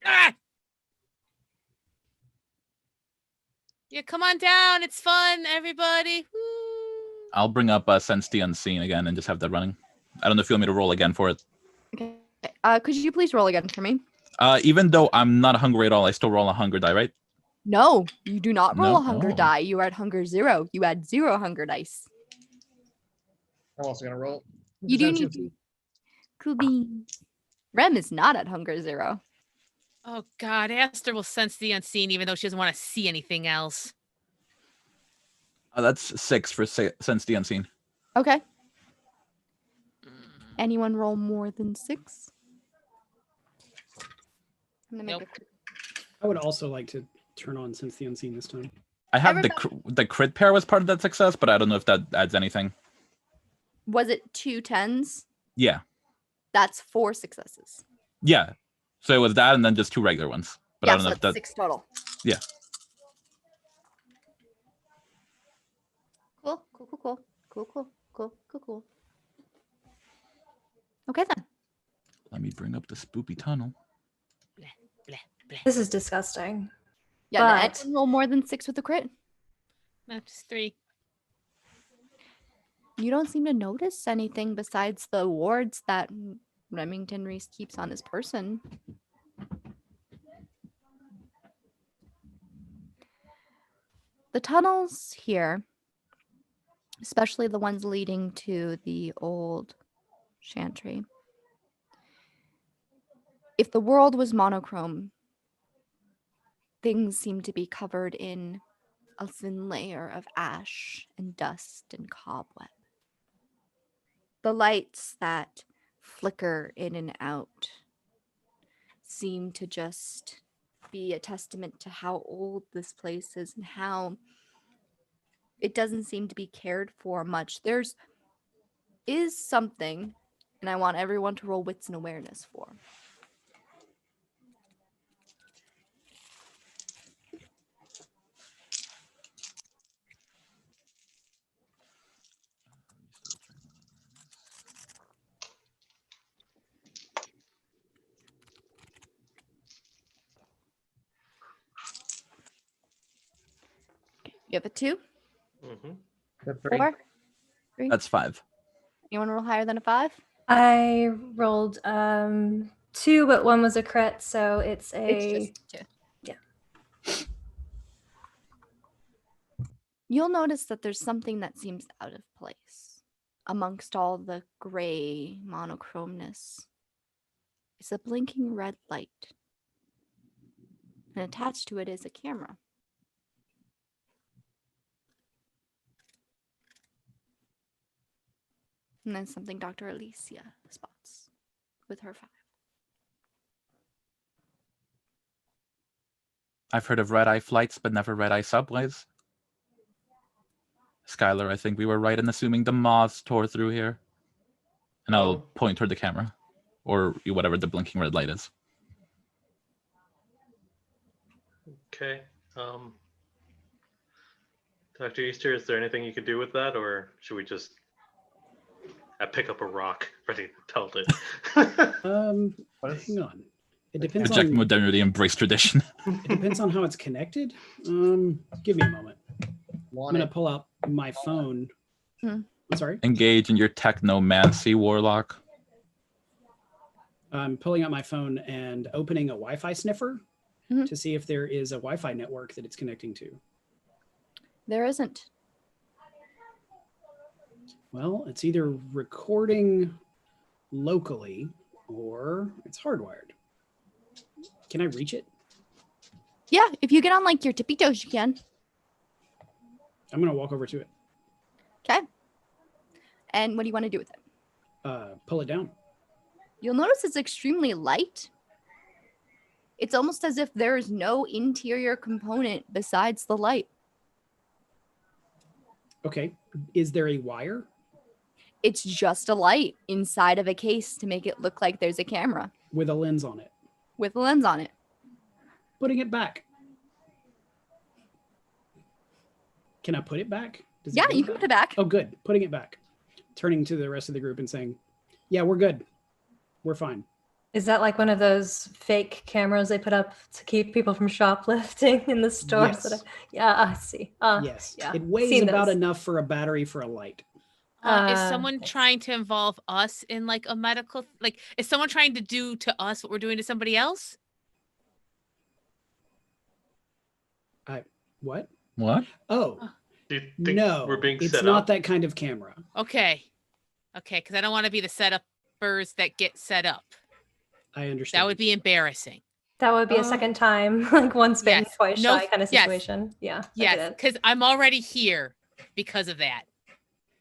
S4: Ah! Yeah, come on down. It's fun, everybody. Woo.
S3: I'll bring up Sense the Unseen again and just have that running. I don't know if you want me to roll again for it.
S1: Okay. Could you please roll again for me?
S3: Even though I'm not hungry at all, I still roll a hunger die, right?
S1: No, you do not roll
S3: No?
S1: a hunger
S3: Oh.
S1: die. You are at hunger 0. You add 0 hunger dice.
S7: I'm also gonna roll.
S1: You do need to. Cool beans. Rem is not at hunger 0.
S4: Oh God, Aster will sense the unseen even though she doesn't want to see anything else.
S3: That's 6 for Sense the Unseen.
S1: Okay. Anyone roll more than 6? I'm gonna make
S4: Nope.
S5: I would also like to turn on Sense the Unseen this time.
S3: I have the crit pair was part of that success, but I don't know if that adds anything.
S1: Was it 2 10s?
S3: Yeah.
S1: That's 4 successes.
S3: Yeah. So it was that and then just 2 regular ones. But
S1: Yeah,
S3: I don't
S1: so
S3: know if
S1: that's
S3: that
S1: 6 total.
S3: Yeah.
S1: Cool. Okay then.
S3: Let me bring up the spoopy tunnel.
S2: This is disgusting.
S1: Yeah,
S2: But-
S1: did anyone roll more than 6 with a crit?
S4: Not just 3.
S1: You don't seem to notice anything besides the wards that Remington Reese keeps on his person. The tunnels here, especially the ones leading to the old chantry. If the world was monochrome, things seem to be covered in a thin layer of ash and dust and cobweb. The lights that flicker in and out seem to just be a testament to how old this place is and how it doesn't seem to be cared for much. There's is something, and I want everyone to roll wits and awareness for. You have a 2,
S6: Mm-hmm.
S7: The three.
S1: 4.
S3: That's 5.
S1: Anyone roll higher than a 5?
S2: I rolled 2, but 1 was a crit, so it's a
S1: It's just 2.
S2: Yeah.
S1: You'll notice that there's something that seems out of place amongst all the gray monochromeness. It's a blinking red light. And attached to it is a camera. And then something Dr. Alicia spots with her 5.
S3: I've heard of red-eye flights, but never red-eye subways. Skylar, I think we were right in assuming the moths tore through here. And I'll
S6: Oh.
S3: point toward the camera. Or whatever the blinking red light is.
S6: Okay. Dr. Easter, is there anything you could do with that, or should we just pick up a rock ready to pelt it?
S7: What is-
S5: Hang on. It depends
S3: Reject
S5: on
S3: modernity, embrace tradition.
S5: it depends on how it's connected. Give me a moment. I'm
S7: Want
S5: gonna
S7: it.
S5: pull out my phone.
S1: Hmm.
S5: I'm sorry.
S3: Engage in your technomancy, warlock.
S5: I'm pulling out my phone and opening a Wi-Fi sniffer
S1: Mhm.
S5: to see if there is a Wi-Fi network that it's connecting to.
S1: There isn't.
S5: Well, it's either recording locally or it's hardwired. Can I reach it?
S1: Yeah, if you get on like your tippy toes, you can.
S5: I'm gonna walk over to it.
S1: Okay. And what do you want to do with it?
S5: Pull it down.
S1: You'll notice it's extremely light. It's almost as if there is no interior component besides the light.
S5: Okay. Is there a wire?
S1: It's just a light inside of a case to make it look like there's a camera
S5: With a lens on it.
S1: with a lens on it.
S5: Putting it back. Can I put it back? Does it
S1: Yeah,
S5: go
S1: you can put it back.
S5: Oh, good. Putting it back. Turning to the rest of the group and saying, yeah, we're good. We're fine.
S2: Is that like one of those fake cameras they put up to keep people from shoplifting in the stores?
S5: Yes.
S2: Yeah, I see.
S5: Yes.
S2: yeah,
S5: It weighs
S2: seen
S5: about
S2: those.
S5: enough for a battery for a light.
S4: Is
S2: Uh,
S4: someone
S2: yes.
S4: trying to involve us in like a medical, like, is someone trying to do to us what we're doing to somebody else?
S5: What?
S3: What?
S5: Oh,
S6: Do you think
S5: no.
S6: we're being
S5: it's
S6: set
S5: not
S6: up?
S5: that kind of camera.
S4: Okay. Okay, because I don't want to be the setuppers that get set up.
S5: I understand.
S4: That would be embarrassing.
S2: That would be a second time, like once bitten,
S4: Yes.
S2: twice
S4: No,
S2: shy kind of
S4: yes.
S2: situation. Yeah. I
S4: Yes,
S2: get it.
S4: because I'm already here because of that.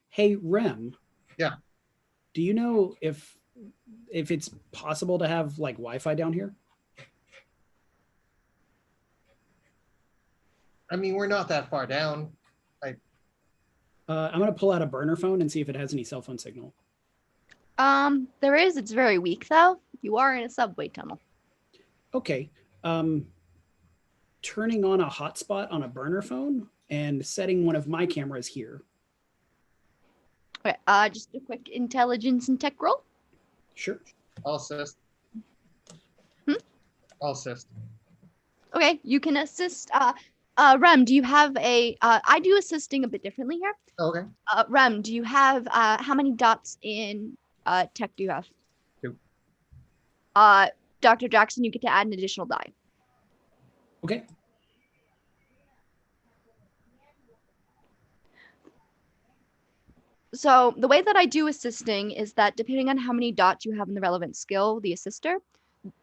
S5: Hey, Rem.
S7: Yeah.
S5: Do you know if it's possible to have like Wi-Fi down here?
S7: I mean, we're not that far down.
S5: I'm gonna pull out a burner phone and see if it has any cell phone signal.
S1: There is. It's very weak though. You are in a subway tunnel.
S5: Okay. Turning on a hotspot on a burner phone and setting one of my cameras here.
S1: Okay. Just a quick intelligence and tech roll.
S5: Sure.
S7: All assist.
S1: Hmm?
S7: All assist.
S1: Okay, you can assist. Rem, do you have a? I do assisting a bit differently here.
S7: Okay.
S1: Rem, do you have? How many dots in tech do you have?
S7: 2.
S1: Dr. Jackson, you get to add an additional die.
S5: Okay.
S1: So the way that I do assisting is that depending on how many dots you have in the relevant skill, the assister,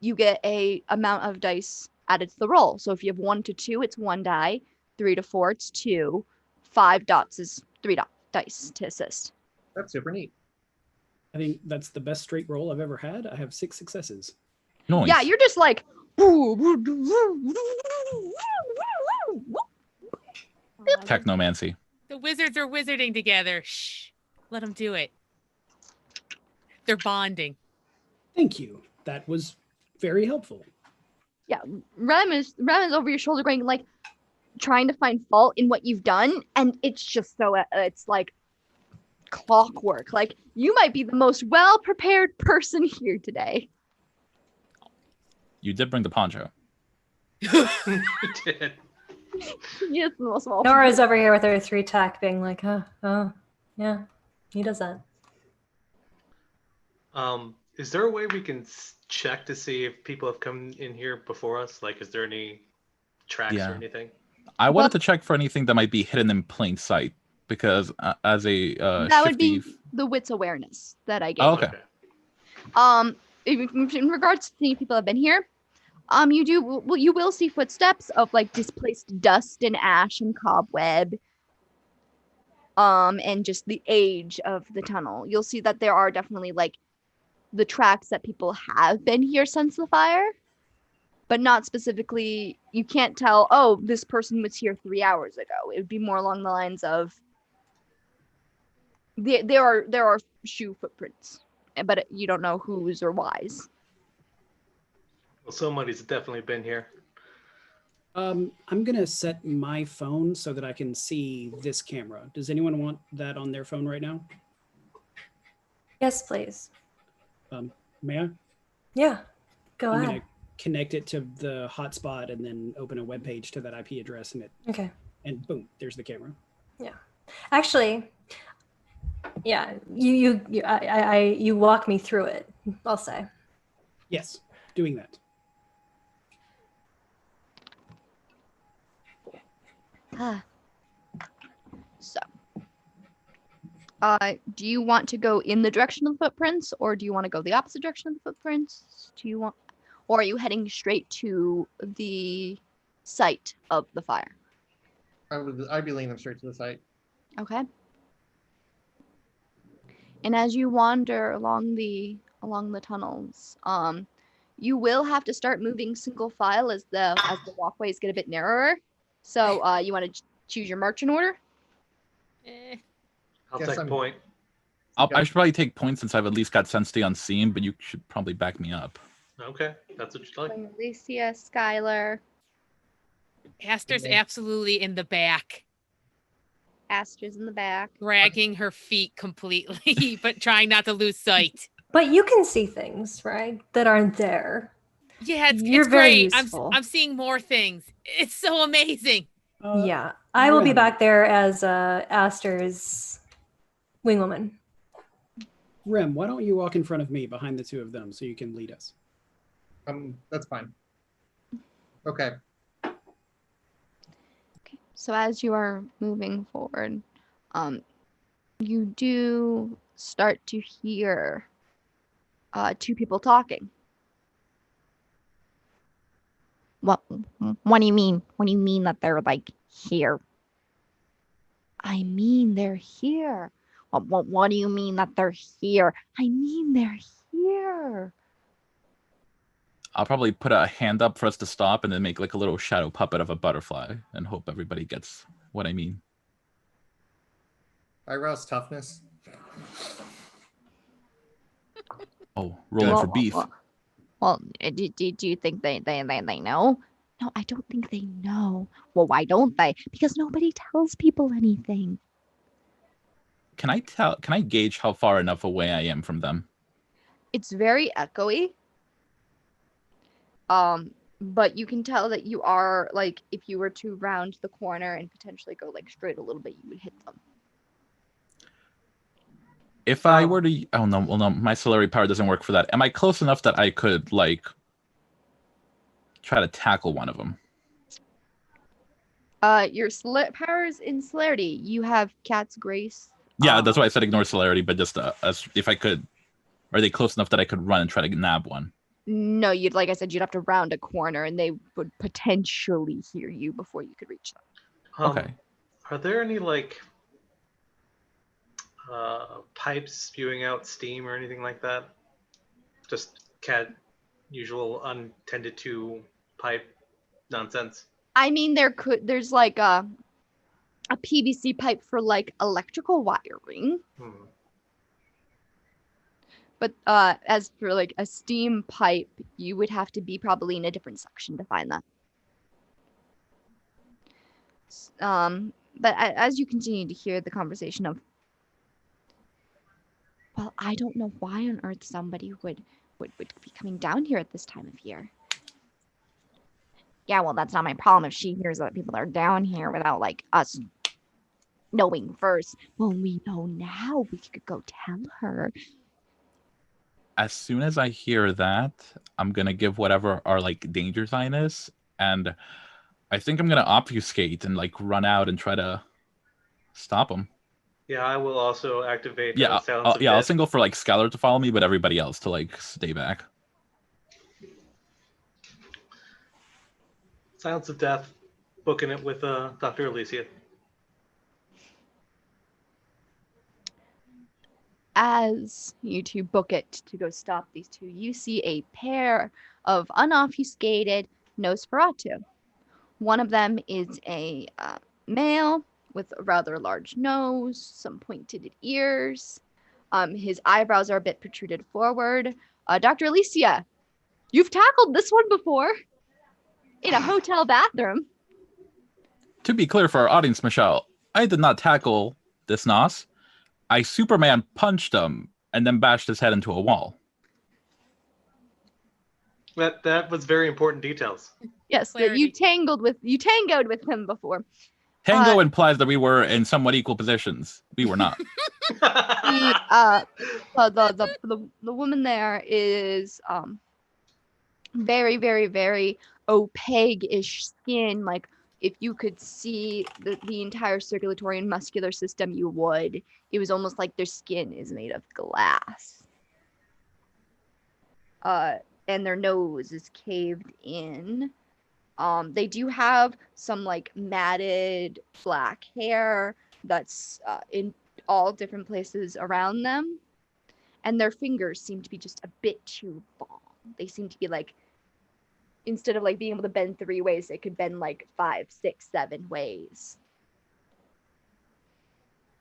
S1: you get a amount of dice added to the roll. So if you have 1 to 2, it's 1 die. 3 to 4, it's 2. 5 dots is 3 dice to assist.
S7: That's super neat.
S5: I think that's the best straight roll I've ever had. I have 6 successes.
S3: Noise.
S1: Yeah, you're just like.
S3: Technomancy.
S4: The wizards are wizarding together. Shh. Let them do it. They're bonding.
S5: Thank you. That was very helpful.
S1: Yeah, Rem is over your shoulder going like trying to find fault in what you've done, and it's just so it's like clockwork. Like you might be the most well prepared person here today.
S3: You did bring the poncho.
S6: You did.
S1: Yes, the most well.
S2: Nora's over here with her 3 tech being like, oh, yeah, he does that.
S6: Is there a way we can check to see if people have come in here before us? Like, is there any tracks or anything?
S3: I wanted to check for anything that might be hidden in plain sight because as a
S1: that would be the wits awareness that I gave.
S3: Oh, okay.
S1: In regards to seeing if people have been here, you will see footsteps of like displaced dust and ash and cobweb. And just the age of the tunnel. You'll see that there are definitely like the tracks that people have been here since the fire, but not specifically. You can't tell, oh, this person was here 3 hours ago. It would be more along the lines of there are shoe footprints, but you don't know whose or why's.
S6: Well, somebody's definitely been here.
S5: I'm gonna set my phone so that I can see this camera. Does anyone want that on their phone right now?
S2: Yes, please.
S5: May I?
S2: Yeah, go
S5: I'm
S2: ahead.
S5: gonna connect it to the hotspot and then open a web page to that IP address
S2: Okay.
S5: and boom, there's the camera.
S2: Yeah. Actually, yeah, you walk me through it, I'll say.
S5: Yes, doing that.
S1: So, do you want to go in the direction of the footprints, or do you want to go the opposite direction of the footprints? Or are you heading straight to the site of the fire?
S7: I'd be leading them straight to the site.
S1: Okay. And as you wander along the tunnels, you will have to start moving single file as the walkways get a bit narrower. So, you want to choose your marching order?
S6: I'll
S7: Guess
S6: take a
S7: I'm-
S6: point.
S3: I should probably take points since I've at least got sense stay unseen, but you should probably back me up.
S6: Okay, that's what you like.
S1: Alicia, Skylar,
S4: Aster's
S7: Yeah.
S4: absolutely in the back,
S1: Astra's in the back.
S4: dragging her feet completely, but trying not to lose sight.
S2: But you can see things, right, that aren't there.
S4: Yeah,
S2: You're
S4: it's
S2: very
S4: great.
S2: useful.
S4: I'm seeing more things. It's so amazing.
S2: Yeah, I will be
S5: Rem.
S2: back there as Aster's wingwoman.
S5: Rem, why don't you walk in front of me behind the two of them so you can lead us?
S7: That's fine. Okay.
S1: Okay. So as you are moving forward, you do start to hear 2 people talking. What do you mean? What do you mean that they're like here? I mean they're here. What do you mean that they're here? I mean they're here.
S3: I'll probably put a hand up for us to stop and then make like a little shadow puppet of a butterfly and hope everybody gets what I mean.
S7: I rouse toughness.
S3: Oh, rolling for beef.
S1: Well, do you think they know? No, I don't think they know. Well, why don't they? Because nobody tells people anything.
S3: Can I gauge how far enough away I am from them?
S1: It's very echoey. but you can tell that you are like, if you were to round the corner and potentially go like straight a little bit, you would hit them.
S3: If I were to, oh no, well no, my celery power doesn't work for that. Am I close enough that I could like try to tackle one of them?
S1: Your powers in celerity. You have Cat's Grace.
S3: Yeah, that's why I said ignore celerity, but just as if I could, are they close enough that I could run and try to nab one?
S1: No, like I said, you'd have to round a corner, and they would potentially hear you before you could reach them.
S3: Okay.
S6: Are there any like pipes spewing out steam or anything like that? Just usual untended to pipe nonsense.
S1: I mean, there's like a PVC pipe for like electrical wiring. But as for like a steam pipe, you would have to be probably in a different section to find that. But as you continue to hear the conversation of, well, I don't know why on earth somebody would be coming down here at this time of year. Yeah, well, that's not my problem if she hears that people are down here without like us knowing first. Well, we know now. We could go tell her.
S3: As soon as I hear that, I'm gonna give whatever our like danger sign is, and I think I'm gonna obfuscate and like run out and try to stop them.
S6: Yeah, I will also activate.
S3: Yeah, I'll single for like Skylar to follow me, but everybody else to like stay back.
S6: Silence of Death, booking it with Dr. Alicia.
S1: As you two book it to go stop these two, you see a pair of unobfuscated Nosferatu. One of them is a male with a rather large nose, some pointed ears. His eyebrows are a bit protruded forward. Dr. Alicia, you've tackled this one before in a hotel bathroom.
S3: To be clear for our audience, Michelle, I did not tackle this Nos. I Superman punched him and then bashed his head into a wall.
S6: That was very important details.
S1: Yes, that you tangoed with him before.
S3: Tango implies that we were in somewhat equal positions. We were not.
S1: The woman there is very, very, very opaque-ish skin. Like if you could see the entire circulatory and muscular system, you would. It was almost like their skin is made of glass. And their nose is caved in. They do have some like matted black hair that's in all different places around them. And their fingers seem to be just a bit too long. They seem to be like, instead of like being able to bend 3 ways, they could bend like 5, 6, 7 ways.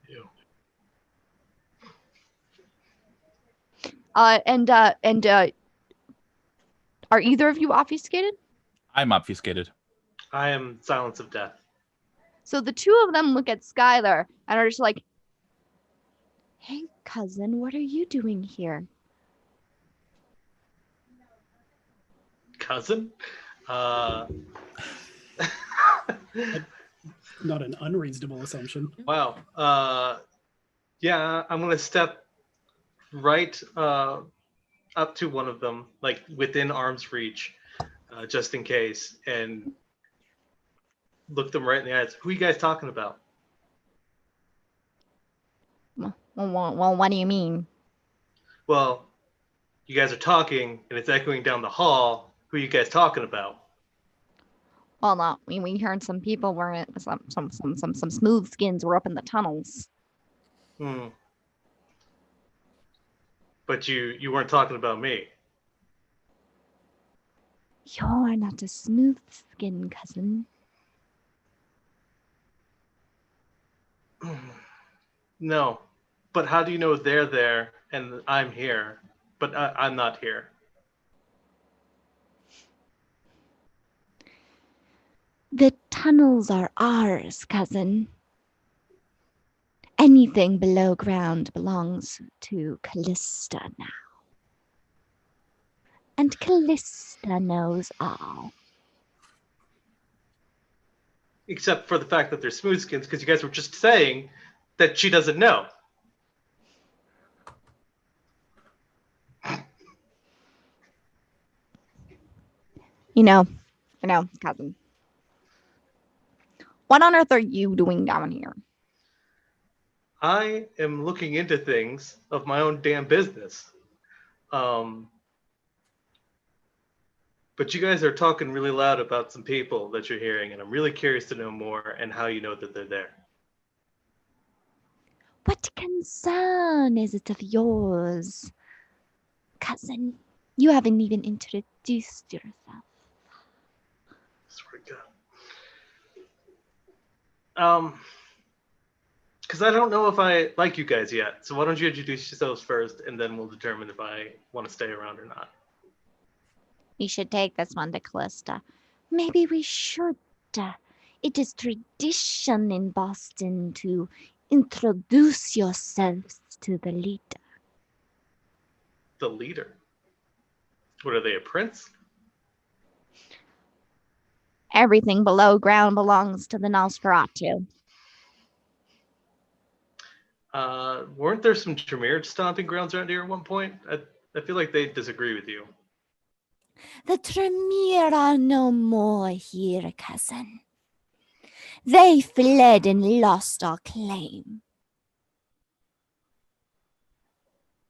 S6: Ew.
S1: And are either of you obfuscated?
S3: I'm obfuscated.
S6: I am Silence of Death.
S1: So the two of them look at Skylar and are just like, hey, cousin, what are you doing here?
S6: Cousin?
S5: Not an unreasonable assumption.
S6: Wow. Yeah, I'm going to step right up to one of them, like within arm's reach, just in case, and look them right in the eyes. Who are you guys talking about?
S1: Well, what do you mean?
S6: Well, you guys are talking, and it's echoing down the hall. Who are you guys talking about?
S1: Well, we heard some people were some smooth skins were up in the tunnels.
S6: But you weren't talking about me.
S1: You're not a smooth skin, cousin.
S6: No, but how do you know they're there and I'm here, but I'm not here?
S1: The tunnels are ours, cousin. Anything below ground belongs to Callista now. And Callista knows all.
S6: except for the fact that they're smoothskins, because you guys were just saying that she doesn't know.
S1: I know, cousin. What on earth are you doing down here?
S6: I am looking into things of my own damn business. But you guys are talking really loud about some people that you're hearing, and I'm really curious to know more and how you know that they're there.
S1: What concern is it of yours, cousin? You haven't even introduced yourself.
S6: Swear to God. Because I don't know if I like you guys yet. So why don't you introduce yourselves first, and then we'll determine if I want to stay around or not.
S1: We should take this one to Callista. Maybe we should. It is tradition in Boston to introduce yourselves to the leader.
S6: The leader? What are they, a prince?
S1: Everything below ground belongs to the Nosferatu.
S6: Weren't there some Tremere stomping grounds around here at one point? I feel like they disagree with you.
S1: The Tremere are no more here, cousin. They fled and lost our claim.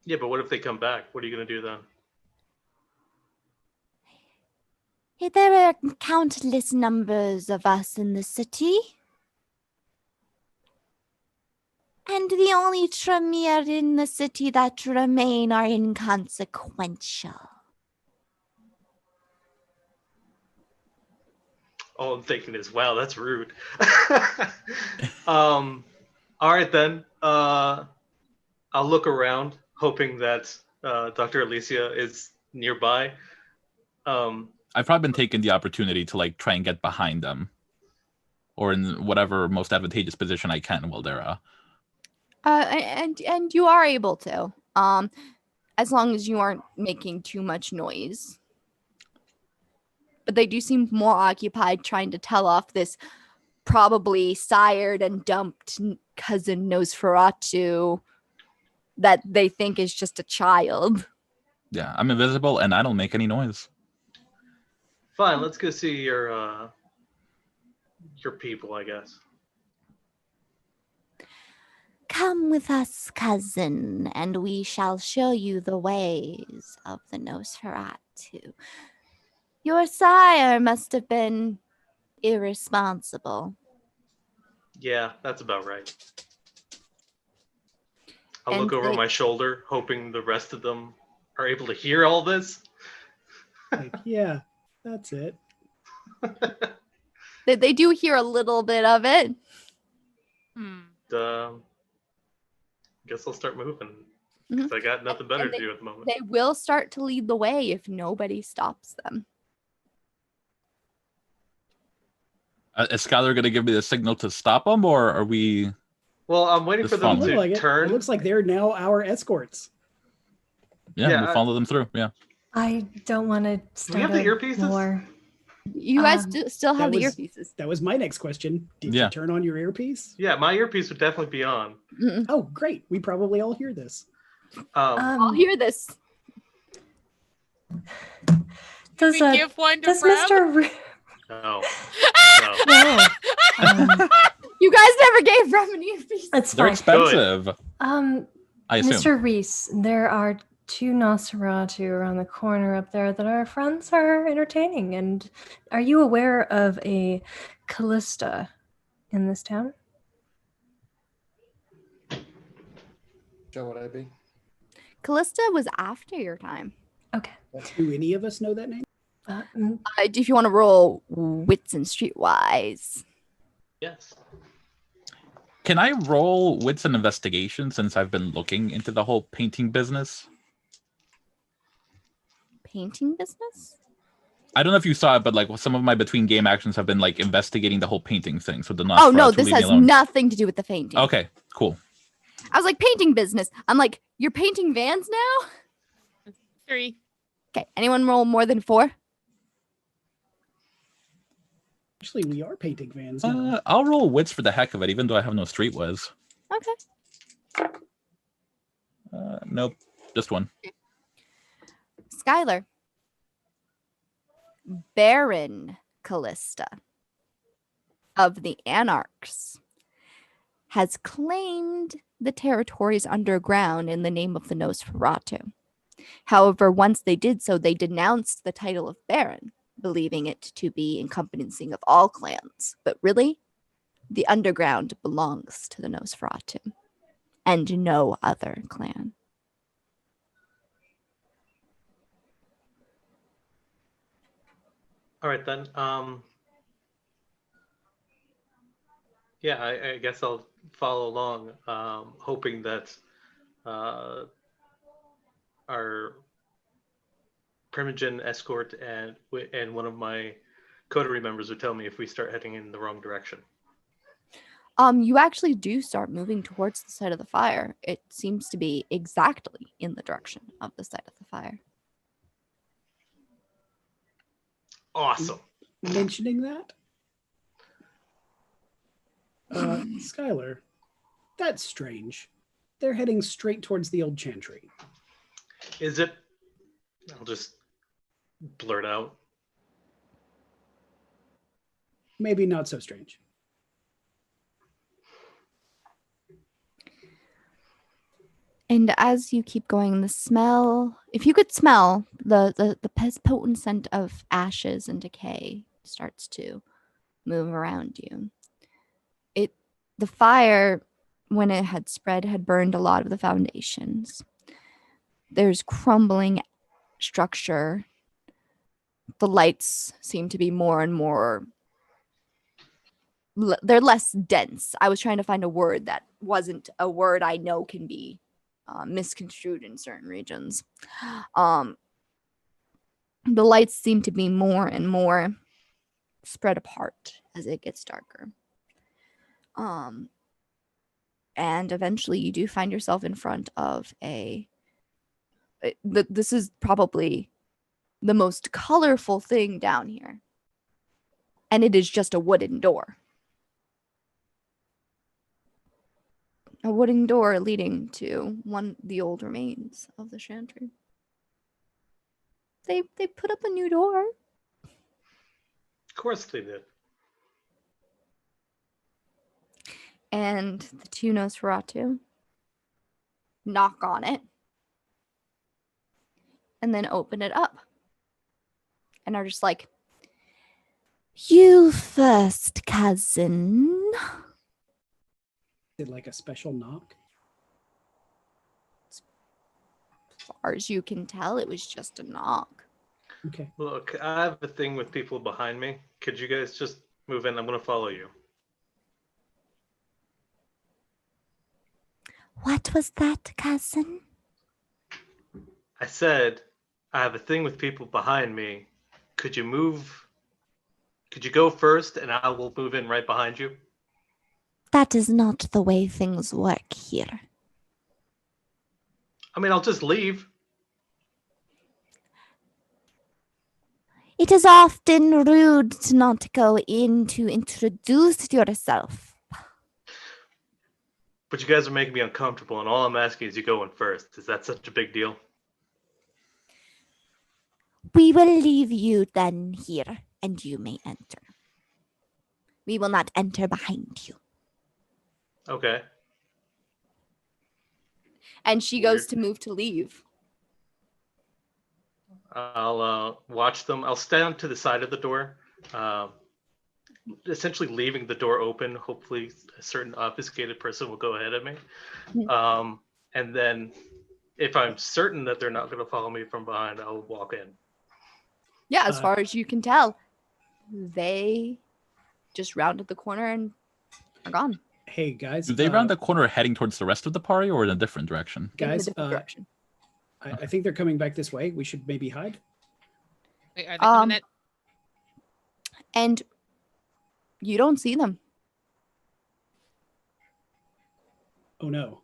S6: Yeah, but what if they come back? What are you going to do then?
S1: There are countless numbers of us in the city. And the only Tremere in the city that remain are inconsequential.
S6: All I'm thinking is, wow, that's rude. All right, then. I'll look around, hoping that Dr. Alicia is nearby.
S3: I've probably been taking the opportunity to like try and get behind them, or in whatever most advantageous position I can while they're.
S1: And you are able to, as long as you aren't making too much noise. But they do seem more occupied trying to tell off this probably sired and dumped cousin Nosferatu that they think is just a child.
S3: Yeah, I'm invisible and I don't make any noise.
S6: Fine, let's go see your people, I guess.
S1: Come with us, cousin, and we shall show you the ways of the Nosferatu. Your sire must have been irresponsible.
S6: Yeah, that's about right. I'll
S1: And
S6: look over my shoulder, hoping the rest of them are able to hear all this.
S5: Like, yeah, that's it.
S1: They do hear a little bit of it.
S6: Guess I'll start moving. Because I got nothing better to do at the moment.
S1: They will start to lead the way if nobody stops them.
S3: Is Skylar going to give me the signal to stop them, or are we...
S6: Well, I'm waiting for them to turn.
S5: It looks like they're now our escorts.
S3: Yeah, we'll follow them through, yeah.
S2: I don't want to start
S6: have the earpieces?
S2: war.
S1: You guys still have the earpieces.
S5: That was my next question. Did you turn on your earpiece?
S6: Yeah, my earpiece would definitely be on.
S5: Oh, great. We probably all hear this.
S1: I'll hear this.
S2: Does
S4: give one to
S2: Mr.
S6: No.
S2: No.
S1: You guys never gave Rem an earpiece.
S2: It's
S3: They're
S2: fine.
S3: expensive. I assume.
S2: Mr. Reese, there are 2 Nosferatu around the corner up there that our friends are entertaining. And are you aware of a Callista in this town?
S7: Joe, would I be?
S1: Callista was after your time.
S2: Okay.
S5: Do any of us know that name?
S1: If you want to roll wits and streetwise.
S6: Yes.
S3: Can I roll wits and investigation since I've been looking into the whole painting business?
S1: Painting business?
S3: I don't know if you saw it, but like some of my between game actions have been like investigating the whole painting thing. So the
S1: Oh no, this has nothing to do with the painting.
S3: Okay, cool.
S1: I was like, painting business. I'm like, you're painting vans now?
S4: 3.
S1: Okay, anyone roll more than 4?
S5: Actually, we are painting vans now.
S3: I'll roll wits for the heck of it, even though I have no street whiz.
S1: Okay.
S3: Nope, just one.
S1: Skylar. Baron Callista of the Anarchs has claimed the territories underground in the name of the Nosferatu. However, once they did so, they denounced the title of Baron, believing it to be encompassing of all clans. But really, the underground belongs to the Nosferatu and no other clan.
S6: All right then. Yeah, I guess I'll follow along, hoping that our Primogen escort and one of my coterie members would tell me if we start heading in the wrong direction.
S1: You actually do start moving towards the side of the fire. It seems to be exactly in the direction of the side of the fire.
S6: Awesome.
S5: Mentioning that, Skylar, that's strange. They're heading straight towards the old chantry.
S6: Is it? I'll just blurt out.
S5: Maybe not so strange.
S1: And as you keep going, the smell, if you could smell the potent scent of ashes and decay starts to move around you. The fire, when it had spread, had burned a lot of the foundations. There's crumbling structure. The lights seem to be more and more, they're less dense. I was trying to find a word that wasn't a word I know can be misconstrued in certain regions. The lights seem to be more and more spread apart as it gets darker. And eventually you do find yourself in front of this is probably the most colorful thing down here. And it is just a wooden door. A wooden door leading to the old remains of the chantry. They put up a new door.
S6: Of course they did.
S1: And the two Nosferatu knock on it and then open it up and are just like, "You first, cousin."
S5: Did like a special knock?
S1: As far as you can tell, it was just a knock.
S5: Okay.
S6: Look, I have a thing with people behind me. Could you guys just move in? I'm going to follow you.
S1: What was that, cousin?
S6: I said, I have a thing with people behind me. Could you move? Could you go first and I will move in right behind you?
S1: That is not the way things work here.
S6: I mean, I'll just leave.
S1: It is often rude to not go in to introduce yourself.
S6: But you guys are making me uncomfortable, and all I'm asking is you go in first. Is that such a big deal?
S1: We will leave you then here, and you may enter. We will not enter behind you.
S6: Okay.
S1: And she goes to move to leave.
S6: I'll watch them. I'll stand to the side of the door, essentially leaving the door open. Hopefully a certain obfuscated person will go ahead of me. And then if I'm certain that they're not going to follow me from behind, I'll walk in.
S1: Yeah, as far as you can tell, they just rounded the corner and are gone.
S5: Hey, guys.
S3: Do they round the corner heading towards the rest of the party or in a different direction?
S5: Guys,
S1: In a different direction.
S5: I think they're coming back this way. We should maybe hide.
S4: Wait, are they coming that?
S1: And you don't see them.
S5: Oh no.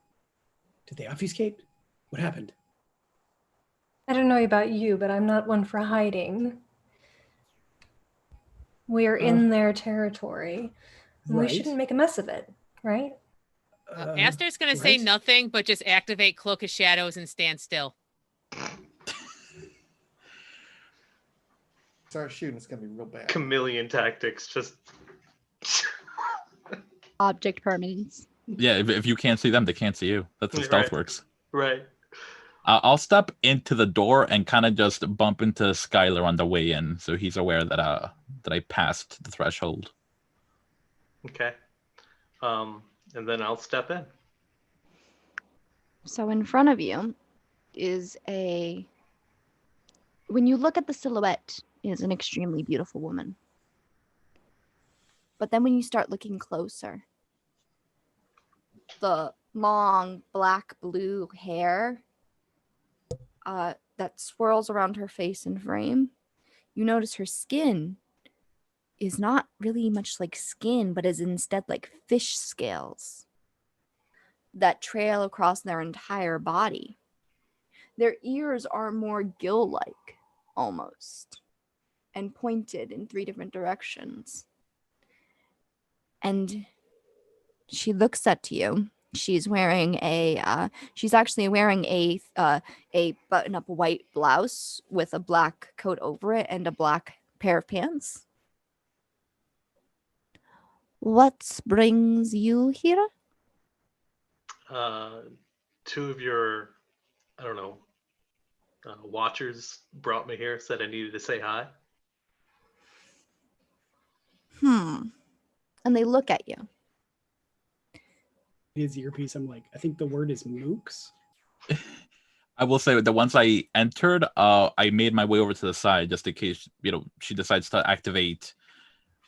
S5: Did they obfuscate? What happened?
S2: I don't know about you, but I'm not one for hiding. We're in their territory. And we
S5: Right.
S2: shouldn't make a mess of it, right?
S4: Aster's going to say
S5: right.
S4: nothing, but just activate Cloak of Shadows and stand still.
S7: Start shooting, it's gonna be real bad.
S6: Chameleon tactics, just
S1: Object permanence.
S3: Yeah, if you can't see them, they can't see you. That's how stealth
S6: Right.
S3: works.
S6: right.
S3: I'll step into the door and kind of just bump into Skylar on the way in, so he's aware that I passed the threshold.
S6: Okay. And then I'll step in.
S1: So in front of you is when you look at the silhouette, is an extremely beautiful woman. But then when you start looking closer, the long black blue hair that swirls around her face and frame, you notice her skin is not really much like skin, but is instead like fish scales that trail across their entire body. Their ears are more gill-like, almost, and pointed in 3 different directions. And she looks at you. She's wearing she's actually wearing a button-up white blouse with a black coat over it and a black pair of pants. What brings you here?
S6: 2 of your, I don't know, watchers brought me here, said I needed to say hi.
S1: And they look at you.
S5: His earpiece, I'm like, I think the word is mooks.
S3: I will say that once I entered, I made my way over to the side just in case, she decides to activate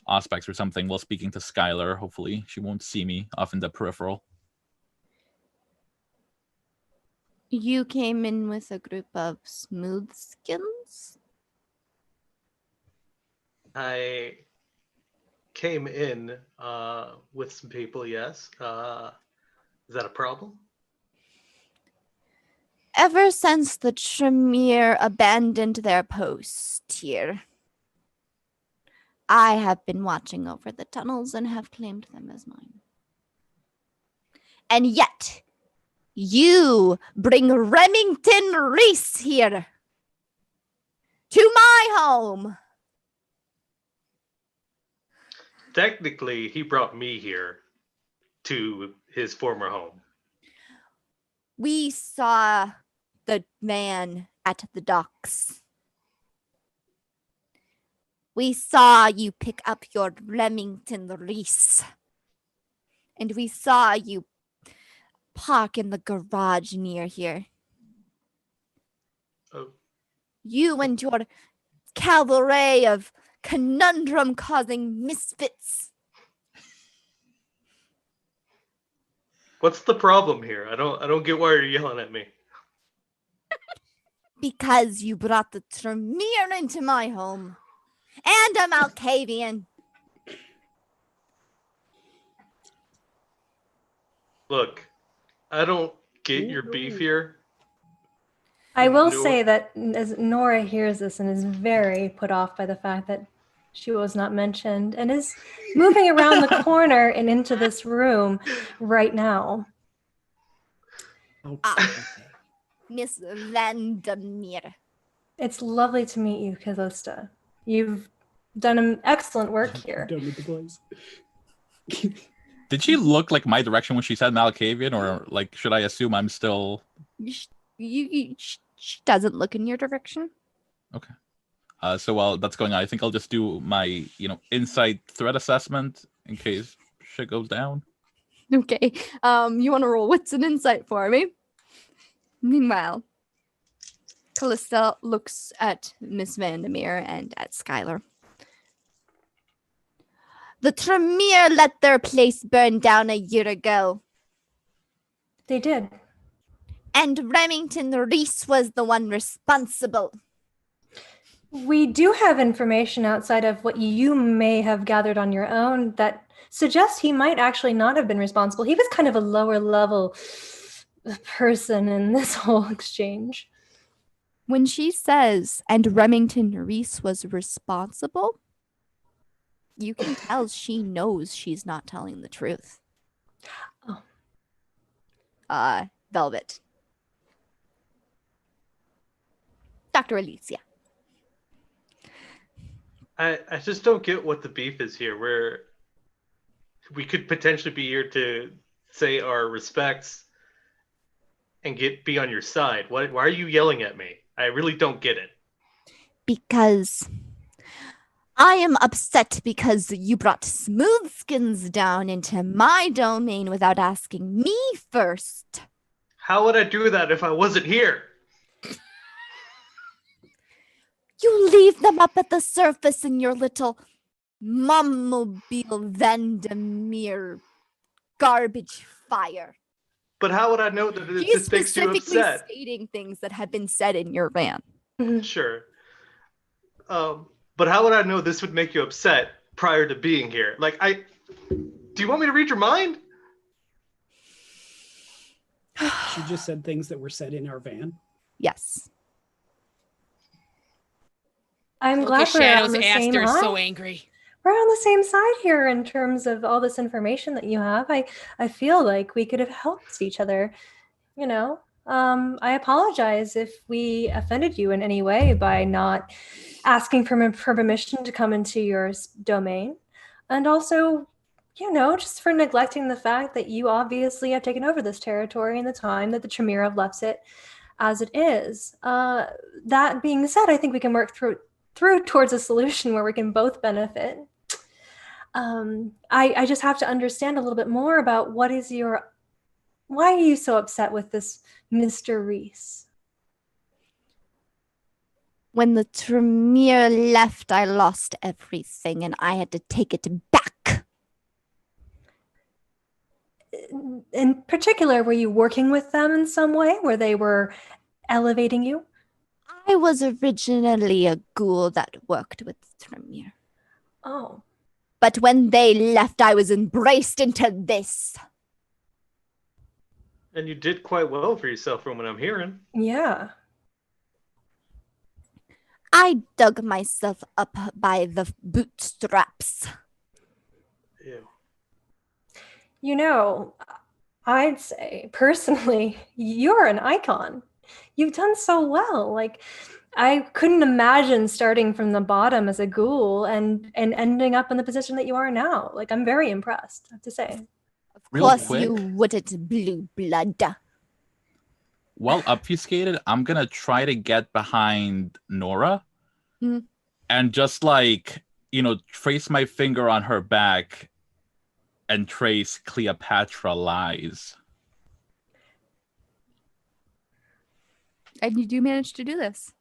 S3: aspects or something while speaking to Skylar. Hopefully she won't see me off in the peripheral.
S1: You came in with a group of smooth skins?
S6: I came in with some people, yes. Is that a problem?
S1: Ever since the Tremere abandoned their post here, I have been watching over the tunnels and have claimed them as mine. And yet, you bring Remington Reese here to my home.
S6: Technically, he brought me here to his former home.
S1: We saw the man at the docks. We saw you pick up your Remington Reese. And we saw you park in the garage near here.
S6: Oh,
S1: You and your cavalry of conundrum-causing misfits.
S6: what's the problem here? I don't get why you're yelling at me.
S1: Because you brought the Tremere into my home. And a Malkavian.
S6: Look, I don't get your beef here.
S2: I will
S6: No.
S2: say that as Nora hears this and is very put off by the fact that she was not mentioned and is moving around the corner and into this room right now.
S5: Oh,
S1: Ah.
S5: okay.
S1: Miss Vandermeer.
S2: It's lovely to meet you, Calista. You've done an excellent work here.
S5: Done with the boys.
S3: Did she look like my direction when she said Malkavian, or like should I assume I'm still?
S1: She doesn't look in your direction.
S3: Okay. So while that's going on, I think I'll just do my insight threat assessment in case shit goes down.
S1: Okay. You want to roll wits and insight for me? Meanwhile, Callista looks at Miss Vandermeer and at Skylar. The Tremere let their place burn down a year ago,
S2: They did.
S1: and Remington Reese was the one responsible.
S2: We do have information outside of what you may have gathered on your own that suggests he might actually not have been responsible. He was kind of a lower level person in this whole exchange.
S1: When she says, and Remington Reese was responsible, You can tell she knows she's not telling the truth.
S2: Oh.
S1: Velvet. Dr. Alicia.
S6: I just don't get what the beef is here. Where we could potentially be here to say our respects and be on your side. Why are you yelling at me? I really don't get it.
S1: Because I am upset because you brought Smoothskins down into my domain without asking me first.
S6: How would I do that if I wasn't here?
S1: You leave them up at the surface in your little Mummobile Vandermeer garbage fire.
S6: But how would I know that
S1: He's
S6: this makes you
S1: specifically
S6: upset?
S1: stating things that have been said in your van.
S6: Sure. But how would I know this would make you upset prior to being here? Do you want me to read your mind?
S5: She just said things that were said in our van.
S1: Yes.
S2: I'm
S4: Look
S2: glad
S4: at
S2: we're on
S4: Shadow's
S2: the same
S4: Aster
S2: line.
S4: so angry.
S2: We're on the same side here in terms of all this information that you have. I feel like we could have helped each other. You know, I apologize if we offended you in any way by not asking for permission to come into your domain. And also, you know, just for neglecting the fact that you obviously have taken over this territory in the time that the Tremere have left it as it is. That being said, I think we can work through towards a solution where we can both benefit. I just have to understand a little bit more about why are you so upset with this Mr. Reese?
S1: When the Tremere left, I lost everything and I had to take it back.
S2: In particular, were you working with them in some way where they were elevating you?
S1: I was originally a ghoul that worked with Tremere.
S2: Oh.
S1: But when they left, I was embraced into this.
S6: And you did quite well for yourself from what I'm hearing.
S2: Yeah.
S1: I dug myself up by the bootstraps.
S6: Ew.
S2: You know, I'd say personally, you're an icon. You've done so well. Like, I couldn't imagine starting from the bottom as a ghoul and ending up in the position that you are now. Like, I'm very impressed, I have to say.
S1: Of
S3: Real
S1: course
S3: quick.
S1: you wouldn't, blue blood.
S3: While obfuscated, I'm gonna try to get behind Nora and just trace my finger on her back and trace Cleopatra lies.
S1: And you do manage to do this.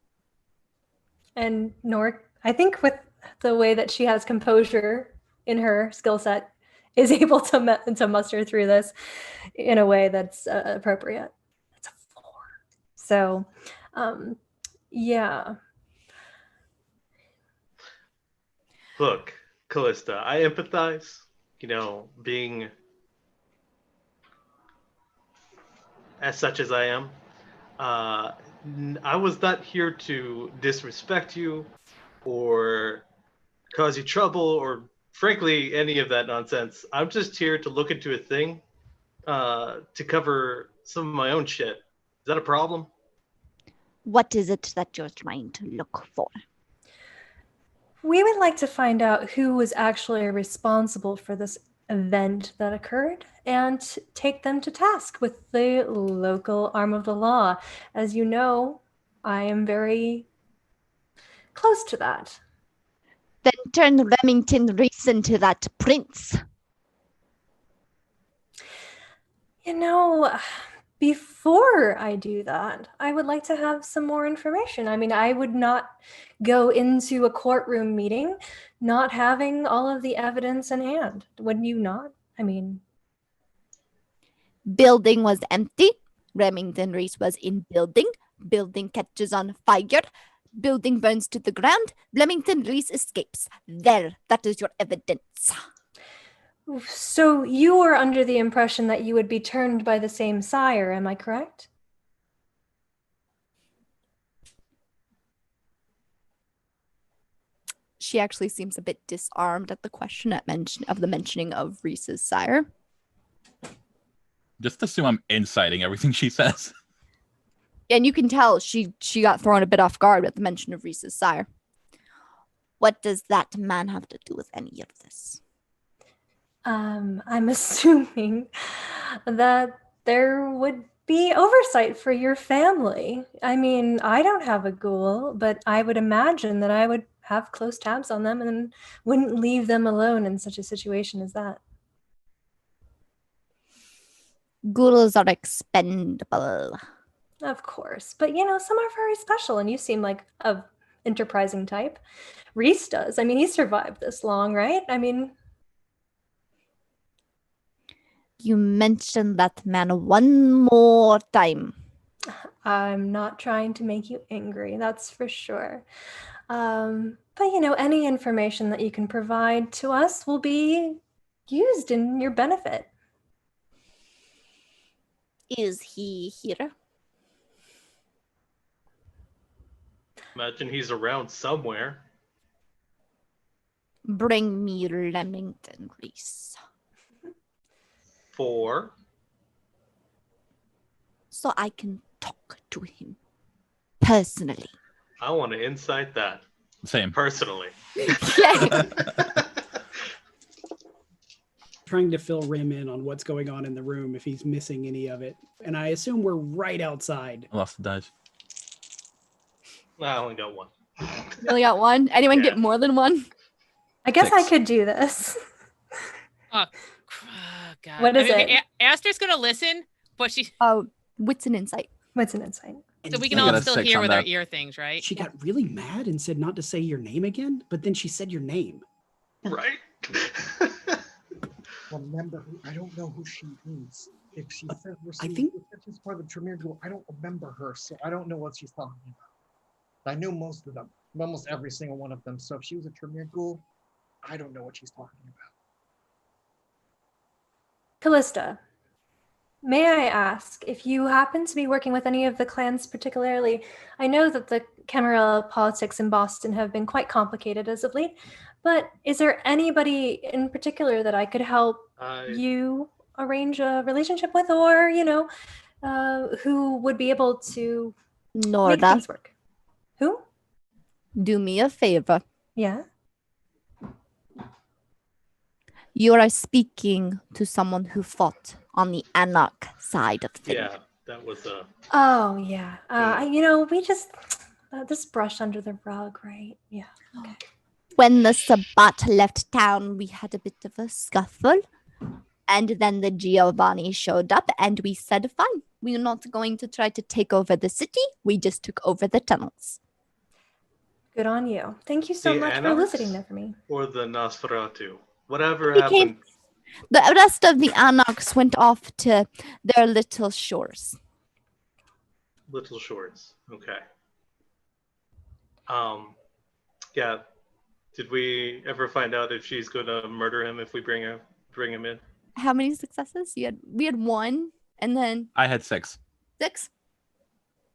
S2: And Nor, I think with the way that she has composure in her skill set, is able to muster through this in a way that's appropriate. That's a 4. So, yeah.
S6: Look, Callista, I empathize. You know, being as such as I am. I was not here to disrespect you or cause you trouble or frankly any of that nonsense. I'm just here to look into a thing to cover some of my own shit. Is that a problem?
S1: What is it that you're trying to look for?
S2: We would like to find out who was actually responsible for this event that occurred and take them to task with the local arm of the law. As you know, I am very close to that.
S1: Then turn Remington Reese into that prince.
S2: You know, before I do that, I would like to have some more information. I mean, I would not go into a courtroom meeting not having all of the evidence in hand. Wouldn't you not? I mean,
S1: Building was empty. Remington Reese was in building. Building catches on fire. Building burns to the ground. Remington Reese escapes. There, that is your evidence.
S2: so you were under the impression that you would be turned by the same sire, am I correct?
S1: She actually seems a bit disarmed at the question of the mentioning of Reese's sire.
S3: Just assume I'm inciting everything she says.
S1: And you can tell she got thrown a bit off guard at the mention of Reese's sire. What does that man have to do with any of this?
S2: I'm assuming that there would be oversight for your family. I mean, I don't have a ghoul, but I would imagine that I would have close tabs on them and wouldn't leave them alone in such a situation as that.
S1: Ghouls are expendable.
S2: Of course. But, some are very special, and you seem like a enterprising type. Reese does. I mean, he survived this long, right? I mean...
S1: You mentioned that man one more time.
S2: I'm not trying to make you angry, that's for sure. But, any information that you can provide to us will be used in your benefit.
S1: Is he here?
S6: Imagine he's around somewhere.
S1: Bring me Remington Reese.
S6: 4.
S1: So I can talk to him personally.
S6: I want to incite that
S3: Same.
S6: personally.
S1: Okay.
S5: Trying to fill Rim in on what's going on in the room if he's missing any of it. And I assume we're right outside.
S3: I lost the dice.
S6: I only got 1.
S1: You only got one? Anyone
S6: Yeah.
S1: get more than one?
S2: I guess
S3: 6.
S2: I could do this.
S4: Oh, God.
S2: What is it?
S4: Aster's gonna listen, but she
S1: Oh, wits and insight.
S2: What's an insight?
S4: so we
S5: And
S4: can
S3: I
S4: all
S3: got a
S4: still
S3: 6
S4: hear
S3: on
S4: with our
S3: that.
S4: ear things, right?
S5: She got really mad and said not to say your name again, but then she said your name.
S6: Right?
S7: Remember, I don't know who she is. If she said she's part of the Tremere Ghoul, I don't remember her, so I don't know what she's talking about. I knew most of them, almost every single one of them. So if she was a Tremere Ghoul, I don't know what she's talking about.
S2: Callista, may I ask if you happen to be working with any of the clans particularly? I know that the Camarilla politics in Boston have been quite complicated as of late, but is there anybody in particular that I could help you arrange a relationship with, or, who would be able to make
S1: Nora,
S2: things work? Who?
S1: do me a favor.
S2: Yeah?
S1: You are speaking to someone who fought on the Anarch side of things.
S6: Yeah, that was a.
S2: Oh, yeah. We just this brush under the rug, right? Yeah. Okay.
S1: When the Sabbat left town, we had a bit of a scuffle. And then the Giovanni showed up and we said, fine, we're not going to try to take over the city. We just took over the tunnels.
S2: Good on you. Thank you so
S6: The
S2: much for
S6: Anarchs?
S2: eliciting that for me.
S6: Or the Nosferatu. Whatever
S1: We
S6: happened.
S1: The rest of the Anarchs went off to their little shores.
S6: Little Shorts. Okay. Yeah. Did we ever find out if she's gonna murder him if we bring him in?
S1: How many successes? We had one and then
S3: I had 6.
S1: 6.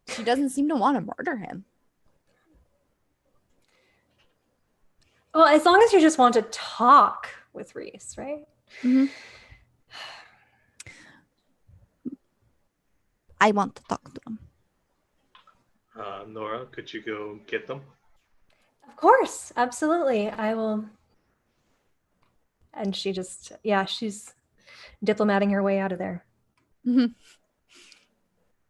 S1: She doesn't seem to want to murder him.
S2: Well, as long as you just want to talk with Reese, right?
S1: Mm-hmm. I want to talk to him.
S6: Nora, could you go get them?
S2: Of course, absolutely. I will. And she just, she's diplomating her way out of there.
S1: Mm-hmm.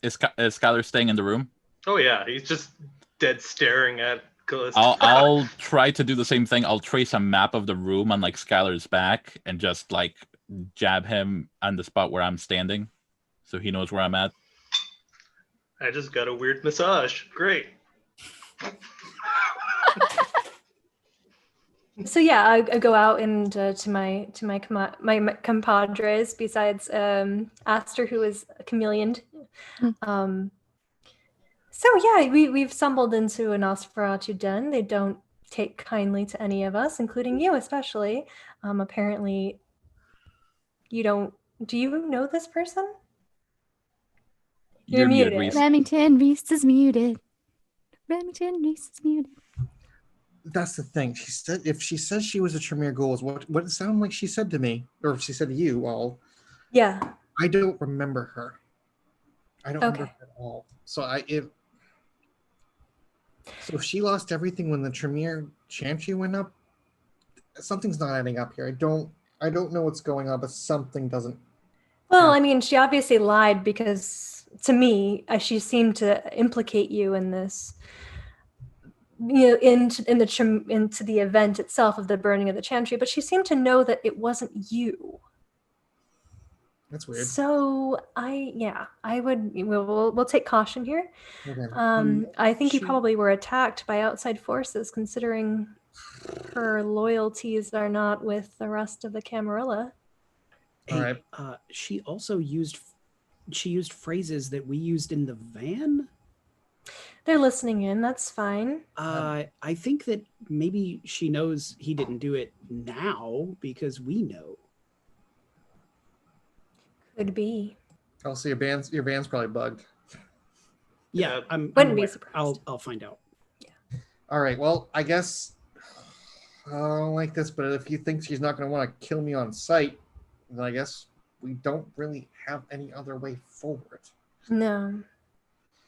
S3: Is Skylar staying in the room?
S6: Oh yeah, he's just dead staring at Callista.
S3: I'll try to do the same thing. I'll trace a map of the room on like Skylar's back and just like jab him on the spot where I'm standing, so he knows where I'm at.
S6: I just got a weird massage. Great.
S2: So yeah, I go out and to my compadres. Besides Aster, who is a chameleon. So yeah, we've stumbled into a Nosferatu den. They don't take kindly to any of us, including you especially. Apparently, you don't. Do you know this person? You're muted.
S3: Reese.
S1: Remington Reese is muted. Remington Reese is muted.
S7: That's the thing. She said if she says she was a Tremere Ghoul, what it sounded like she said to me, or if she said to you all,
S2: Yeah.
S7: I don't remember her. I don't remember
S2: Okay.
S7: her at all. So if she lost everything when the Tremere Chantry went up, something's not adding up here. I don't know what's going on, but something doesn't.
S2: Well,
S7: Yeah.
S2: I mean, she obviously lied because to me, she seemed to implicate you in this, into the event itself of the burning of the chantry, but she seemed to know that it wasn't you.
S7: That's weird.
S2: So we'll take caution here.
S7: Okay.
S2: I think you
S5: She-
S2: probably were attacked by outside forces, considering her loyalties are not with the rest of the Camarilla.
S7: All right.
S5: She also used phrases that we used in the van.
S2: They're listening in. That's fine.
S5: I think that maybe she knows he didn't do it now because we know.
S2: Could be.
S7: Also, your band's probably bugged.
S5: Yeah,
S6: Yeah.
S5: I'm
S2: Wouldn't be
S5: aware.
S2: surprised.
S5: I'll find out.
S7: All right. Well, I guess I don't like this, but if you think she's not going to want to kill me on sight, then I guess we don't really have any other way forward.
S2: No.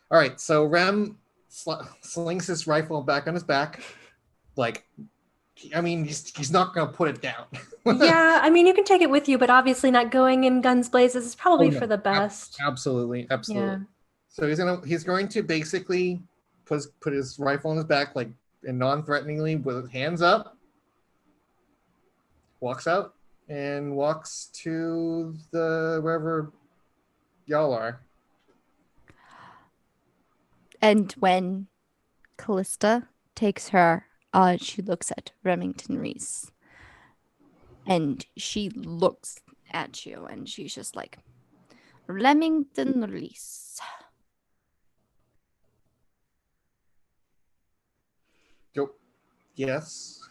S7: All right. So Rem slings his rifle back on his back. Like, I mean, he's not going to put it down.
S2: Yeah, I mean, you can take it with you, but obviously not going in guns blazes is probably
S7: Oh, no.
S2: for the best.
S7: Absolutely.
S2: Yeah.
S7: So he's going to basically put his rifle on his back, like, and non-threateningly with his hands up. Walks out and walks to wherever y'all are.
S1: And when Callista takes her, she looks at Remington Reese. And she looks at you and she's just like, Remington Reese.
S7: Yes.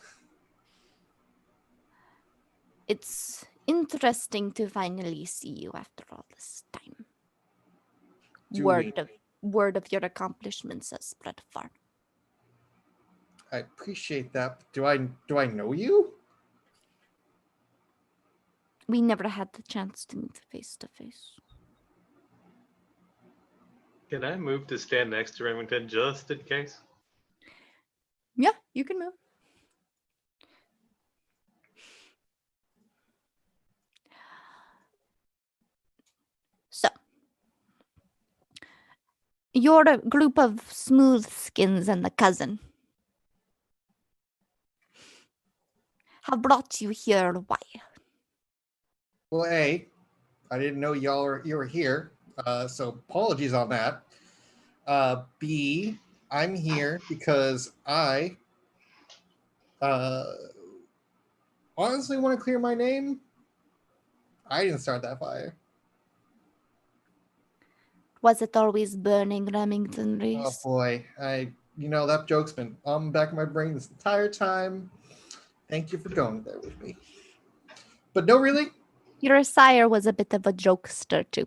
S1: It's interesting to finally see you after all this time. Word of your accomplishments has spread far.
S7: I appreciate that. Do I know you?
S1: We never had the chance to meet face to face.
S6: Can I move to stand next to Remington just in case?
S1: Yeah, you can move. So, you're a group of smooth skins and the cousin. Have brought you here. Why?
S7: Well, A, I didn't know you were here, so apologies on that. B, I'm here because I honestly want to clear my name. I didn't start that fire.
S1: Was it always burning, Remington
S7: Oh
S1: Reese?
S7: boy, that joke's been on the back of my brain this entire time. Thank you for going there with me. But no, really,
S1: Your sire was a bit of a jokester too.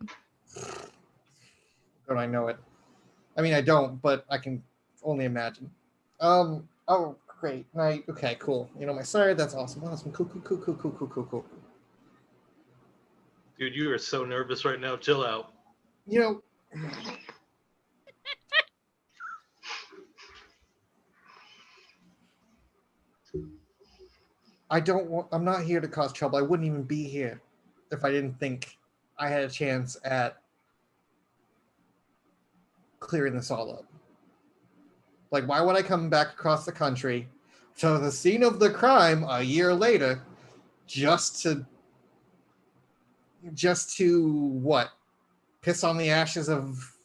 S7: don't I know it? I mean, I don't, but I can only imagine. Oh, great. Right. Okay, cool. My sire, that's awesome. Awesome. Cool.
S6: Dude, you are so nervous right now. Chill out.
S7: I'm not here to cause trouble. I wouldn't even be here if I didn't think I had a chance at clearing this all up. Like, why would I come back across the country to the scene of the crime a year later just to what? Piss on the ashes of...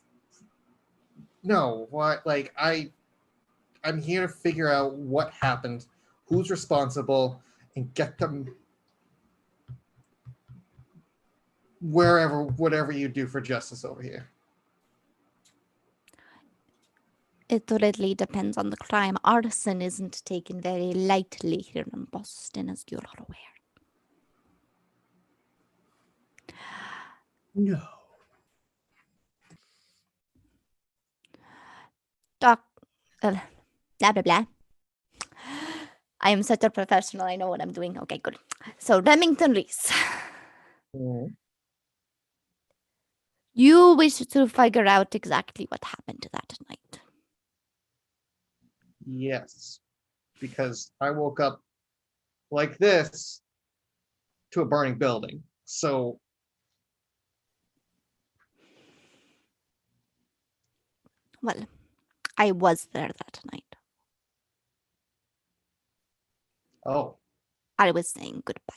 S7: No, what? Like, I'm here to figure out what happened, who's responsible, and get them whatever you do for justice over here.
S1: It really depends on the crime. Arson isn't taken very lightly here in Boston, as you're all aware.
S5: No.
S1: Blah, blah, blah. I am such a professional. I know what I'm doing. Okay, good. So, Remington Reese,
S7: Mhm.
S1: you wish to figure out exactly what happened that night.
S7: Yes, because I woke up like this to a burning building. So
S1: Well, I was there that night.
S7: oh,
S1: I was saying goodbye.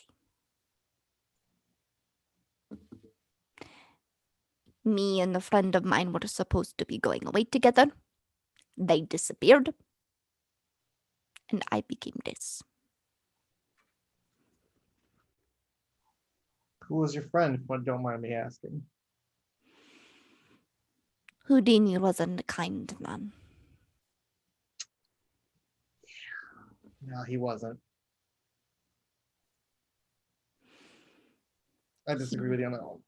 S1: Me and a friend of mine were supposed to be going away together. They disappeared. And I became this.
S7: who was your friend? If you don't mind me asking.
S1: Houdini was a kind man.
S7: No, he wasn't. I disagree with you on that one.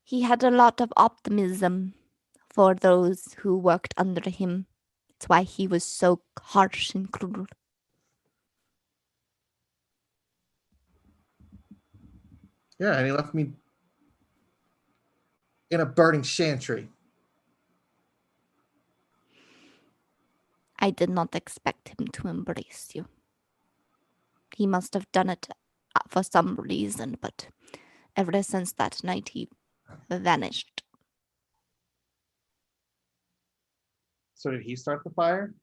S1: He had a lot of optimism for those who worked under him. That's why he was so harsh and cruel.
S7: Yeah, and he left me in a burning chantry.
S1: I did not expect him to embrace you. He must have done it for some reason, but ever since that night he vanished.
S7: So did he start the fire?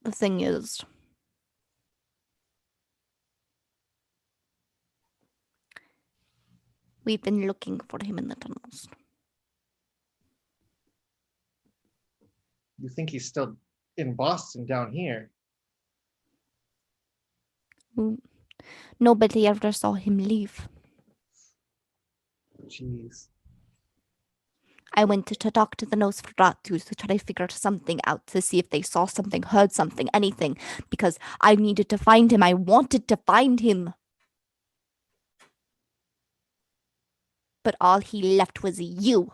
S1: The thing is, we've been looking for him in the tunnels.
S7: You think he's still in Boston down here?
S1: Nobody ever saw him leave.
S7: Jeez.
S1: I went to talk to the Nosferatu to try to figure something out, to see if they saw something, heard something, anything, because I needed to find him. I wanted to find him. But all he left was you.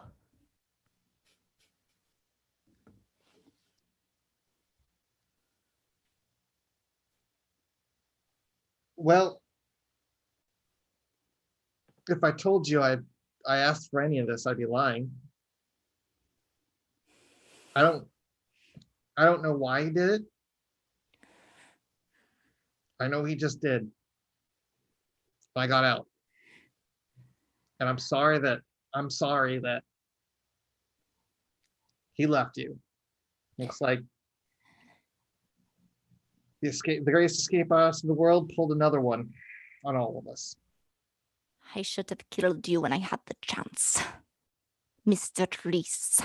S7: Well, if I told you I asked for any of this, I'd be lying. I don't know why he did it. I know he just did. I got out. And I'm sorry that he left you. Looks like the greatest escape artist in the world pulled another one on all of us.
S1: I should have killed you when I had the chance. Mr. Reese.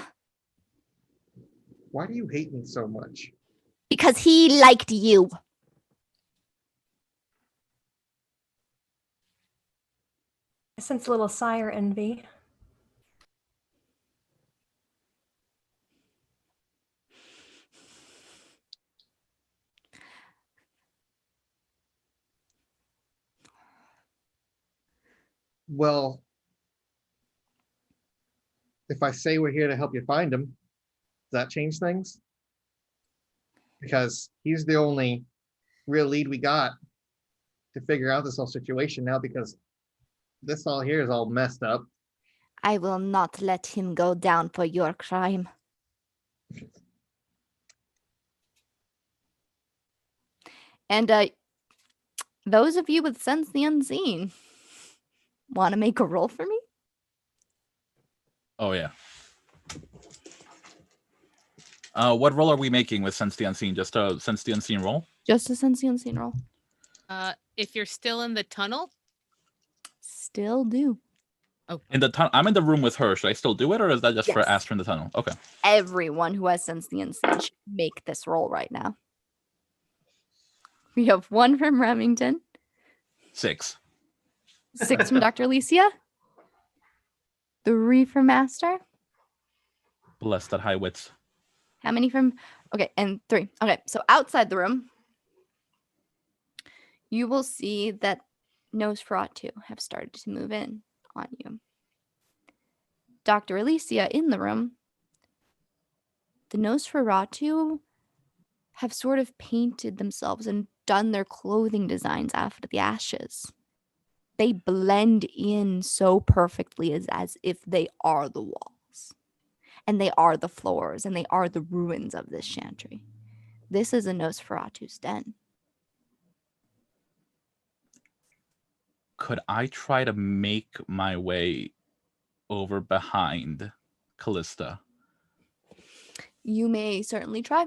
S7: Why do you hate me so much?
S1: Because he liked you.
S2: I sense a little sire envy.
S7: Well, if I say we're here to help you find him, does that change things? Because he's the only real lead we got to figure out this whole situation now, because this all here is all messed up.
S1: I will not let him go down for your crime. And those of you with Sense the Unseen, want to make a roll for me?
S3: Oh yeah. What roll are we making with Sense the Unseen? Just a Sense the Unseen roll?
S1: Just a Sense the Unseen roll.
S4: If you're still in the tunnel,
S1: Still do.
S4: oh,
S3: In the tunnel, I'm in the room with her. Should I still do it, or is that just for
S1: Yes.
S3: Aster in the tunnel? Okay.
S1: Everyone who has Sense the Unseen should make this roll right now. We have 1 from Remington,
S3: 6.
S1: 6 from Dr. Alicia, 3 from Master.
S3: Bless that high wits.
S1: How many from? Okay, and 3. Okay, so outside the room, you will see that Nosferatu have started to move in on you. Dr. Alicia in the room, the Nosferatu have sort of painted themselves and done their clothing designs after the ashes. They blend in so perfectly as if they are the walls. And they are the floors, and they are the ruins of this chantry. This is a Nosferatu's den.
S3: Could I try to make my way over behind Callista?
S1: You may certainly try.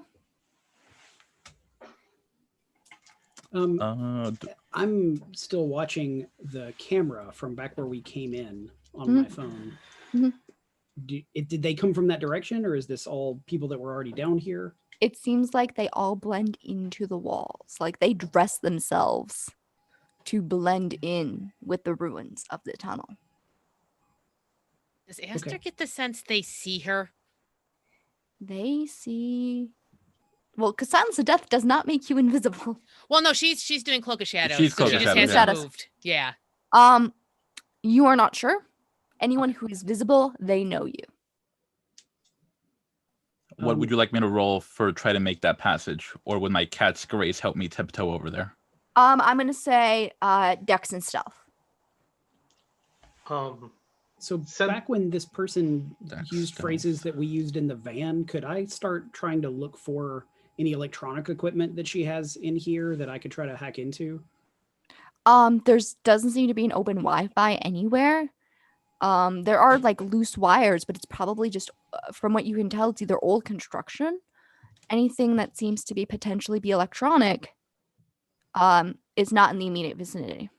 S5: I'm still watching the camera from back where we came in on my phone.
S1: Mhm.
S5: Did they come from that direction, or is this all people that were already down here?
S1: It seems like they all blend into the walls. Like they dress themselves to blend in with the ruins of the tunnel.
S4: Does Aster
S5: Okay.
S4: get the sense they see her?
S1: They see. Well, because Silence of Death does not make you invisible.
S4: Well, no, she's doing Cloak of Shadows.
S3: She's
S4: so
S3: Cloak
S4: she
S3: of
S4: just
S3: Shadows,
S4: hasn't
S1: yeah.
S4: moved. Yeah.
S1: You are not sure. Anyone who is visible, they know you.
S3: What would you like me to roll for try to make that passage? Or would my cat's grace help me tiptoe over there?
S1: I'm gonna say Dex and Stealth.
S5: So
S6: Send-
S5: back when this person
S3: Dex
S5: used
S3: stealth.
S5: phrases that we used in the van, could I start trying to look for any electronic equipment that she has in here that I could try to hack into?
S1: There's doesn't seem to be an open Wi-Fi anywhere. There are like loose wires, but it's probably just from what you can tell, it's either old construction. Anything that seems to be potentially be electronic, is not in the immediate vicinity.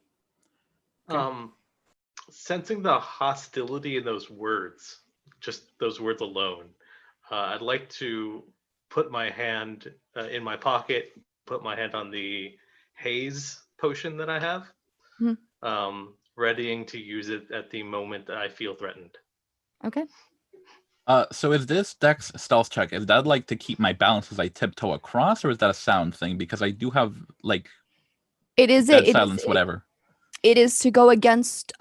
S6: Sensing the hostility in those words, just those words alone, I'd like to put my hand in my pocket, put my hand on the haze potion that I have, readying to use it at the moment I feel threatened.
S1: Okay.
S3: So is this Dex stealth check, is that like to keep my balance as I tiptoe across, or is that a sound thing? Because I do have like
S1: It is
S3: dead
S1: it
S3: silence,
S1: is
S3: whatever.
S1: it is to go against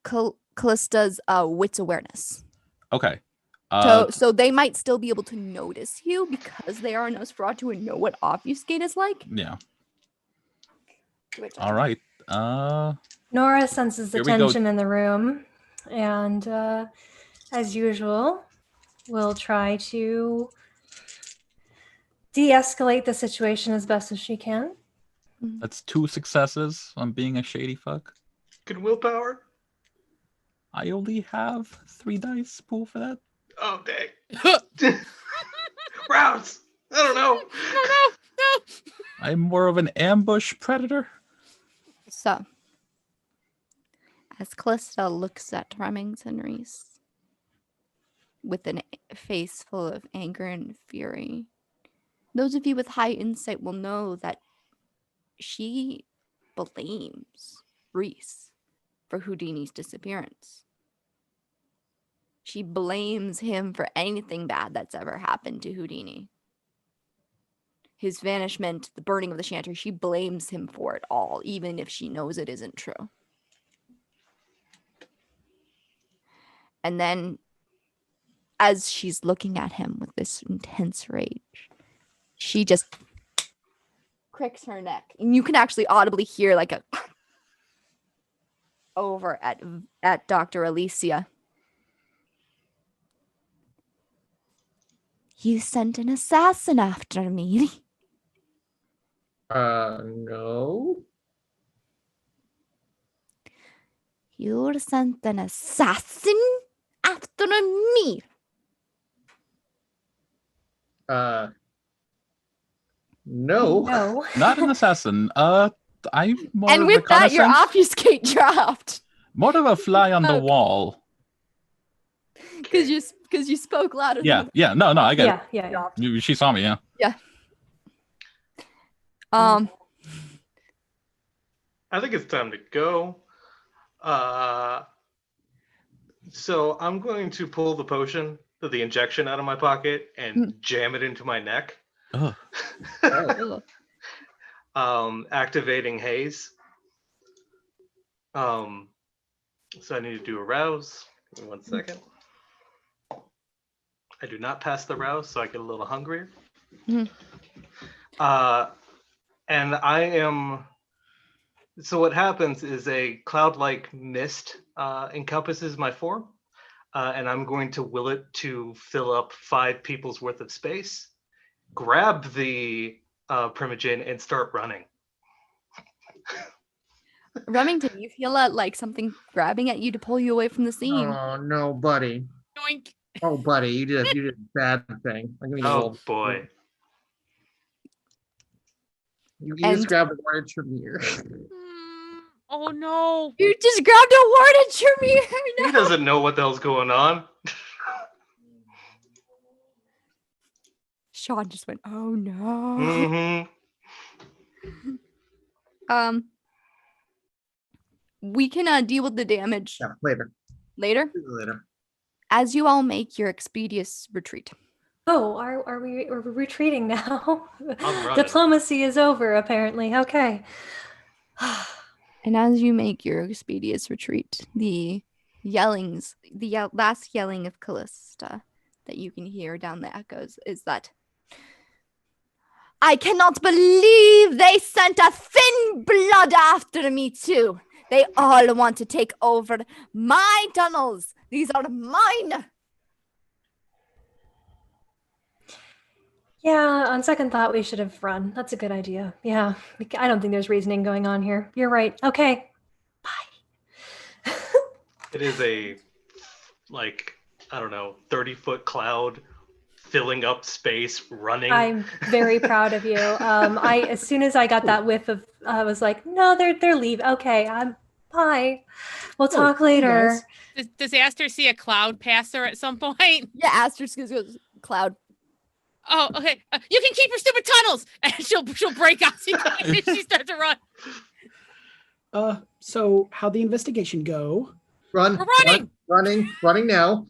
S1: Callista's wits awareness.
S3: Okay.
S1: So they might still be able to notice you because they are a Nosferatu and know what obfuscate is like.
S3: Yeah.
S1: Which
S3: All right.
S2: Nora senses the
S3: Here we go.
S2: tension in the room, and as usual, will try to de-escalate the situation as best as she can.
S3: That's 2 successes on being a shady fuck.
S6: Good willpower?
S3: I only have 3 dice pool for that.
S6: Oh, dang. Rouse! I don't know.
S4: No.
S3: I'm more of an ambush predator.
S1: So, as Callista looks at Remington Reese with a face full of anger and fury, those of you with high insight will know that she blames Reese for Houdini's disappearance. She blames him for anything bad that's ever happened to Houdini. His vanishment, the burning of the chantry, she blames him for it all, even if she knows it isn't true. And then, as she's looking at him with this intense rage, she just cricks her neck. And you can actually audibly hear like a over at Dr. Alicia. You sent an assassin after me.
S7: No.
S1: You sent an assassin after me.
S7: No.
S2: No.
S3: Not an assassin. I'm more
S1: And
S3: of
S1: with that, your
S3: reconnaissance.
S1: obfuscate dropped.
S3: More of a fly on the
S1: Okay.
S3: wall.
S1: Because you spoke louder.
S3: Yeah, yeah. No, I get
S2: Yeah.
S3: it. She saw me, yeah.
S1: Yeah.
S6: I think it's time to go. So I'm going to pull the potion, the injection out of my pocket and jam it into my neck.
S3: Ugh.
S6: Activating haze. So I need to do a rouse. Give me 1 second. I do not pass the rouse, so I get a little hungrier.
S1: Mhm.
S6: And I am. So what happens is a cloud-like mist encompasses my form, and I'm going to will it to fill up 5 people's worth of space. Grab the Primogen and start running.
S1: Remington, you feel like something grabbing at you to pull you away from the scene.
S7: Oh no, buddy.
S4: Yoink.
S7: Oh, buddy, you did a bad thing. I'm gonna
S6: Oh
S7: roll.
S6: boy.
S7: You
S1: And-
S7: just grabbed the word Tremere.
S4: Oh no.
S1: You just grabbed a word at Tremere.
S6: He doesn't know what the hell's going on.
S1: Sean just went, oh no.
S6: Mm-hmm.
S1: We can deal with the damage
S7: Yeah, later.
S1: later
S7: Later.
S1: as you all make your expeditious retreat.
S2: Oh, are we retreating now?
S6: I'm running.
S2: Diplomacy is over, apparently. Okay.
S1: And as you make your expeditious retreat, the last yelling of Callista that you can hear down the echoes is that I cannot believe they sent a thin blood after me too. They all want to take over my tunnels. These are mine.
S2: Yeah, on second thought, we should have run. That's a good idea. Yeah, I don't think there's reasoning going on here. You're right. Okay. Bye.
S6: It is a, like, I don't know, 30-foot cloud filling up space, running.
S2: I'm very proud of you. As soon as I got that whiff of, I was like, no, they're leave. Okay, bye. We'll talk later.
S4: Does Aster see a cloud pass her at some point?
S1: Yeah, Asterisk goes cloud.
S4: Oh, okay. You can keep your stupid tunnels, and she'll break out. She starts to run.
S5: So how'd the investigation go?
S7: Run.
S4: We're running.
S7: Running now.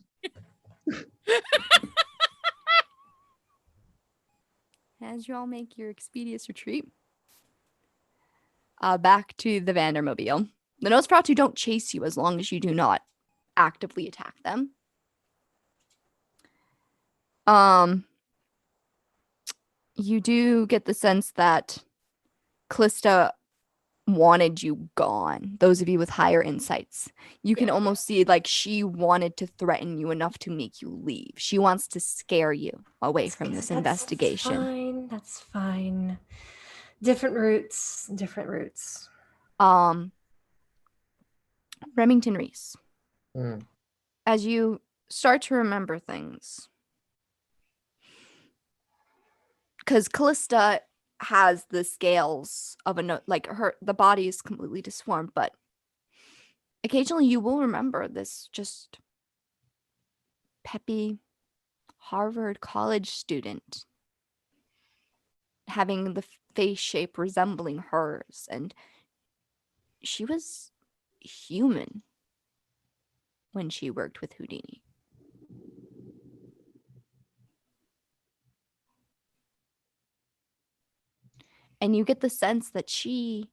S1: As you all make your expeditious retreat, back to the Vandermobile. The Nosferatu don't chase you as long as you do not actively attack them. You do get the sense that Callista wanted you gone. Those of you with higher insights, you can almost see like she wanted to threaten you enough to make you leave. She wants to scare you away from this investigation.
S2: That's fine. Different routes.
S1: Remington Reese,
S7: Mm.
S1: as you start to remember things, because Callista has the scales of the body is completely disformed, but occasionally you will remember this just peppy Harvard college student having the face shape resembling hers, and she was human when she worked with Houdini. And you get the sense that she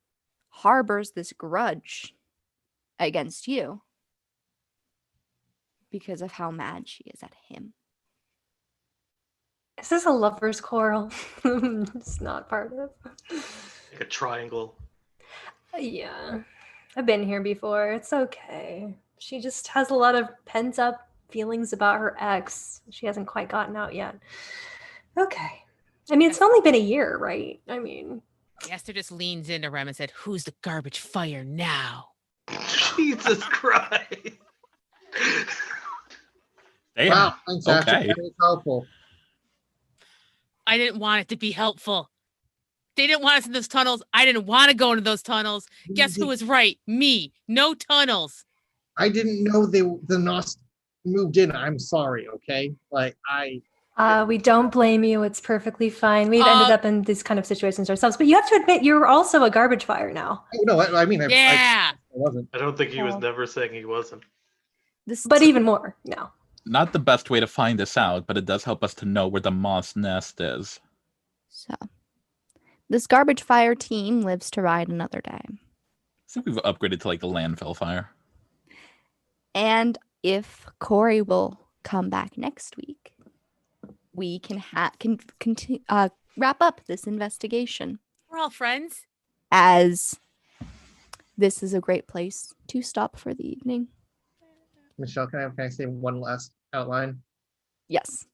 S1: harbors this grudge against you because of how mad she is at him.
S2: Is this a lover's quarrel? It's not part of.
S6: Like a triangle.
S2: Yeah, I've been here before. It's okay. She just has a lot of pent up feelings about her ex. She hasn't quite gotten out yet. Okay. I mean, it's only been a year, right? I mean,
S4: Aster just leans into Rem and said, "Who's the garbage fire now?"
S6: Jesus Christ.
S3: Damn.
S7: Wow, thanks, Asher.
S3: Okay.
S7: Very helpful.
S4: I didn't want it to be helpful. They didn't want us in those tunnels. I didn't want to go into those tunnels. Guess who was right? Me. No tunnels.
S7: I didn't know the Nos moved in. I'm sorry, okay?
S2: we don't blame you. It's perfectly fine. We've ended up in these kind of situations ourselves. But you have to admit, you're also a garbage fire now.
S7: No, I mean,
S4: Yeah.
S7: I wasn't.
S6: I don't think he was never saying he wasn't.
S2: But even more now.
S3: Not the best way to find this out, but it does help us to know where the moss nest is.
S1: So, this garbage fire team lives to ride another day.
S3: I think we've upgraded to like the landfill fire.
S1: And if Corey will come back next week, we can wrap up this investigation,
S4: We're all friends.
S1: as this is a great place to stop for the evening.
S7: Michelle, can I say one last outline?
S1: Yes.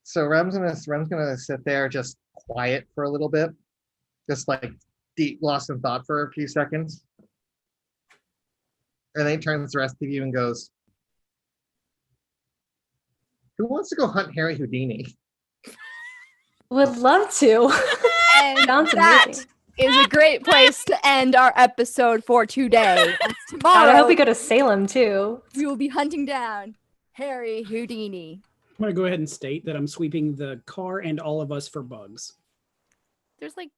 S7: So Rem's gonna sit there just quiet for a little bit, just like deep lost in thought for a few seconds. And then he turns to the rest of you and goes, "Who wants to go hunt Harry Houdini?"
S2: Would love to.
S1: And
S2: Sounds
S1: that
S2: amazing.
S1: is a great place to end our episode for today. As
S2: God,
S1: tomorrow,
S2: I hope we go to Salem too.
S1: we will be hunting down Harry Houdini.
S5: I'm going to go ahead and state that I'm sweeping the car and all of us for bugs.
S1: There's like